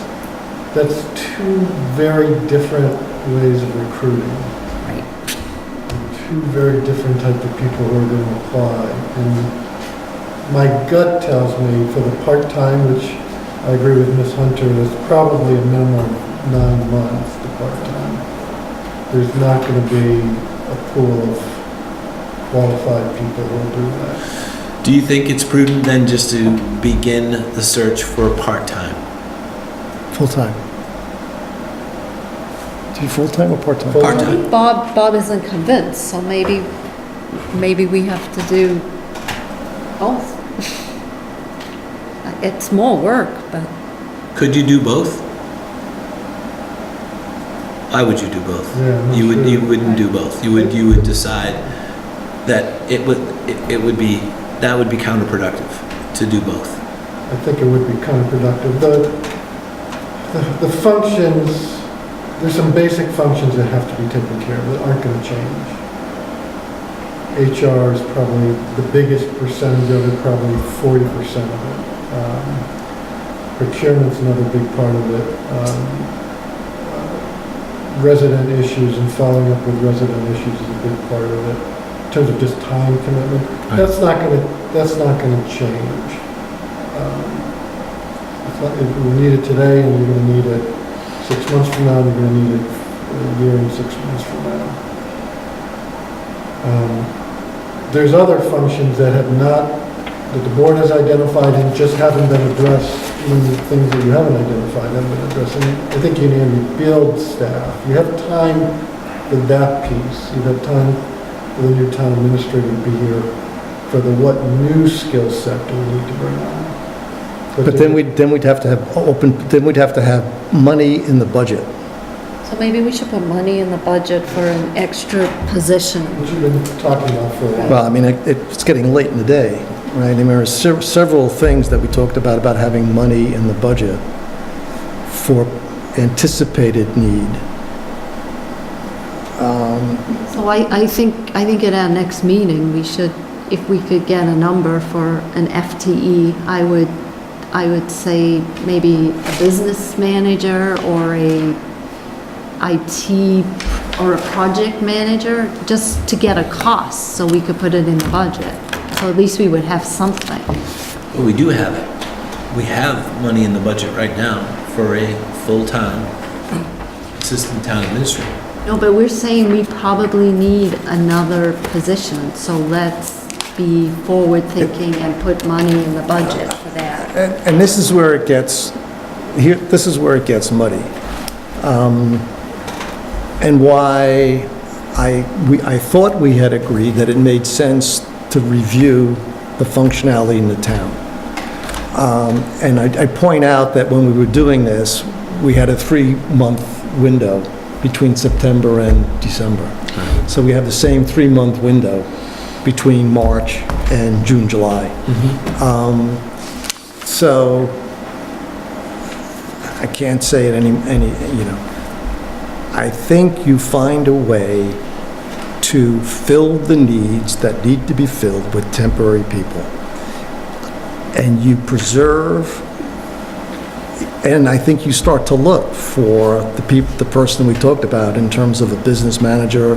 two very different ways of recruiting. Right. Two very different type of people who are going to apply. And my gut tells me for the part-time, which I agree with Ms. Hunter, is probably a minimum of 9 months to part-time. There's not going to be a pool of qualified people who will do that. Do you think it's prudent then just to begin the search for part-time? Full-time. Do you full-time or part-time? Full- Part-time. I think Bob isn't convinced, so maybe we have to do both. It's more work, but Could you do both? Why would you do both? Yeah, I'm not You sure. wouldn't do both. You would decide that that would be counterproductive to do both. I think it would be counterproductive. The functions, there's some basic functions that have to be taken care of that aren't going to change. HR is probably the biggest percentage of it, probably 40% of it. Procurement's another big part of it. Resident issues and following up with resident issues is a big part of it. In terms of just time commitment, that's not going to change. If we need it today, and you're going to need it 6 months from now, and you're going to need it a year and 6 months from now. There's other functions that the board has identified and just haven't been addressed, even the things that you haven't identified haven't been addressed. And I think you need to build staff. You have time for that piece. You have time for the new town administrator to be here for the what new skill set do we need to bring on. But then we'd have to have money in the budget. So maybe we should put money in the budget for an extra position. Which you've been talking about for a while. Well, I mean, it's getting late in the day, right? I mean, there are several things that we talked about having money in the budget for anticipated need. So I think at our next meeting, we should, if we could get a number for an FTE, I would say maybe a business manager or a IT or a project manager, just to get a cost so we could put it in the budget. So at least we would have something. Well, we do have it. We have money in the budget right now for a full-time assistant town administrator. No, but we're saying we probably need another position, so let's be forward-thinking and put money in the budget for that. And this is where it gets, muddy. And why I thought we had agreed that it made sense to review the functionality in the town. And I point out that when we were doing this, we had a 3-month window between September and December. So we have the same 3-month window between March and June, July. So I can't say it I think you find a way to fill the needs that need to be filled with temporary people. And you preserve, and I think you start to look for the person we talked about in terms of a business manager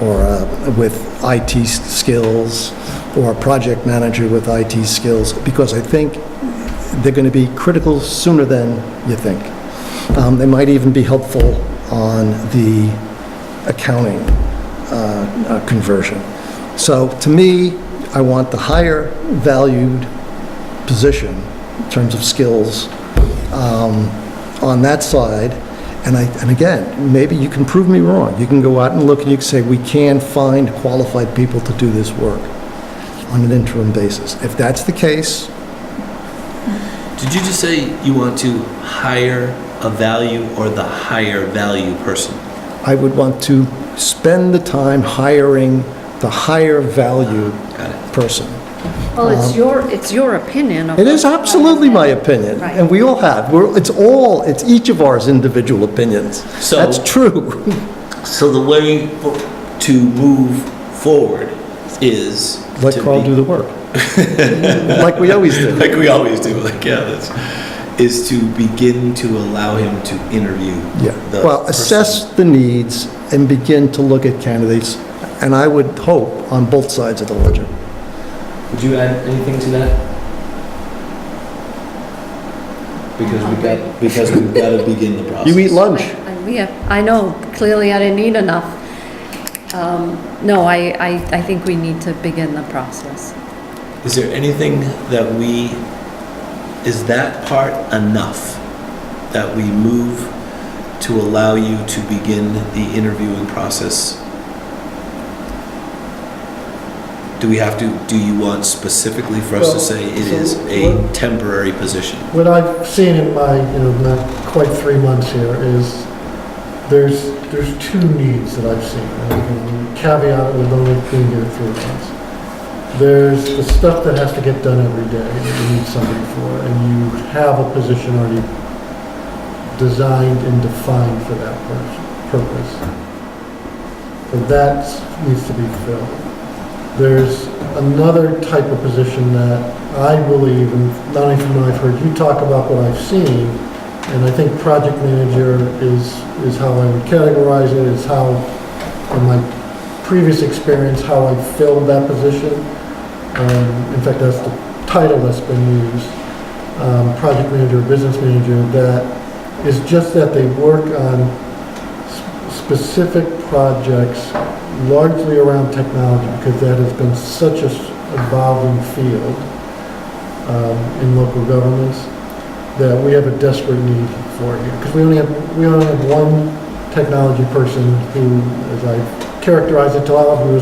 or with IT skills or a project manager with IT skills, because I think they're going to be critical sooner than you think. They might even be helpful on the accounting conversion. So to me, I want the higher valued position in terms of skills on that side. And again, maybe you can prove me wrong. You can go out and look and you can say, we can find qualified people to do this work on an interim basis. If that's the case. Did you just say you want to hire a value or the higher value person? I would want to spend the time hiring the higher value person. Well, it's your opinion of It is what- absolutely my opinion, Right. and we all have. It's each of ours individual opinions. So- That's true. So the way to move forward is Let to Carl be- do the work. Like we always do. like we always do. Is to begin to allow him to interview. Yeah. the Well, person. assess the needs and begin to look at candidates, and I would hope on both sides of the ledger. Would you add anything to that? Because we've got to begin the process. You eat lunch. I know, clearly I didn't eat enough. No, I think we need to begin the process. Is there anything is that part enough that we move to allow you to begin the interviewing process? Do you want specifically for us to say it is a temporary position? What I've seen in my, not quite 3 months here is there's 2 needs that I've seen. And I can caveat it with only being here 3 months. There's the stuff that has to get done every day that you need somebody for, and you have a position already designed and defined for that purpose. So that needs to be filled. There's another type of position that I believe, and not only from what I've heard you talk about, what I've seen, and I think project manager is how I would categorize it, is how, in my previous experience, how I filled that position. In fact, that's the title that's been used, project manager, business manager, that is just that they work on specific projects largely around technology, because that has been such a evolving field in local governments that we have a desperate need for here. Because we only have one technology person who, as I characterize it to all of you,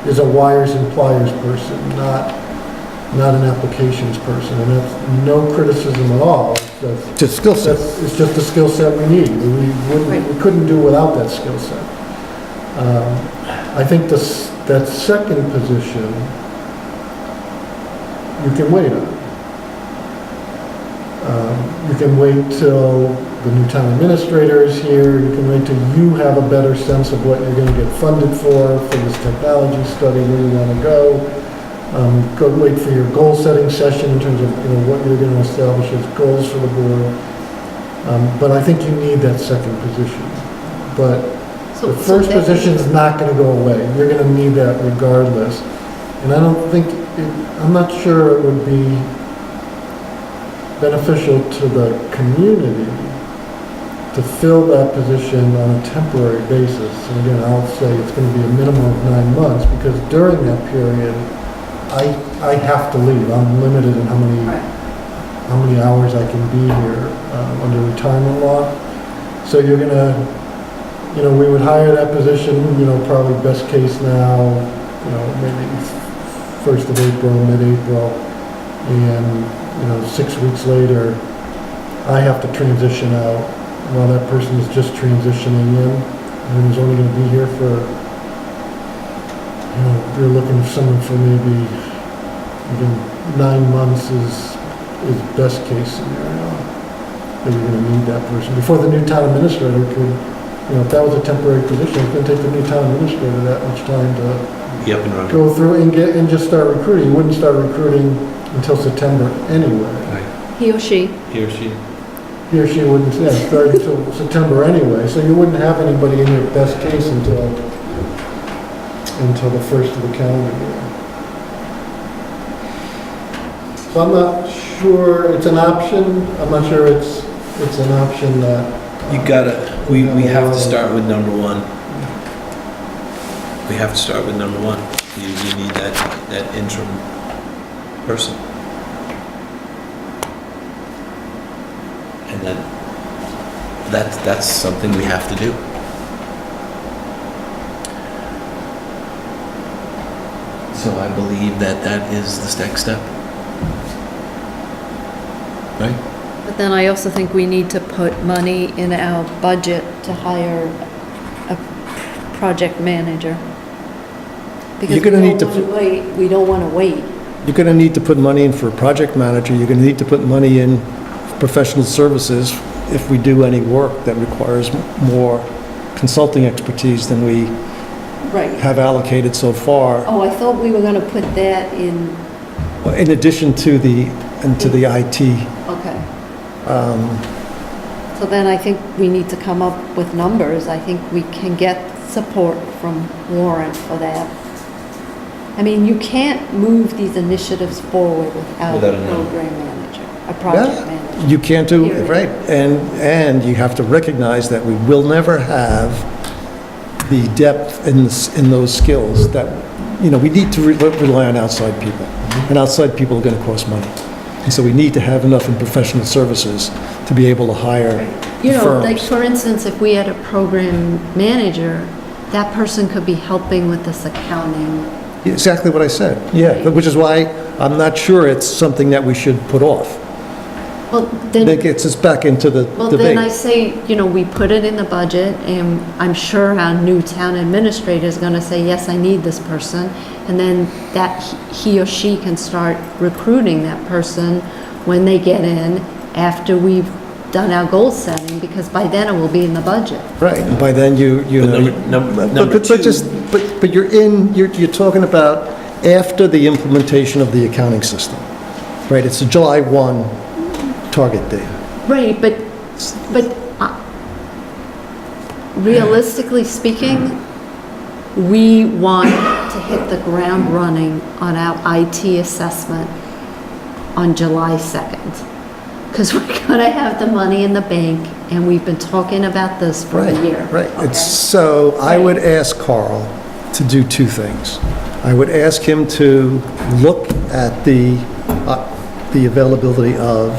is a wires and pliers person, not an applications person. And that's no criticism at all. It's Just skill set. it's just the skill set we need. We couldn't do without that skill set. I think that second position, you can wait on. You can wait till the new town administrator is here. You can wait till you have a better sense of what you're going to get funded for this technology study, where you want to go. Wait for your goal-setting session in terms of what you're going to establish as goals for the board. But I think you need that second position. But the first position is not going to go away. You're going to need that regardless. And I don't think, I'm not sure it would be beneficial to the community to fill that position on a temporary basis. And again, I'll say it's going to be a minimum of 9 months, because during that period, I have to leave. I'm limited in how many hours I can be here under retirement law. So you're going to, we would hire that position, probably best case now, maybe 1st of April, mid-April, and 6 weeks later, I have to transition out while that person is just transitioning in, and is only going to be here for, you're looking for someone for maybe even 9 months is best case scenario. That you're going to need that person before the new town administrator could, if that was a temporary position, it's going to take the new town administrator that much time to go through and just start recruiting. You wouldn't start recruiting until September anyway. Right. He or she. He or she. He or she wouldn't start until September anyway, so you wouldn't have anybody in your best case until the first of the calendar year. So I'm not sure it's an option. I'm not sure it's an option that we have to start with number one. We have to start with number one. You need that interim person. And that's something we have to do. So I believe that is the next step. Right? But then I also think we need to put money in our budget to hire a project manager. Because You're gonna need to we don't want to wait. You're going to need to put money in for a project manager. You're going to need to put money in professional services if we do any work that requires more consulting expertise than we Right. have allocated so far. Oh, I thought we were going to put that in, In addition to the IT. okay. So then I think we need to come up with numbers. I think we can get support from Warrant for that. I mean, you can't move these initiatives forward without Without a a number. program manager, a project Yeah, manager. you can't do, Period. right, and you have to recognize that we will never have the depth in those skills that, we need to rely on outside people. And outside people are going to cost money. And so we need to have enough in professional services to be able to hire firms. Like for instance, if we had a program manager, that person could be helping with this accounting. Exactly what I said, yeah, which is why I'm not sure it's something that we should put off. Well, then. that gets us back into the Well, then I debate. say, we put it in the budget, and I'm sure our new town administrator is gonna say, yes, I need this person. And then that he or she can start recruiting that person when they get in, after we've done our goal setting, because by then it will be in the budget. Right, and by then you But know. number But two- just, but you're talking about after the implementation of the accounting system, right? It's a July 1 target date. Right, but realistically speaking, we want to hit the ground running on our IT assessment on July 2nd. Because we're gonna have the money in the bank, and we've been talking about this for a year. Right, okay? so I would ask Carl to do two things. I would ask him to look at the availability of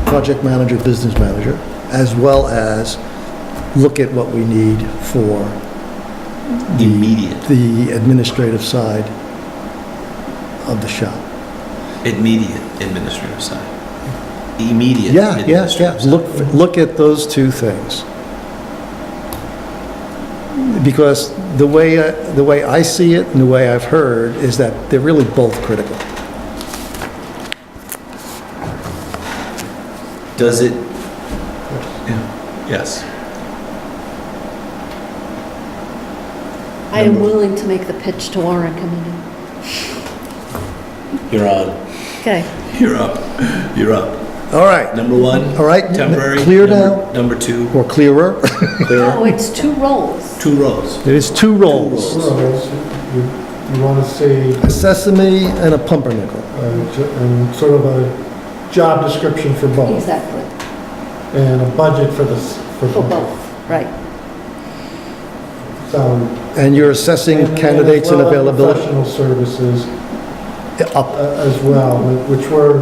project manager, business manager, as well as look at what we need for Immediate, the administrative side of the shop. immediate administrative side. Immediate Yeah, administrative side. look at those two things. Because the way I see it and the way I've heard is that they're really both critical. Does it? Yeah. Yes. I am willing to make the pitch to Warrant Committee. You're on. Okay. You're up. You're up. All right, Number one. All right, Temporary. clear Number- now? Number two. or clearer. Clear. Oh, it's 2 roles. 2 rows. It is 2 roles, You want to say, a sesame and a pumpernickel. and sort of a job description for both, Exactly, and a budget for this, for for both. both, right. Salary. And you're assessing And candidates and as well as availability? Professional services Up. as well, which we're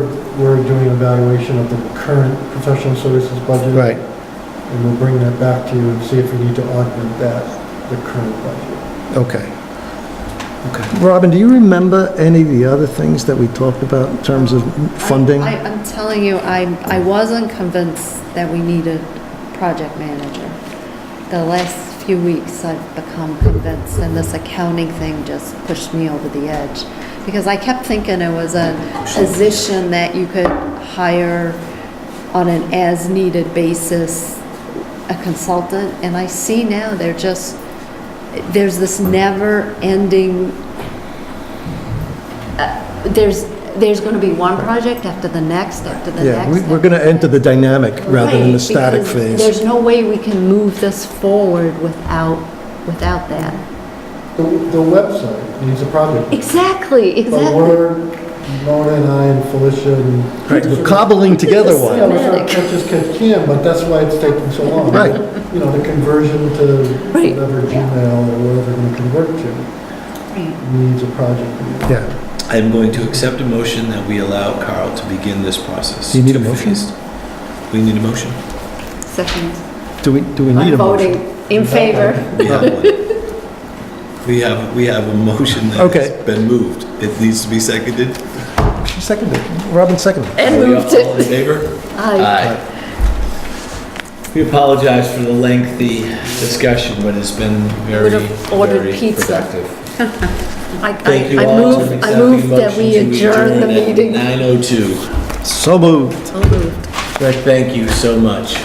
doing evaluation of the current professional services budget. Right. And we'll bring that back to you and see if we need to augment that, the current budget. Okay. Robin, do you remember any of the other things that we talked about in terms of funding? I'm telling you, I wasn't convinced that we needed a project manager. The last few weeks, I've become convinced, and this accounting thing just pushed me over the edge. Because I kept thinking it was a position that you could hire on an as-needed basis, a consultant, and I see now there's this never-ending, there's going to be one project after the next, after the Yeah, next. we're going to enter the dynamic rather than the Right, static because phase. There's no way we can move this forward without that. The website needs a project. Exactly, But exactly. we're, Mona and I and Felicia and. Right, we're cobbling together Yeah, one. we're trying to catch as catch can, but that's why it's taking so long. Right. You know, the conversion to Right. whatever Gmail or whatever we convert to needs a project. Yeah. I'm going to accept a motion that we allow Carl to begin this process. Do you need a to motion? phased. We need a motion. Second. Do we need I'm a motion? voting in favor. We have one. We have a motion that Okay. has been moved. It needs to be seconded. She seconded. Robin seconded. And Are we moved all in it. favor? Aye. We apologize for the lengthy discussion, but it's been very, Would've ordered very pizza. productive. I Thank you all for I accepting move that motion we to adjourn the at meeting. 9:02. So moved. So moved. Thank you so much.